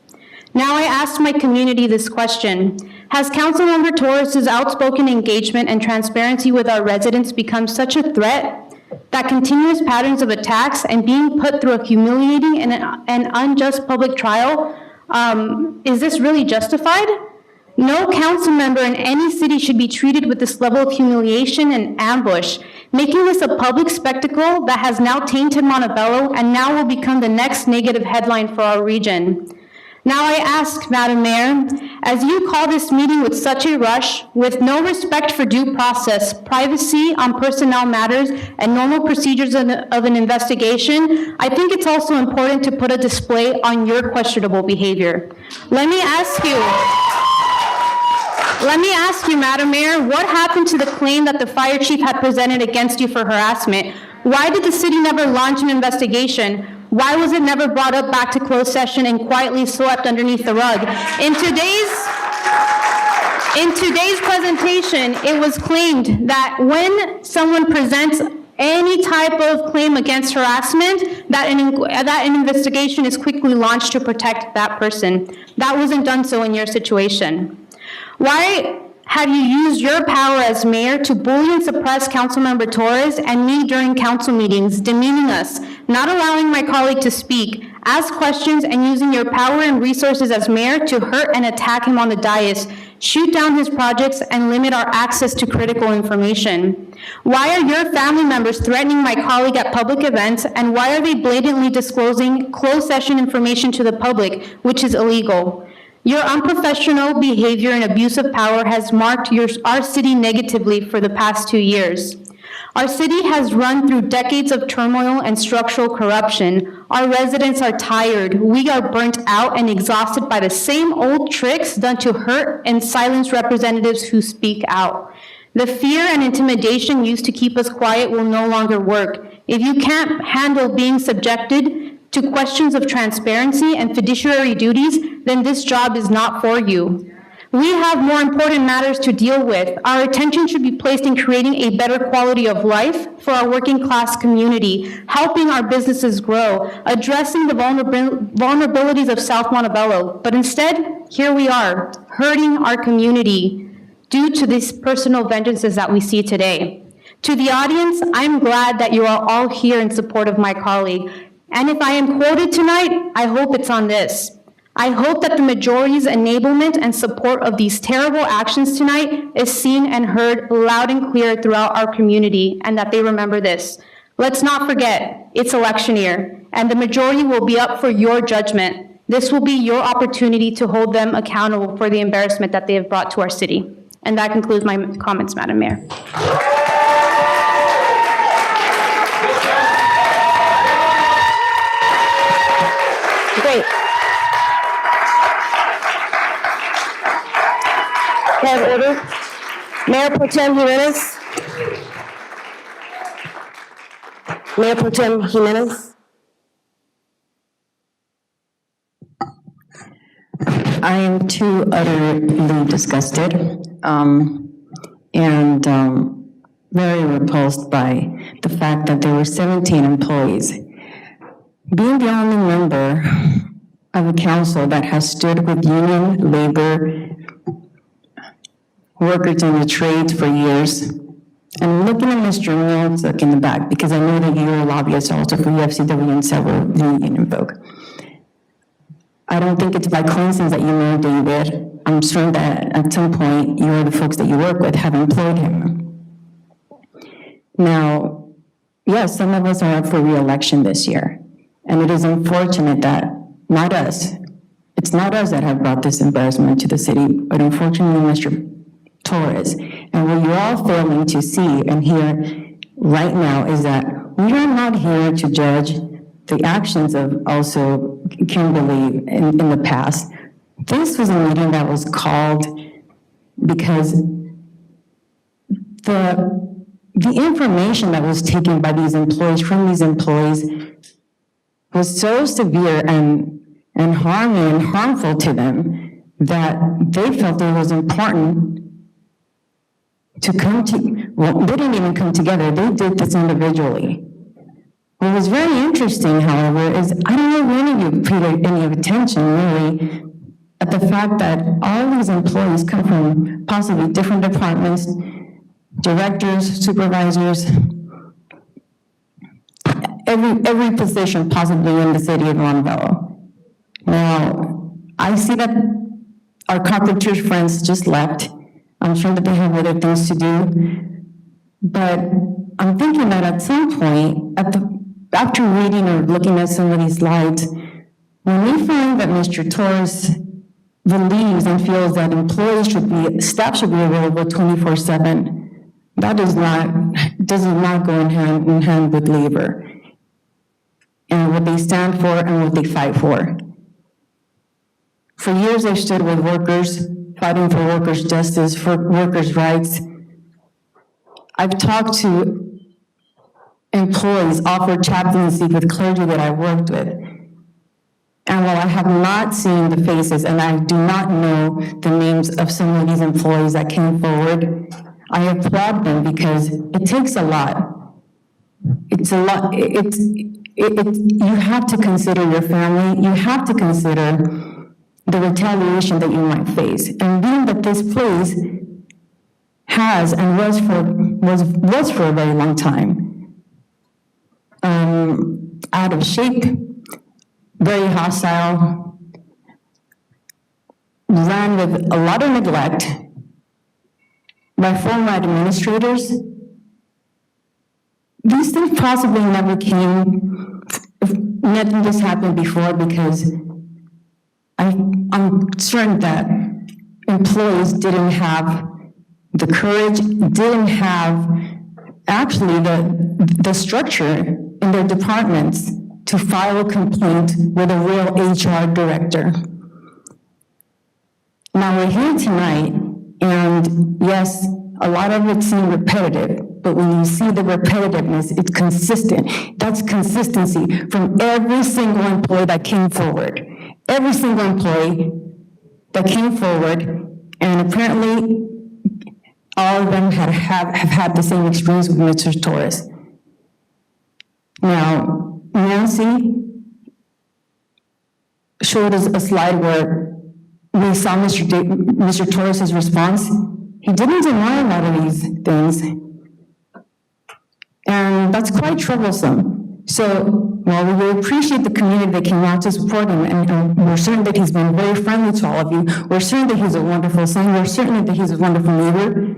Now I ask my community this question. Has Councilmember Torres' outspoken engagement and transparency with our residents become such a threat that continuous patterns of attacks and being put through a humiliating and unjust public trial, is this really justified? No council member in any city should be treated with this level of humiliation and ambush, making this a public spectacle that has now tainted Montebello and now will become the next negative headline for our region. Now I ask, Madam Mayor, as you call this meeting with such a rush, with no respect for due process, privacy on personnel matters, and normal procedures of an investigation, I think it's also important to put a display on your questionable behavior. Let me ask you, Madam Mayor, what happened to the claim that the fire chief had presented against you for harassment? Why did the city never launch an investigation? Why was it never brought up back to closed session and quietly swept underneath the rug? In today's presentation, it was claimed that when someone presents any type of claim against harassment, that an investigation is quickly launched to protect that person. That wasn't done so in your situation. Why have you used your power as mayor to bully and suppress Councilmember Torres and me during council meetings, demeaning us, not allowing my colleague to speak, ask questions, and using your power and resources as mayor to hurt and attack him on the dais, shoot down his projects, and limit our access to critical information? Why are your family members threatening my colleague at public events, and why are they blatantly disclosing closed session information to the public, which is illegal? Your unprofessional behavior and abuse of power has marked our city negatively for the past 2 years. Our city has run through decades of turmoil and structural corruption. Our residents are tired. We are burnt out and exhausted by the same old tricks done to hurt and silence representatives who speak out. The fear and intimidation used to keep us quiet will no longer work. If you can't handle being subjected to questions of transparency and fiduciary duties, then this job is not for you. We have more important matters to deal with. Our attention should be placed in creating a better quality of life for our working class community, helping our businesses grow, addressing the vulnerabilities of South Montebello. But instead, here we are, hurting our community due to these personal vengeances that we see today. To the audience, I'm glad that you are all here in support of my colleague. And if I am quoted tonight, I hope it's on this. I hope that the majority's enablement and support of these terrible actions tonight is seen and heard loud and clear throughout our community, and that they remember this. Let's not forget, it's election year, and the majority will be up for your judgment. This will be your opportunity to hold them accountable for the embarrassment that they have brought to our city. And that concludes my comments, Madam Mayor. Great. Point of order. Mayor Pro Tem Jimenez. Mayor Pro Tem Jimenez. I am too utterly disgusted and very repulsed by the fact that there were 17 employees. Being the only member of a council that has stood with union, labor, workers in the trades for years, and looking at Mr. Mills in the back, because I know that you're a lobbyist also for UFCW and several union folk. I don't think it's by coincidence that you know David. I'm sure that at some point you or the folks that you work with have employed him. Now, yes, some of us are up for re-election this year. And it is unfortunate that not us, it's not us that have brought this embarrassment to the city, but unfortunately Mr. Torres. And what you're all failing to see and hear right now is that we are not here to judge the actions of also Kimberly in the past. This was a meeting that was called because the information that was taken by these employees, from these employees, was so severe and harming and harmful to them that they felt it was important to come to, well, they didn't even come together, they did this individually. What was very interesting, however, is I don't know if any of you paid any attention really at the fact that all these employees come from possibly different departments, directors, supervisors, every position possibly in the city of Montebello. Now, I see that our carpenter friends just left. I'm sure that they have other things to do. But I'm thinking that at some point, after reading or looking at some of these slides, when we find that Mr. Torres believes and feels that staff should be available 24/7, that does not go in hand with labor and what they stand for and what they fight for. For years, I've stood with workers, fighting for workers' justice, for workers' rights. I've talked to employees, offered chaplaincy with clergy that I worked with. And while I have not seen the faces and I do not know the names of some of these employees that came forward, I applaud them because it takes a lot. It's a lot. You have to consider your family. You have to consider the retaliation that you might face. And being that this place has and was for a very long time, out of shape, very hostile, ran with a lot of neglect by former administrators. These things possibly never came, nothing just happened before, because I'm certain that employees didn't have the courage, didn't have actually the structure in their departments to file a complaint with a real HR director. Now we're here tonight, and yes, a lot of it seems repetitive, but when you see the repetitiveness, it's consistent. That's consistency from every single employee that came forward. Every single employee that came forward, and apparently all of them have had the same experience with Mr. Torres. Now, Nancy showed us a slide where we saw Mr. Torres' response. He didn't deny a lot of these things, and that's quite troublesome. So, while we will appreciate the community that came out to support him, and we're certain that he's been very friendly to all of you, we're certain that he's a wonderful son, we're certain that he's a wonderful neighbor,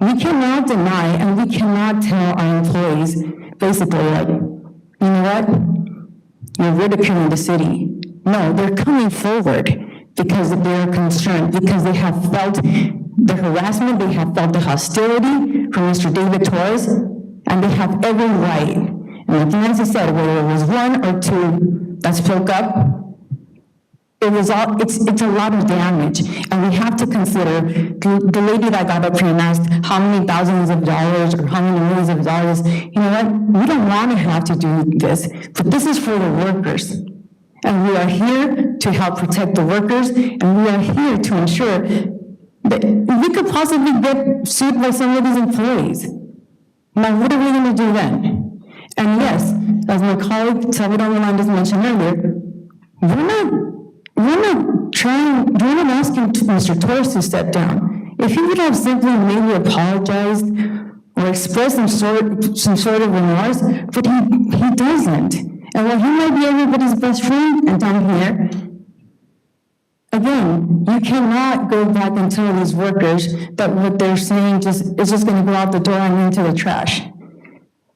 we cannot deny and we cannot tell our employees, basically, like, you know what, you're ridiculing the city. No, they're coming forward because they're concerned, because they have felt the harassment, they have felt the hostility from Mr. David Torres, and they have every right. And like Nancy said, whether it was one or two that spoke up, it's a lot of damage. And we have to consider the lady that got up here and asked how many thousands of dollars or how many millions of dollars. You know what? We don't want to have to do this, but this is for the workers. And we are here to help protect the workers, and we are here to ensure that we could possibly get sued by some of these employees. Now, what are we going to do then? And yes, as my colleague Salvador Melendez mentioned earlier, we're not asking Mr. Torres to step down. If he would have simply maybe apologized or expressed some sort of remorse, but he doesn't. And while he might be everybody's best friend, and down here, again, you cannot go back and tell these workers that what they're saying is just going to go out the door and into the trash.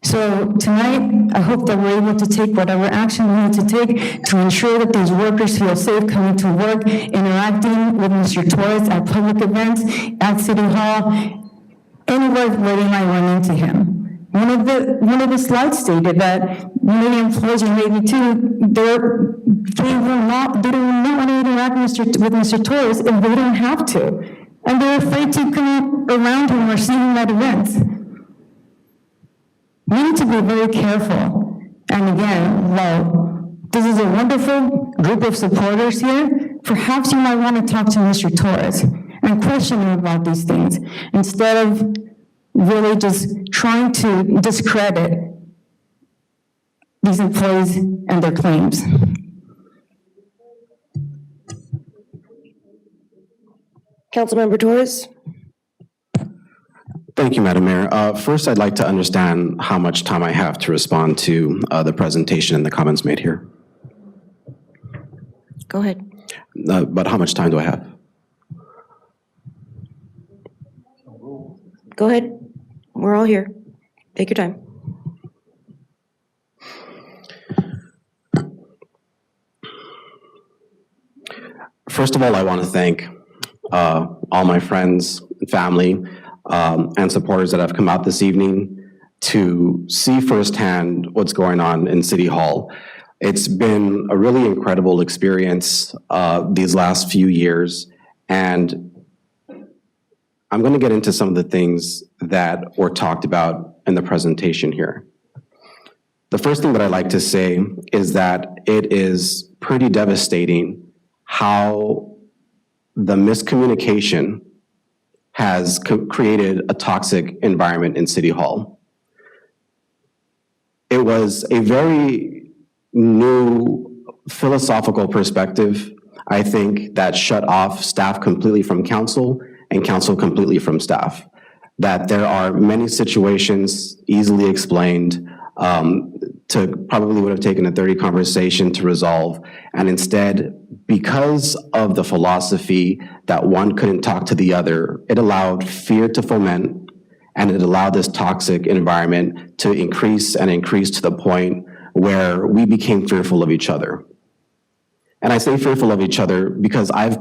So tonight, I hope that we're able to take whatever action we need to take to ensure that these workers feel safe coming to work, interacting with Mr. Torres at public events, at City Hall, anywhere where they might run into him. One of the slides stated that many employees, or maybe two, they don't want to interact with Mr. Torres if they don't have to, and they're afraid to come around him or see him at events. We need to be very careful. And again, while this is a wonderful group of supporters here, perhaps you might want to talk to Mr. Torres and question him about these things instead of really just trying to discredit these employees and their claims. Councilmember Torres? Thank you, Madam Mayor. First, I'd like to understand how much time I have to respond to the presentation and the comments made here. Go ahead. But how much time do I have? Go ahead. We're all here. Take your time. First of all, I want to thank all my friends, family, and supporters that have come out this evening to see firsthand what's going on in City Hall. It's been a really incredible experience these last few years, and I'm going to get into some of the things that were talked about in the presentation here. The first thing that I'd like to say is that it is pretty devastating how the miscommunication has created a toxic environment in City Hall. It was a very new philosophical perspective, I think, that shut off staff completely from council and council completely from staff. That there are many situations easily explained to probably would have taken a 30 conversation to resolve. And instead, because of the philosophy that one couldn't talk to the other, it allowed fear to foment, and it allowed this toxic environment to increase and increase to the point where we became fearful of each other. And I say fearful of each other because I've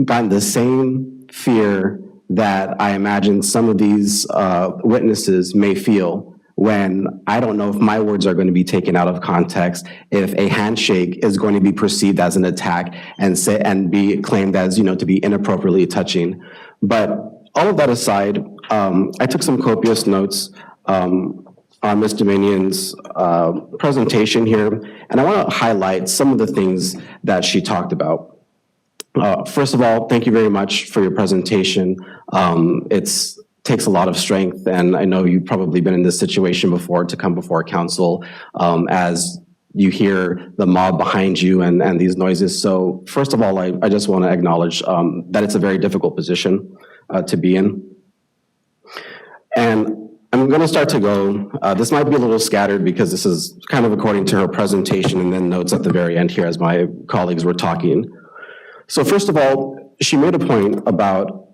gotten the same fear that I imagine some of these witnesses may feel when I don't know if my words are going to be taken out of context, if a handshake is going to be perceived as an attack and be claimed as, to be inappropriately touching. But all of that aside, I took some copious notes on Ms. Dominion's presentation here, and I want to highlight some of the things that she talked about. First of all, thank you very much for your presentation. It takes a lot of strength, and I know you've probably been in this situation before to come before council as you hear the mob behind you and these noises. So first of all, I just want to acknowledge that it's a very difficult position to be in. And I'm going to start to go, this might be a little scattered because this is kind of according to her presentation and then notes at the very end here as my colleagues were talking. So first of all, she made a point about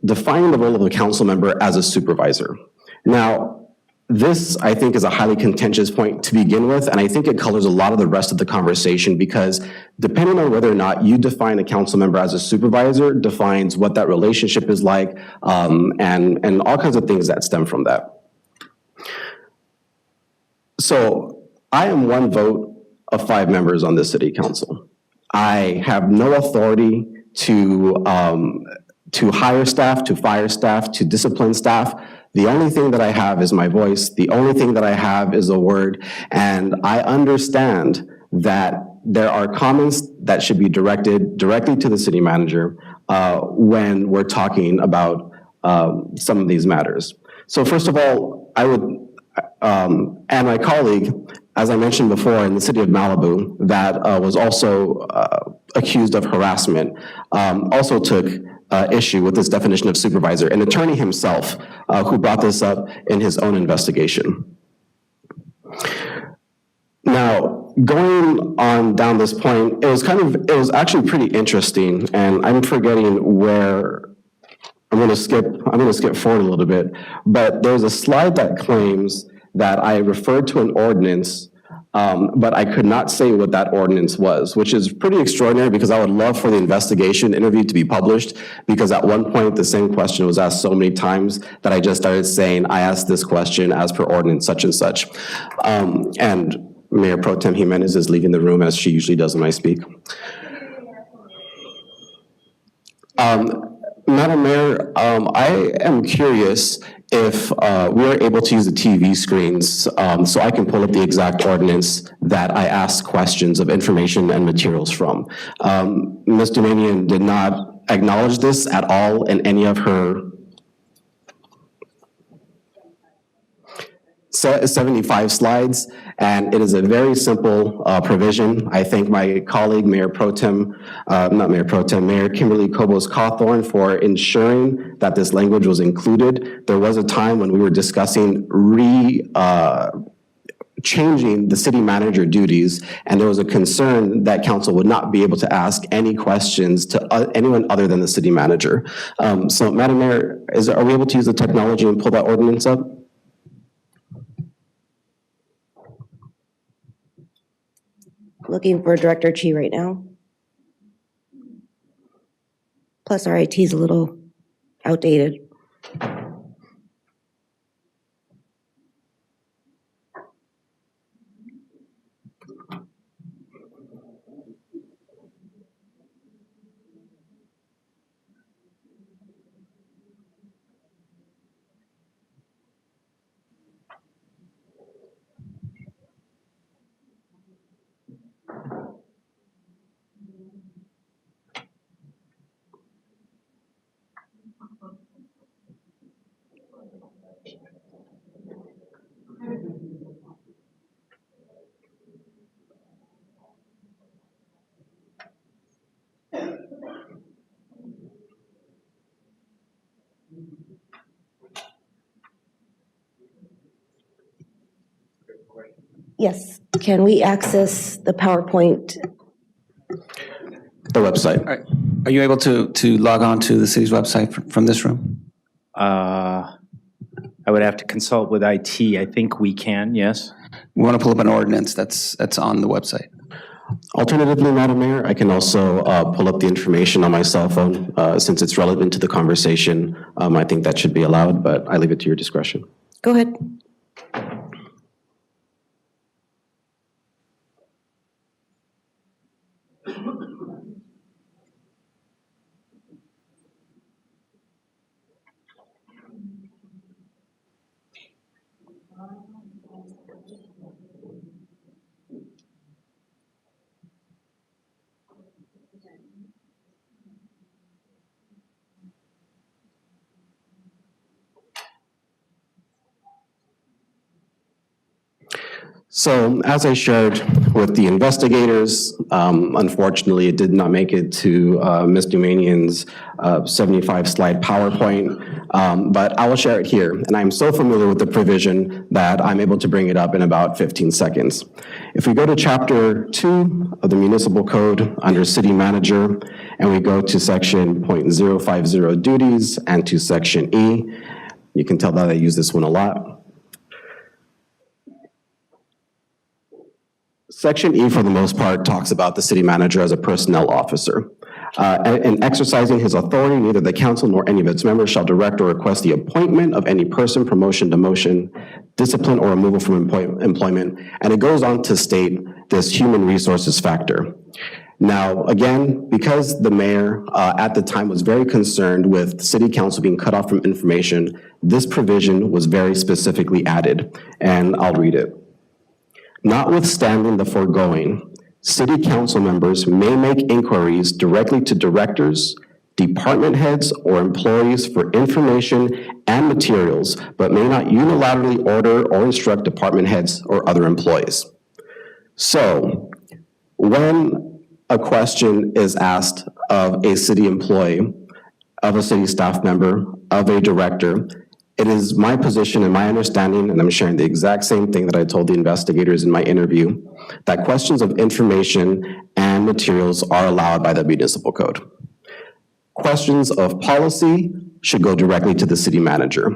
defining the role of a council member as a supervisor. Now, this, I think, is a highly contentious point to begin with, and I think it colors a lot of the rest of the conversation because depending on whether or not you define a council member as a supervisor defines what that relationship is like, and all kinds of things that stem from that. So I am one vote of 5 members on this city council. I have no authority to hire staff, to fire staff, to discipline staff. The only thing that I have is my voice. The only thing that I have is a word. And I understand that there are comments that should be directed directly to the city manager when we're talking about some of these matters. So first of all, I would, and my colleague, as I mentioned before, in the city of Malibu, that was also accused of harassment, also took issue with this definition of supervisor, an attorney himself who brought this up in his own investigation. Now, going on down this point, it was actually pretty interesting, and I'm forgetting where, I'm gonna skip forward a little bit, but there's a slide that claims that I referred to an ordinance, but I could not say what that ordinance was, which is pretty extraordinary because I would love for the investigation interview to be published, because at one point the same question was asked so many times that I just started saying, I asked this question as per ordinance such and such. And Mayor Pro Tem Jimenez is leaving the room as she usually does when I speak. Madam Mayor, I am curious if we're able to use the TV screens so I can pull up the exact ordinance that I asked questions of information and materials from. Ms. Dominion did not acknowledge this at all in any of her. 75 slides, and it is a very simple provision. I thank my colleague, Mayor Kimberly Cobos Cawthorn for ensuring that this language was included. There was a time when we were discussing changing the city manager duties, and there was a concern that council would not be able to ask any questions to anyone other than the city manager. So, Madam Mayor, are we able to use the technology and pull that ordinance up? Looking for Director Chi right now. Plus our IT is a little outdated. Yes, can we access the PowerPoint? The website. All right. Are you able to log on to the city's website from this room? I would have to consult with IT. I think we can, yes. We want to pull up an ordinance that's on the website. Alternatively, Madam Mayor, I can also pull up the information on my cell phone. Since it's relevant to the conversation, I think that should be allowed, but I leave it to your discretion. Go ahead. So as I shared with the investigators, unfortunately, it did not make it to Ms. Dumanian's 75-slide PowerPoint, but I will share it here. And I'm so familiar with the provision that I'm able to bring it up in about 15 seconds. If we go to Chapter 2 of the Municipal Code under City Manager, and we go to Section .050 Duties and to Section E, you can tell that I use this one a lot. Section E, for the most part, talks about the city manager as a personnel officer. In exercising his authority, neither the council nor any of its members shall direct or request the appointment of any person, promotion, demotion, discipline, or removal from employment. And it goes on to state this human resources factor. Now, again, because the mayor at the time was very concerned with city council being cut off from information, this provision was very specifically added, and I'll read it. Notwithstanding the foregoing, city council members may make inquiries directly to directors, department heads, or employees for information and materials, but may not unilaterally order or instruct department heads or other employees. So, when a question is asked of a city employee, of a city staff member, of a director, it is my position and my understanding, and I'm sharing the exact same thing that I told the investigators in my interview, that questions of information and materials are allowed by the municipal code. Questions of policy should go directly to the city manager.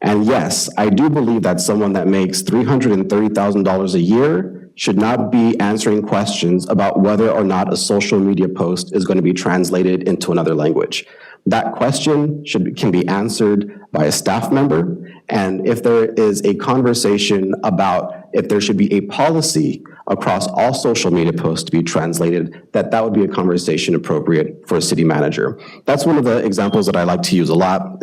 And yes, I do believe that someone that makes $330,000 a year should not be answering questions about whether or not a social media post is going to be translated into another language. That question can be answered by a staff member, and if there is a conversation about if there should be a policy across all social media posts to be translated, that would be a conversation appropriate for a city manager. That's one of the examples that I like to use a lot.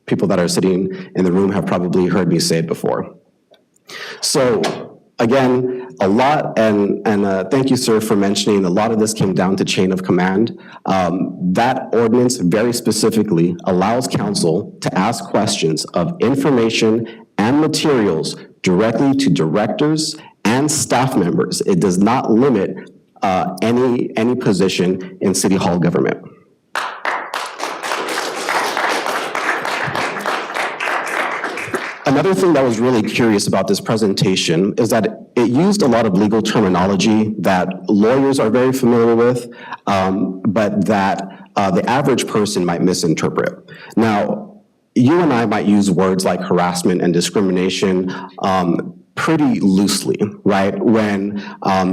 People that are sitting in the room have probably heard me say it before. So, again, a lot, and thank you, sir, for mentioning a lot of this came down to chain of command. That ordinance very specifically allows council to ask questions of information and materials directly to directors and staff members. It does not limit any position in City Hall government. Another thing that was really curious about this presentation is that it used a lot of legal terminology that lawyers are very familiar with, but that the average person might misinterpret. Now, you and I might use words like harassment and discrimination pretty loosely, right? When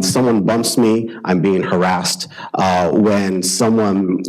someone bumps me, I'm being harassed. When someone,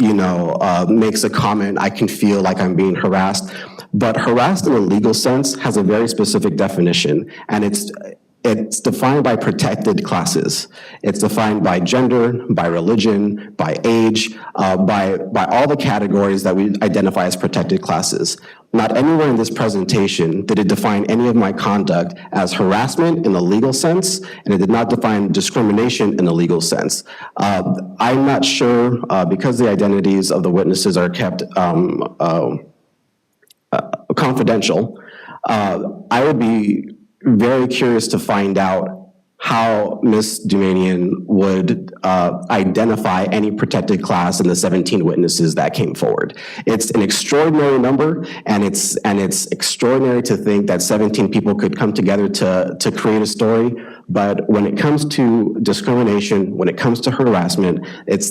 makes a comment, I can feel like I'm being harassed. But harassed in a legal sense has a very specific definition, and it's defined by protected classes. It's defined by gender, by religion, by age, by all the categories that we identify as protected classes. Not anywhere in this presentation did it define any of my conduct as harassment in a legal sense, and it did not define discrimination in a legal sense. I'm not sure, because the identities of the witnesses are kept confidential, I would be very curious to find out how Ms. Dumanian would identify any protected class in the 17 witnesses that came forward. It's an extraordinary number, and it's extraordinary to think that 17 people could come together to create a story. But when it comes to discrimination, when it comes to harassment,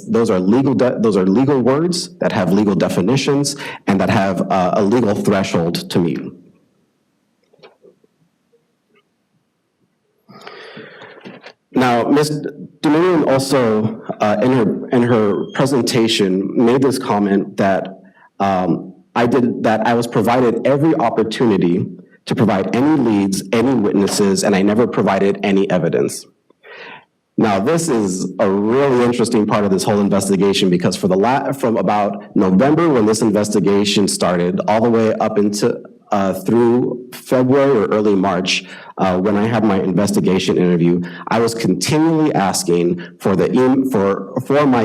those are legal words that have legal definitions and that have a legal threshold to meet. Now, Ms. Dumanian also, in her presentation, made this comment that I was provided every opportunity to provide any leads, any witnesses, and I never provided any evidence. Now, this is a really interesting part of this whole investigation, because from about November, when this investigation started, all the way up into through February or early March, when I had my investigation interview, I was continually asking for my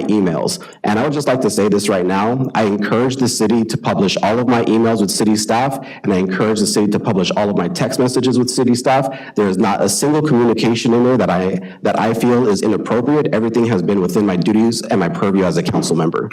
emails. And I would just like to say this right now. I encourage the city to publish all of my emails with city staff, and I encourage the city to publish all of my text messages with city staff. There is not a single communication in there that I feel is inappropriate. Everything has been within my duties and my purview as a council member.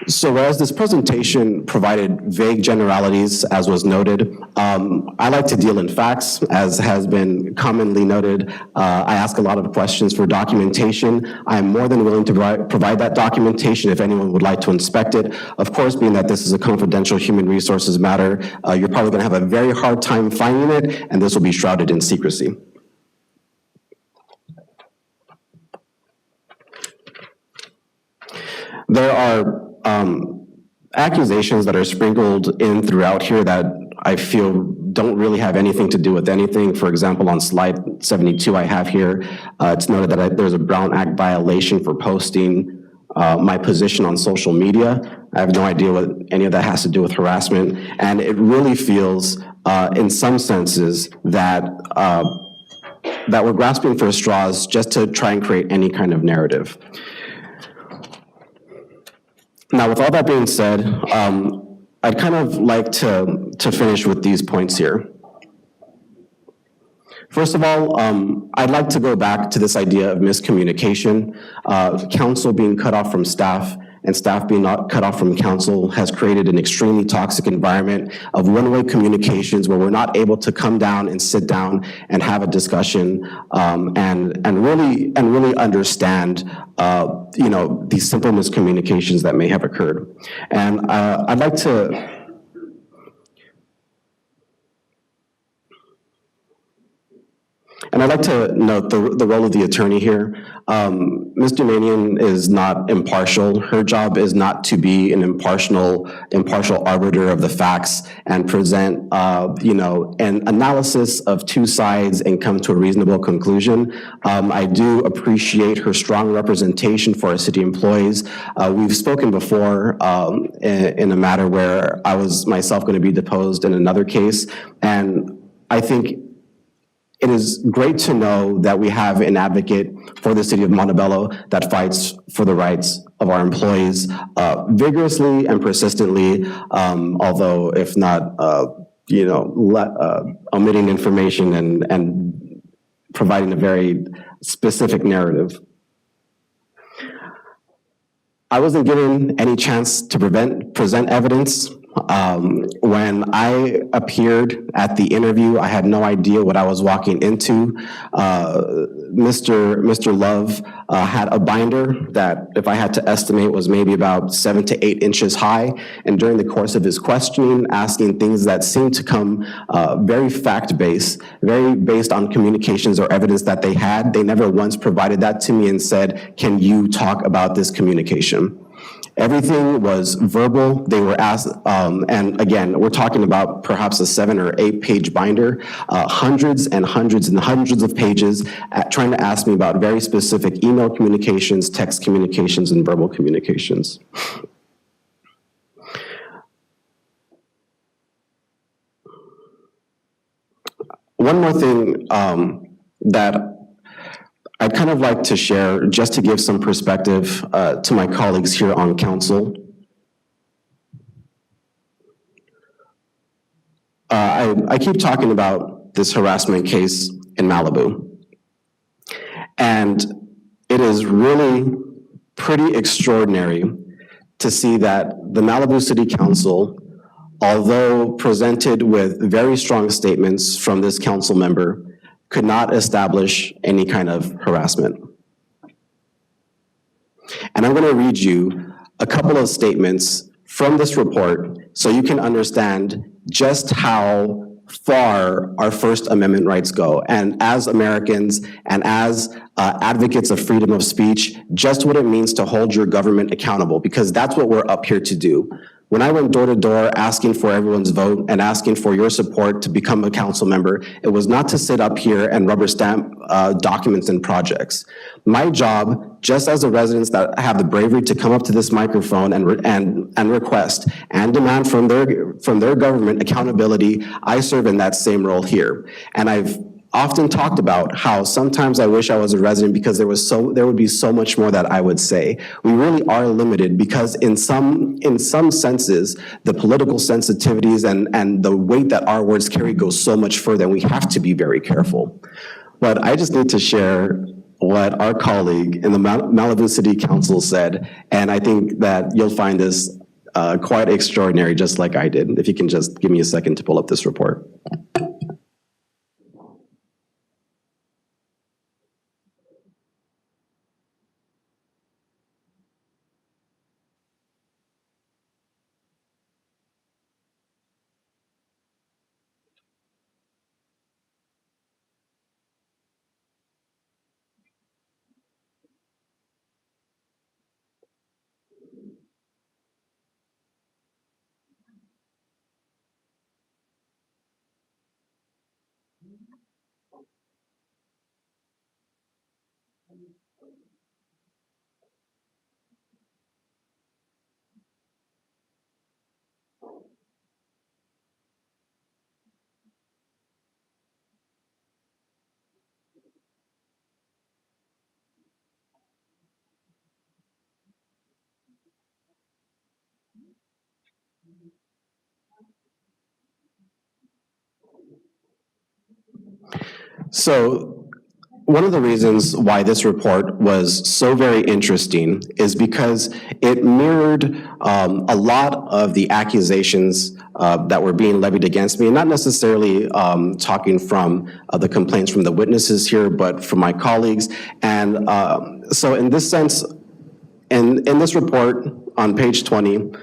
So whereas this presentation provided vague generalities, as was noted, I like to deal in facts, as has been commonly noted. I ask a lot of questions for documentation. I'm more than willing to provide that documentation if anyone would like to inspect it. Of course, being that this is a confidential human resources matter, you're probably going to have a very hard time finding it, and this will be shrouded in secrecy. There are accusations that are sprinkled in throughout here that I feel don't really have anything to do with anything. For example, on slide 72 I have here, it's noted that there's a Brown Act violation for posting my position on social media. I have no idea what any of that has to do with harassment. And it really feels, in some senses, that we're grasping for straws just to try and create any kind of narrative. Now, with all that being said, I'd kind of like to finish with these points here. First of all, I'd like to go back to this idea of miscommunication. Council being cut off from staff and staff being not cut off from council has created an extremely toxic environment of one-way communications where we're not able to come down and sit down and have a discussion and really understand these simple miscommunications that may have occurred. And I'd like to note the role of the attorney here. Ms. Dumanian is not impartial. Her job is not to be an impartial arbiter of the facts and present, an analysis of two sides and come to a reasonable conclusion. I do appreciate her strong representation for our city employees. We've spoken before in a matter where I was myself going to be deposed in another case, and I think It is great to know that we have an advocate for the city of Montebello that fights for the rights of our employees vigorously and persistently, although if not, omitting information and providing a very specific narrative. I wasn't given any chance to present evidence. When I appeared at the interview, I had no idea what I was walking into. Mr. Love had a binder that, if I had to estimate, was maybe about 7 to 8 inches high. And during the course of his questioning, asking things that seemed to come very fact-based, very based on communications or evidence that they had, they never once provided that to me and said, "Can you talk about this communication?" Everything was verbal. They were asked, and again, we're talking about perhaps a 7 or 8 page binder, hundreds and hundreds and hundreds of pages trying to ask me about very specific email communications, text communications, and verbal communications. One more thing that I'd kind of like to share, just to give some perspective to my colleagues here on council. I keep talking about this harassment case in Malibu. And it is really pretty extraordinary to see that the Malibu City Council, although presented with very strong statements from this council member, could not establish any kind of harassment. And I'm going to read you a couple of statements from this report so you can understand just how far our First Amendment rights go. And as Americans and as advocates of freedom of speech, just what it means to hold your government accountable, because that's what we're up here to do. When I went door to door asking for everyone's vote and asking for your support to become a council member, it was not to sit up here and rubber stamp documents and projects. My job, just as the residents that have the bravery to come up to this microphone and request and demand from their government accountability, I serve in that same role here. And I've often talked about how sometimes I wish I was a resident because there would be so much more that I would say. We really are limited because in some senses, the political sensitivities and the weight that our words carry goes so much further, and we have to be very careful. But I just need to share what our colleague in the Malibu City Council said, and I think that you'll find this quite extraordinary, just like I did. If you can just give me a second to pull up this report. So one of the reasons why this report was so very interesting is because it mirrored a lot of the accusations that were being levied against me, and not necessarily talking from the complaints from the witnesses here, but from my colleagues. And so in this sense, in this report on page 20,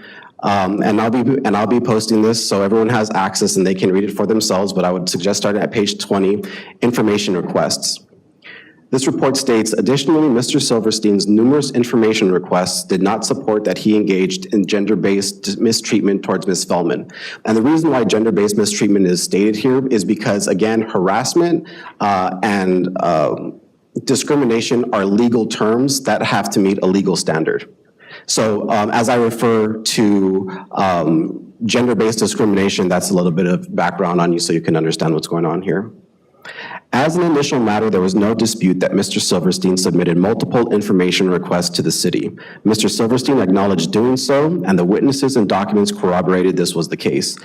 and I'll be posting this so everyone has access and they can read it for themselves, but I would suggest starting at page 20, information requests. This report states, additionally, Mr. Silverstein's numerous information requests did not support that he engaged in gender-based mistreatment towards Ms. Feldman. And the reason why gender-based mistreatment is stated here is because, again, harassment and discrimination are legal terms that have to meet a legal standard. So as I refer to gender-based discrimination, that's a little bit of background on you so you can understand what's going on here. As an initial matter, there was no dispute that Mr. Silverstein submitted multiple information requests to the city. Mr. Silverstein acknowledged doing so, and the witnesses and documents corroborated this was the case.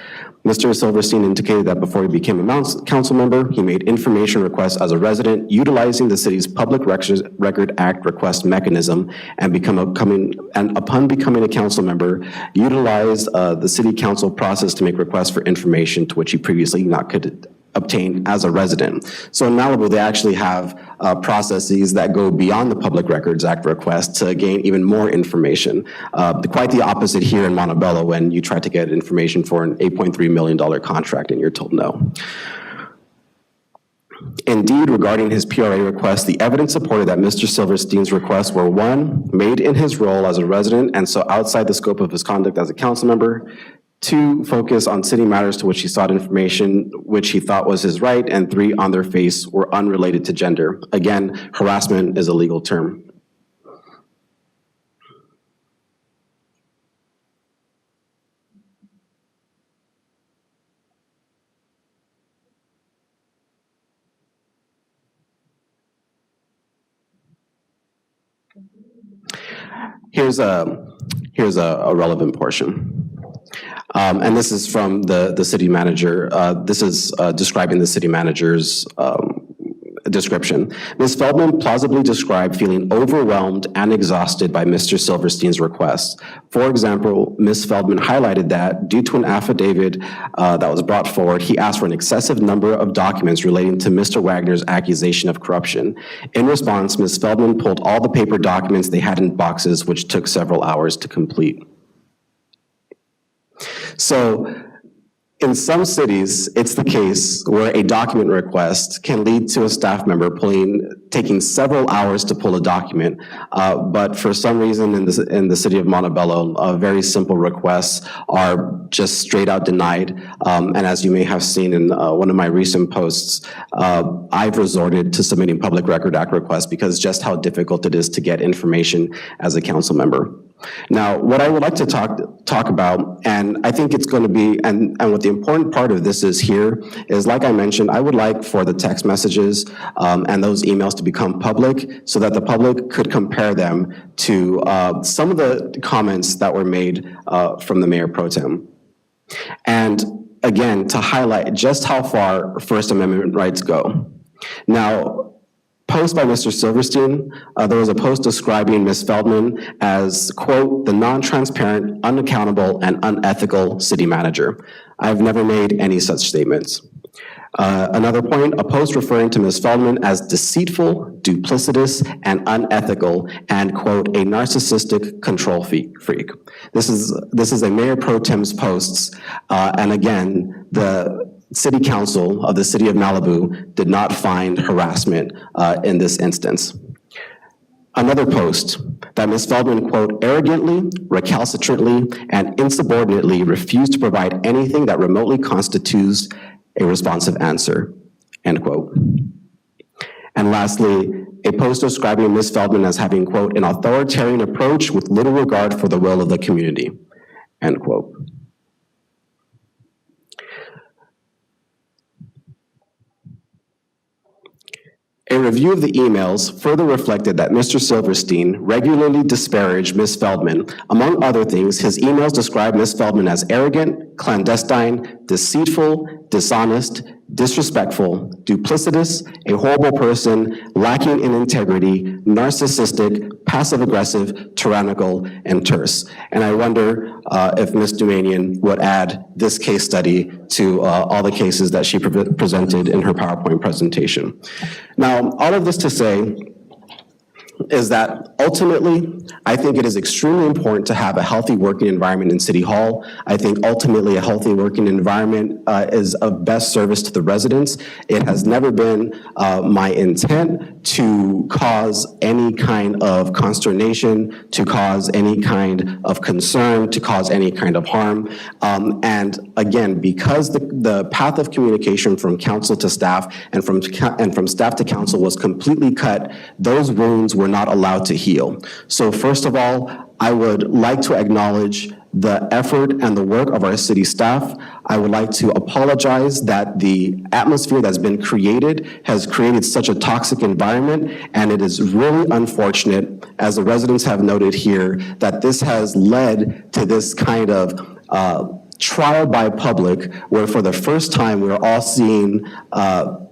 Mr. Silverstein indicated that before he became a council member, he made information requests as a resident, utilizing the city's Public Record Act request mechanism, and upon becoming a council member, utilized the city council process to make requests for information to which he previously could obtain as a resident. So in Malibu, they actually have processes that go beyond the Public Records Act request to gain even more information. Quite the opposite here in Montebello when you try to get information for an $8.3 million contract and you're told no. Indeed, regarding his PRA request, the evidence supported that Mr. Silverstein's requests were, one, made in his role as a resident and so outside the scope of his conduct as a council member, two, focus on city matters to which he sought information which he thought was his right, and three, on their face, were unrelated to gender. Again, harassment is a legal term. Here's a relevant portion. And this is from the city manager. This is describing the city manager's description. Ms. Feldman plausibly described feeling overwhelmed and exhausted by Mr. Silverstein's requests. For example, Ms. Feldman highlighted that due to an affidavit that was brought forward, he asked for an excessive number of documents relating to Mr. Wagner's accusation of corruption. In response, Ms. Feldman pulled all the paper documents they had in boxes, which took several hours to complete. So, in some cities, it's the case where a document request can lead to a staff member taking several hours to pull a document. But for some reason in the city of Montebello, very simple requests are just straight out denied. And as you may have seen in one of my recent posts, I've resorted to submitting Public Record Act requests because just how difficult it is to get information as a council member. Now, what I would like to talk about, and I think it's going to be, and what the important part of this is here, is like I mentioned, I would like for the text messages and those emails to become public so that the public could compare them to some of the comments that were made from the Mayor Pro Tem. And again, to highlight just how far First Amendment rights go. Now, post by Mr. Silverstein, there was a post describing Ms. Feldman as, quote, the non-transparent, unaccountable, and unethical city manager. I've never made any such statements. Another point, a post referring to Ms. Feldman as deceitful, duplicitous, and unethical, and, quote, a narcissistic control freak. This is a Mayor Pro Tem's posts, and again, the City Council of the City of Malibu did not find harassment in this instance. Another post that Ms. Feldman, quote, arrogantly, recalcitrantly, and insubordinately refused to provide anything that remotely constitutes a responsive answer, end quote. And lastly, a post describing Ms. Feldman as having, quote, an authoritarian approach with little regard for the will of the community, end quote. A review of the emails further reflected that Mr. Silverstein regularly disparaged Ms. Feldman. Among other things, his emails described Ms. Feldman as arrogant, clandestine, deceitful, dishonest, disrespectful, duplicitous, a horrible person, lacking in integrity, narcissistic, passive-aggressive, tyrannical, and terse. And I wonder if Ms. Dumanian would add this case study to all the cases that she presented in her PowerPoint presentation. Now, all of this to say is that ultimately, I think it is extremely important to have a healthy working environment in City Hall. I think ultimately a healthy working environment is of best service to the residents. It has never been my intent to cause any kind of consternation, to cause any kind of concern, to cause any kind of harm. And again, because the path of communication from council to staff and from staff to council was completely cut, those wounds were not allowed to heal. So first of all, I would like to acknowledge the effort and the work of our city staff. I would like to apologize that the atmosphere that's been created has created such a toxic environment, and it is really unfortunate, as the residents have noted here, that this has led to this kind of trial by public, where for the first time we're all seeing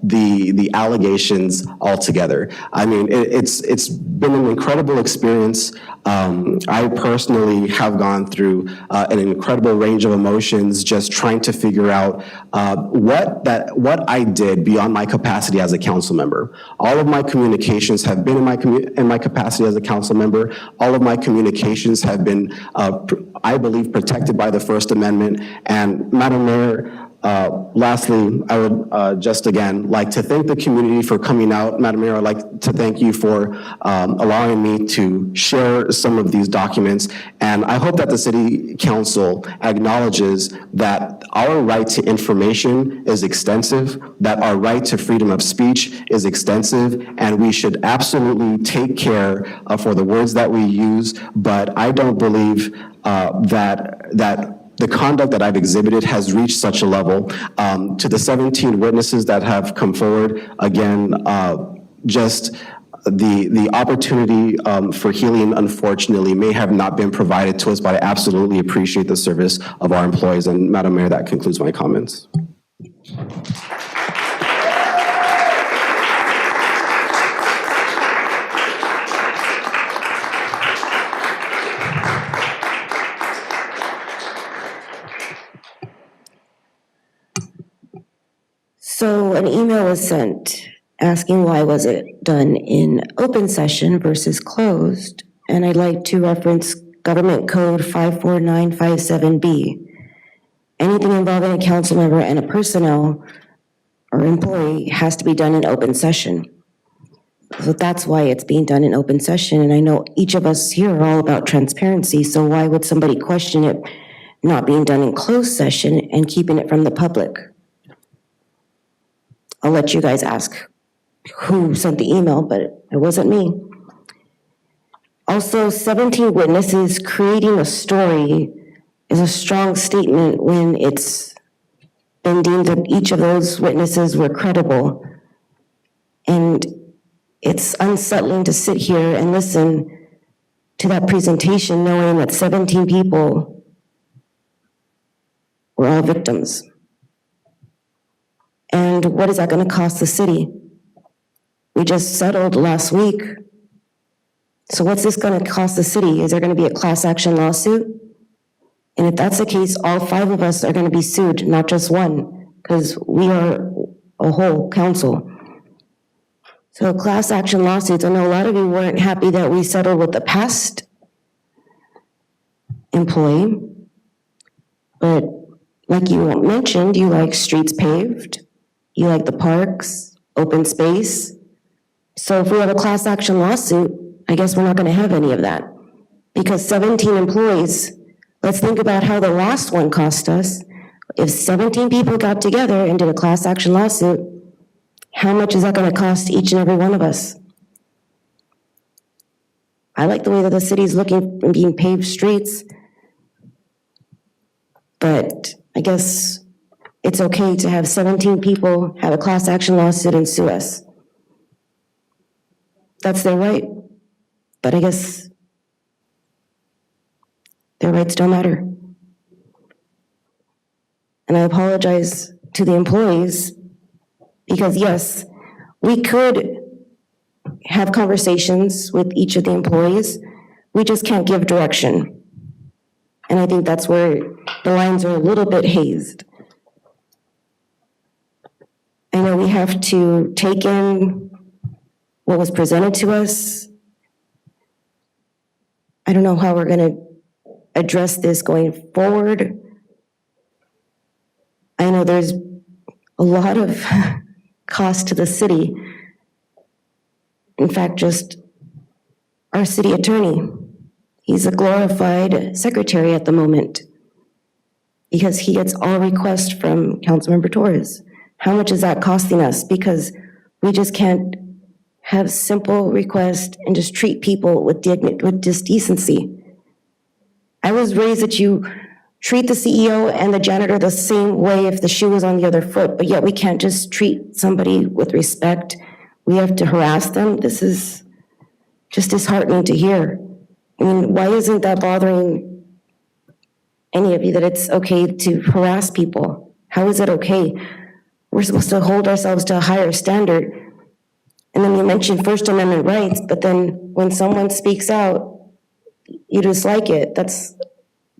the allegations all together. I mean, it's been an incredible experience. I personally have gone through an incredible range of emotions, just trying to figure out what I did beyond my capacity as a council member. All of my communications have been in my capacity as a council member. All of my communications have been, I believe, protected by the First Amendment. And Madam Mayor, lastly, I would just again like to thank the community for coming out. Madam Mayor, I'd like to thank you for allowing me to share some of these documents. And I hope that the City Council acknowledges that our right to information is extensive, that our right to freedom of speech is extensive, and we should absolutely take care for the words that we use. But I don't believe that the conduct that I've exhibited has reached such a level. To the 17 witnesses that have come forward, again, just the opportunity for healing, unfortunately, may have not been provided to us, but I absolutely appreciate the service of our employees. And Madam Mayor, that concludes my comments. So an email was sent asking why was it done in open session versus closed, and I'd like to reference Government Code 54957B. Anything involving a council member and a personnel or employee has to be done in open session. So that's why it's being done in open session, and I know each of us here are all about transparency, so why would somebody question it not being done in closed session and keeping it from the public? I'll let you guys ask who sent the email, but it wasn't me. Also, 17 witnesses creating a story is a strong statement when it's been deemed that each of those witnesses were credible. And it's unsettling to sit here and listen to that presentation knowing that 17 people were all victims. And what is that going to cost the city? We just settled last week. So what's this going to cost the city? Is there going to be a class action lawsuit? And if that's the case, all 5 of us are going to be sued, not just one, because we are a whole council. So class action lawsuits, I know a lot of you weren't happy that we settled with the past employee, but like you mentioned, you like streets paved, you like the parks, open space. So if we have a class action lawsuit, I guess we're not going to have any of that. Because 17 employees, let's think about how the last one cost us. If 17 people got together and did a class action lawsuit, how much is that going to cost each and every one of us? I like the way that the city's looking and being paved streets, but I guess it's okay to have 17 people have a class action lawsuit and sue us. That's their right, but I guess their rights don't matter. And I apologize to the employees because yes, we could have conversations with each of the employees. We just can't give direction. And I think that's where the lines are a little bit hazed. I know we have to take in what was presented to us. I don't know how we're going to address this going forward. I know there's a lot of cost to the city. In fact, just our city attorney, he's a glorified secretary at the moment because he gets all requests from Councilmember Torres. How much is that costing us? Because we just can't have simple requests and just treat people with just decency. I was raised that you treat the CEO and the janitor the same way if the shoe was on the other foot, but yet we can't just treat somebody with respect. We have to harass them. This is just disheartening to hear. I mean, why isn't that bothering any of you that it's okay to harass people? How is it okay? We're supposed to hold ourselves to a higher standard. And then you mention First Amendment rights, but then when someone speaks out, you dislike it. That's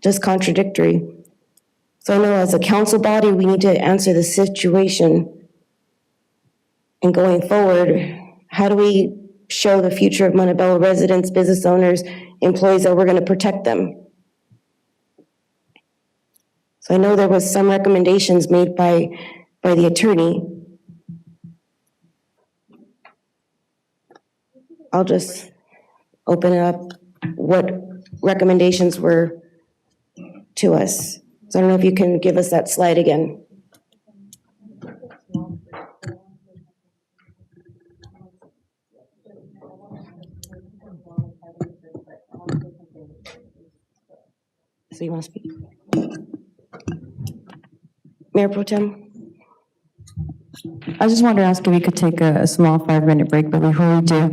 just contradictory. So I know as a council body, we need to answer the situation. And going forward, how do we show the future of Montebello residents, business owners, employees that we're going to protect them? So I know there was some recommendations made by the attorney. I'll just open it up what recommendations were to us. So I don't know if you can give us that slide again. So you want to speak? Mayor Pro Tem? I just wanted to ask if we could take a small 5-minute break, but before we do,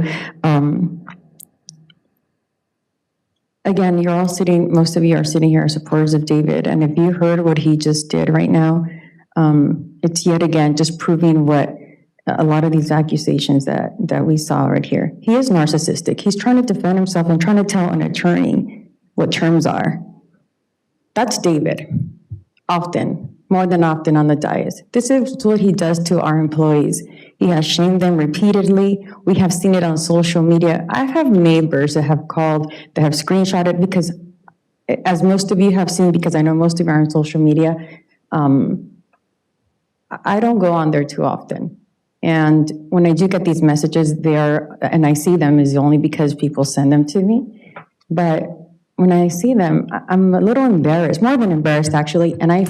again, you're all sitting, most of you are sitting here as supporters of David, and if you heard what he just did right now, it's yet again just proving what a lot of these accusations that we saw right here. He is narcissistic. He's trying to defend himself and trying to tell an attorney what terms are. That's David, often. More than often on the dais. This is what he does to our employees. He has shamed them repeatedly. We have seen it on social media. I have neighbors that have called, that have screenshotted, because as most of you have seen, because I know most of you are on social media, I don't go on there too often. And when I do get these messages, and I see them, is only because people send them to me. But when I see them, I'm a little embarrassed, more than embarrassed actually, and I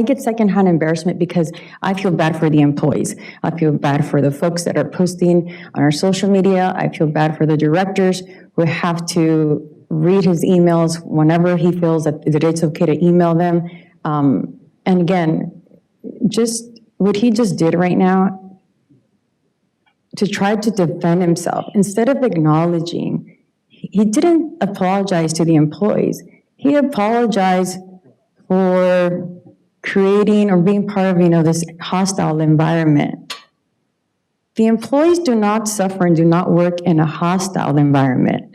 get secondhand embarrassment because I feel bad for the employees. I feel bad for the folks that are posting on our social media. I feel bad for the directors who have to read his emails whenever he feels that it's okay to email them. And again, just what he just did right now to try to defend himself, instead of acknowledging. He didn't apologize to the employees. He apologized for creating or being part of, this hostile environment. The employees do not suffer and do not work in a hostile environment.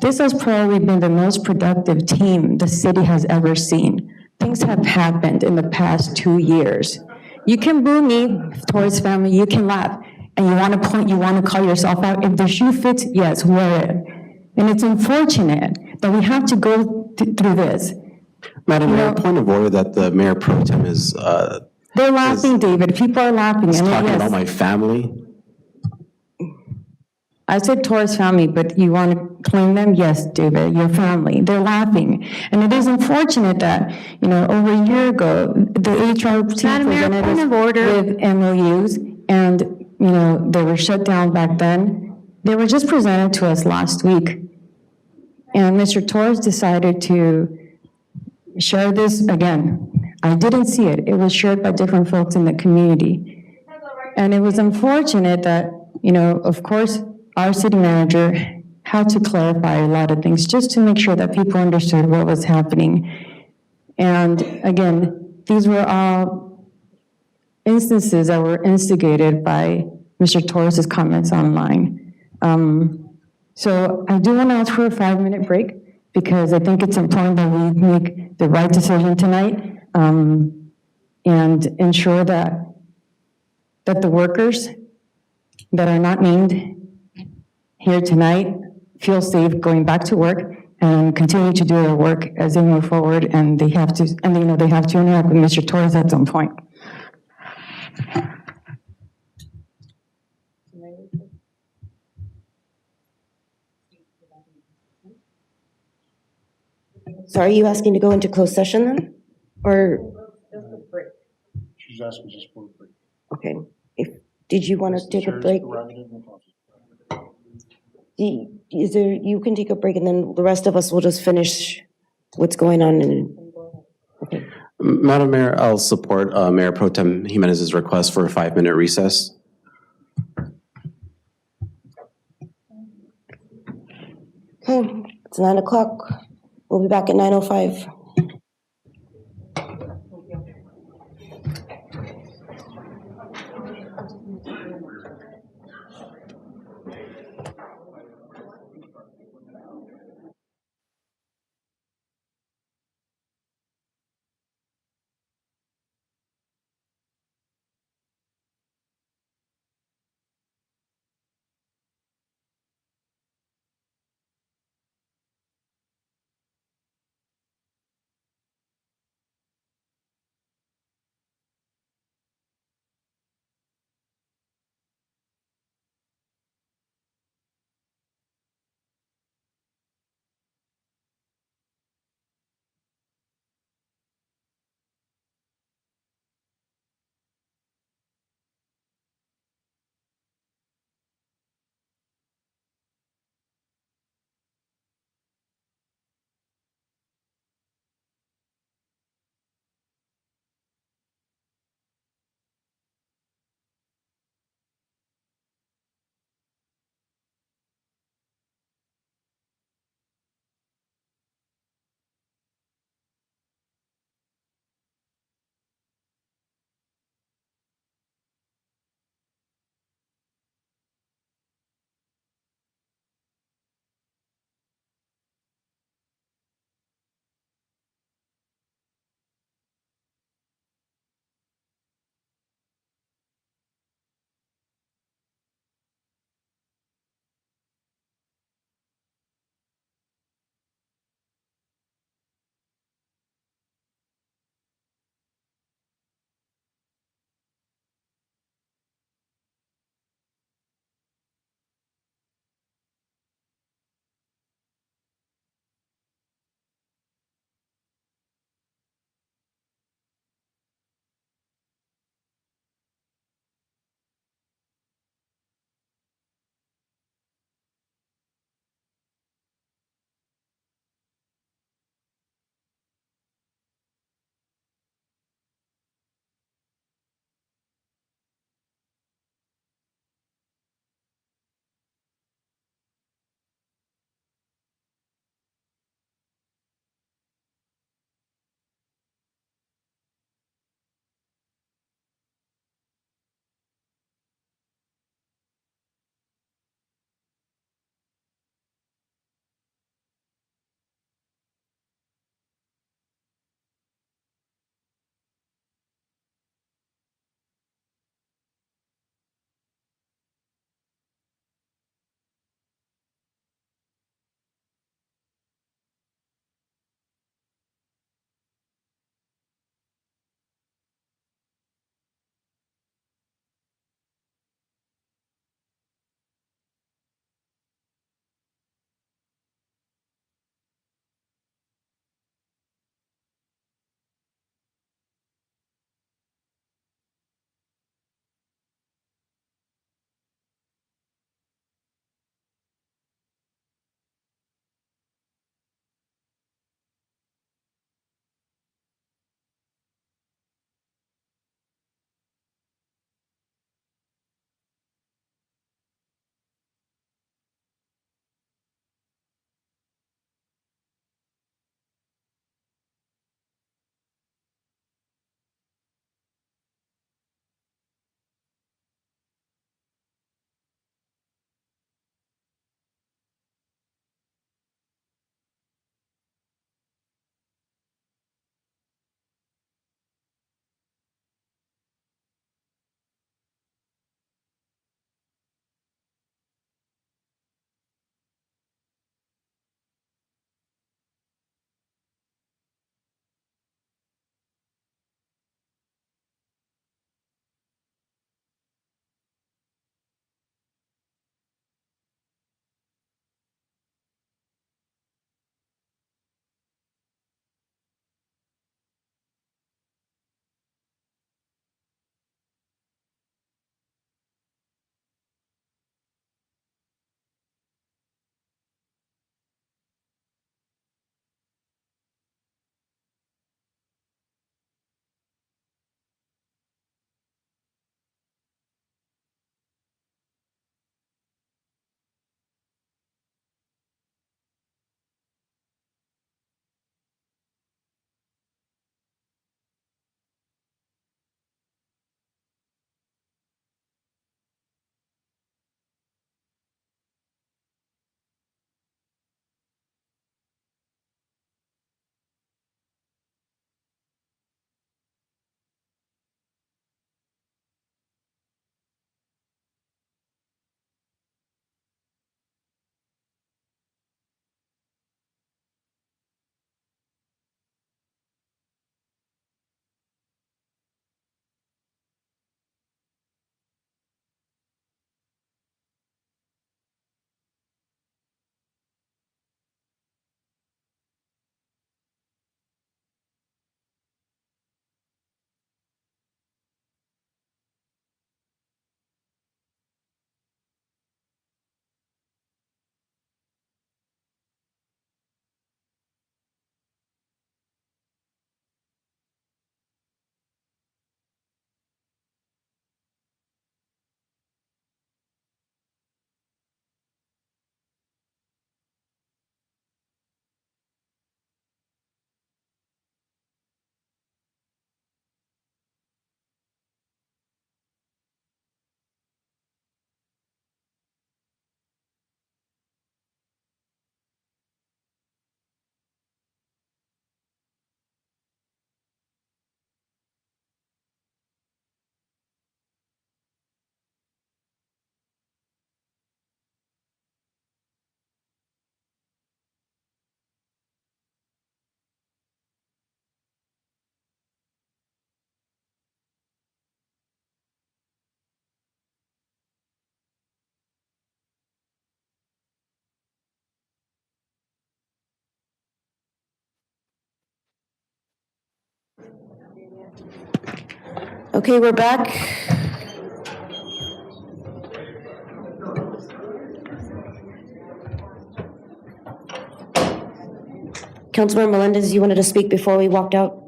This has probably been the most productive team the city has ever seen. Things have happened in the past 2 years. You can boo me, Torres family, you can laugh, and you want to point, you want to call yourself out. If the shoe fits, yes, wear it. And it's unfortunate that we have to go through this. Madam Mayor, point of order that the Mayor Pro Tem is they're laughing, David. People are laughing. He's And talking yes, about my family. I said Torres family, but you want to claim them? Yes, David, your family. They're laughing. And it is unfortunate that, over a year ago, the HR team presented us with MOUs, and, they were shut down back then. They were just presented to us last week. And Mr. Torres decided to share this again. I didn't see it. It was shared by different folks in the community. And it was unfortunate that, of course, our city manager had to clarify a lot of things just to make sure that people understood what was happening. And again, these were all instances that were instigated by Mr. Torres's comments online. So I do want to ask for a 5-minute break because I think it's important that we make the right decision tonight and ensure that the workers that are not named here tonight feel safe going back to work and continue to do their work as they move forward, and they have to interact with Mr. Torres at some point. So are you asking to go into closed session then? Or? She's asking just for a break. Okay. Did you want to take a break? You can take a break and then the rest of us will just finish what's going on in, Madam Mayor, I'll support Mayor Pro Tem Jimenez's request for a 5-minute recess. okay, it's 9 o'clock. We'll be back at 9:05. Okay, we're back. Councilmember Melendez, you wanted to speak before we walked out?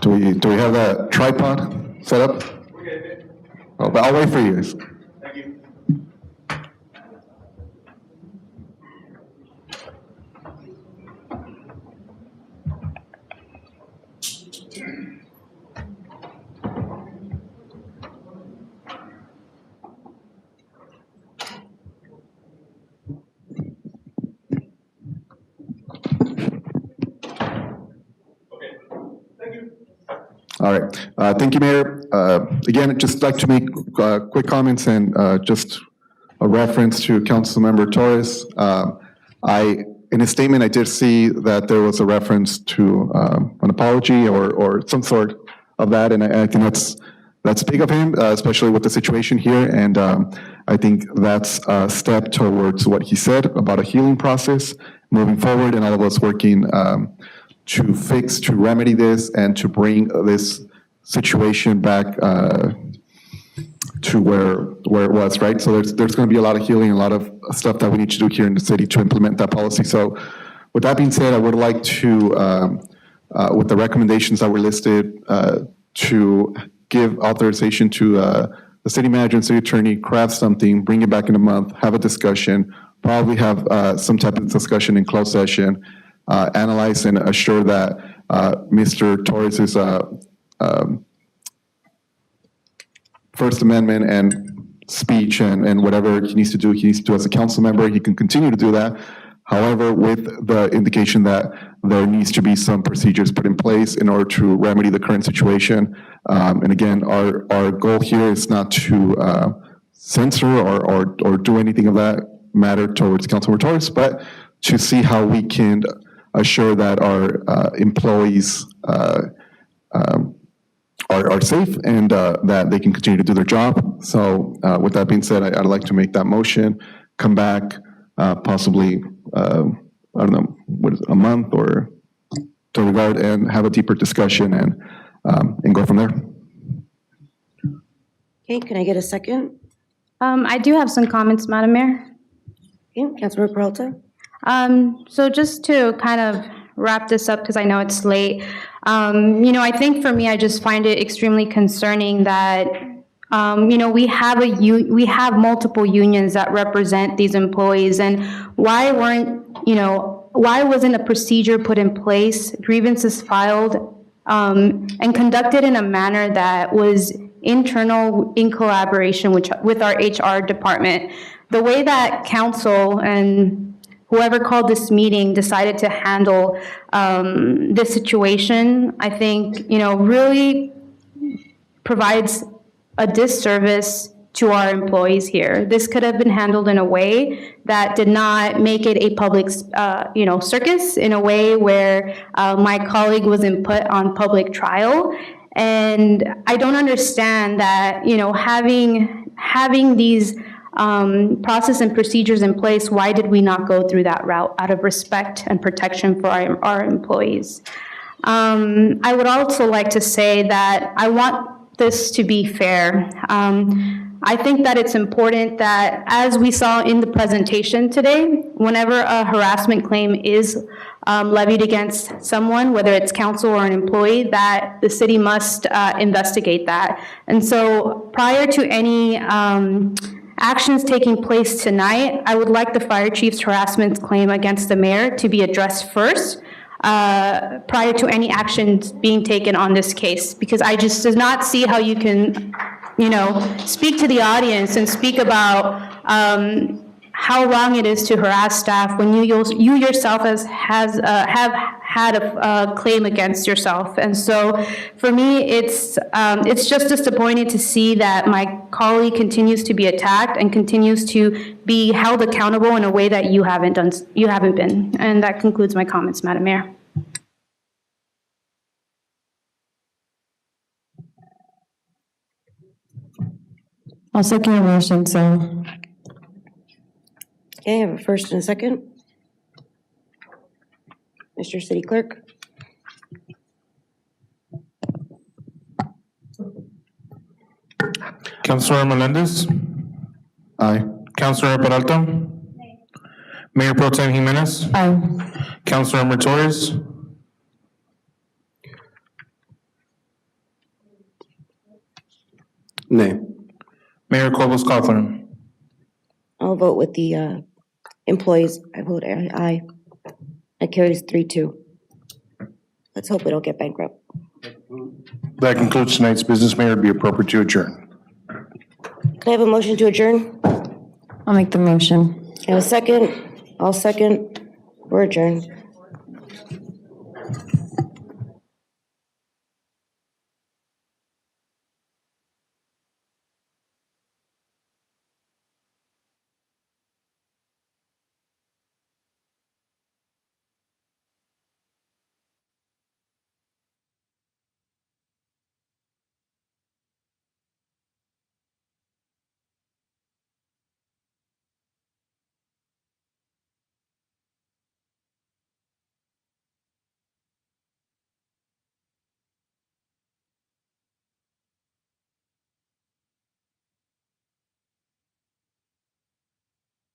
Do we have that tripod set up? Oh, but I'll wait for you. All right. Thank you, Mayor. Again, I'd just like to make quick comments and just a reference to Councilmember Torres. In his statement, I did see that there was a reference to an apology or some sort of that, and I think that's big of him, especially with the situation here. And I think that's a step towards what he said about a healing process moving forward, and all of us working to remedy this and to bring this situation back to where it was, right? So there's going to be a lot of healing, a lot of stuff that we need to do here in the city to implement that policy. So with that being said, I would like to, with the recommendations that were listed, to give authorization to the city manager and city attorney, craft something, bring it back in a month, have a discussion, probably have some type of discussion in closed session, analyze and assure that Mr. Torres's First Amendment and speech and whatever he needs to do as a council member. He can continue to do that. However, with the indication that there needs to be some procedures put in place in order to remedy the current situation. And again, our goal here is not to censor or do anything of that matter towards Councilmember Torres, but to see how we can assure that our employees are safe and that they can continue to do their job. So with that being said, I'd like to make that motion, come back possibly, I don't know, what is it, a month or to regard and have a deeper discussion and go from there. Okay, can I get a second? I do have some comments, Madam Mayor. Okay, Councilmember Peralta. So just to kind of wrap this up, because I know it's late, I think for me, I just find it extremely concerning that, we have multiple unions that represent these employees, and why wasn't a procedure put in place, grievances filed, and conducted in a manner that was internal in collaboration with our HR department? The way that council and whoever called this meeting decided to handle this situation, I think, really provides a disservice to our employees here. This could have been handled in a way that did not make it a public, circus, in a way where my colleague wasn't put on public trial. And I don't understand that, having these process and procedures in place, why did we not go through that route out of respect and protection for our employees? I would also like to say that I want this to be fair. I think that it's important that, as we saw in the presentation today, whenever a harassment claim is levied against someone, whether it's council or an employee, that the city must investigate that. And so prior to any actions taking place tonight, I would like the fire chief's harassment claim against the mayor to be addressed first, prior to any actions being taken on this case, because I just do not see how you can, speak to the audience and speak about how wrong it is to harass staff when you yourself have had a claim against yourself. And so for me, it's just disappointing to see that my colleague continues to be attacked and continues to be held accountable in a way that you haven't been. And that concludes my comments, Madam Mayor. I'll second your motion, so Okay, I have a first and a second. Mr. City Clerk? Councilor Melendez? Aye. Councilor Peralta? Mayor Pro Tem Jimenez? Aye. Councilor Torres? Nay. Mayor Cobos Coughlin? I'll vote with the employees. I vote aye. That carries 3-2. Let's hope we don't get bankrupt. That concludes tonight's business. Mayor, it'd be appropriate to adjourn. Can I have a motion to adjourn? I'll make the motion. I have a second. I'll second. We're adjourned.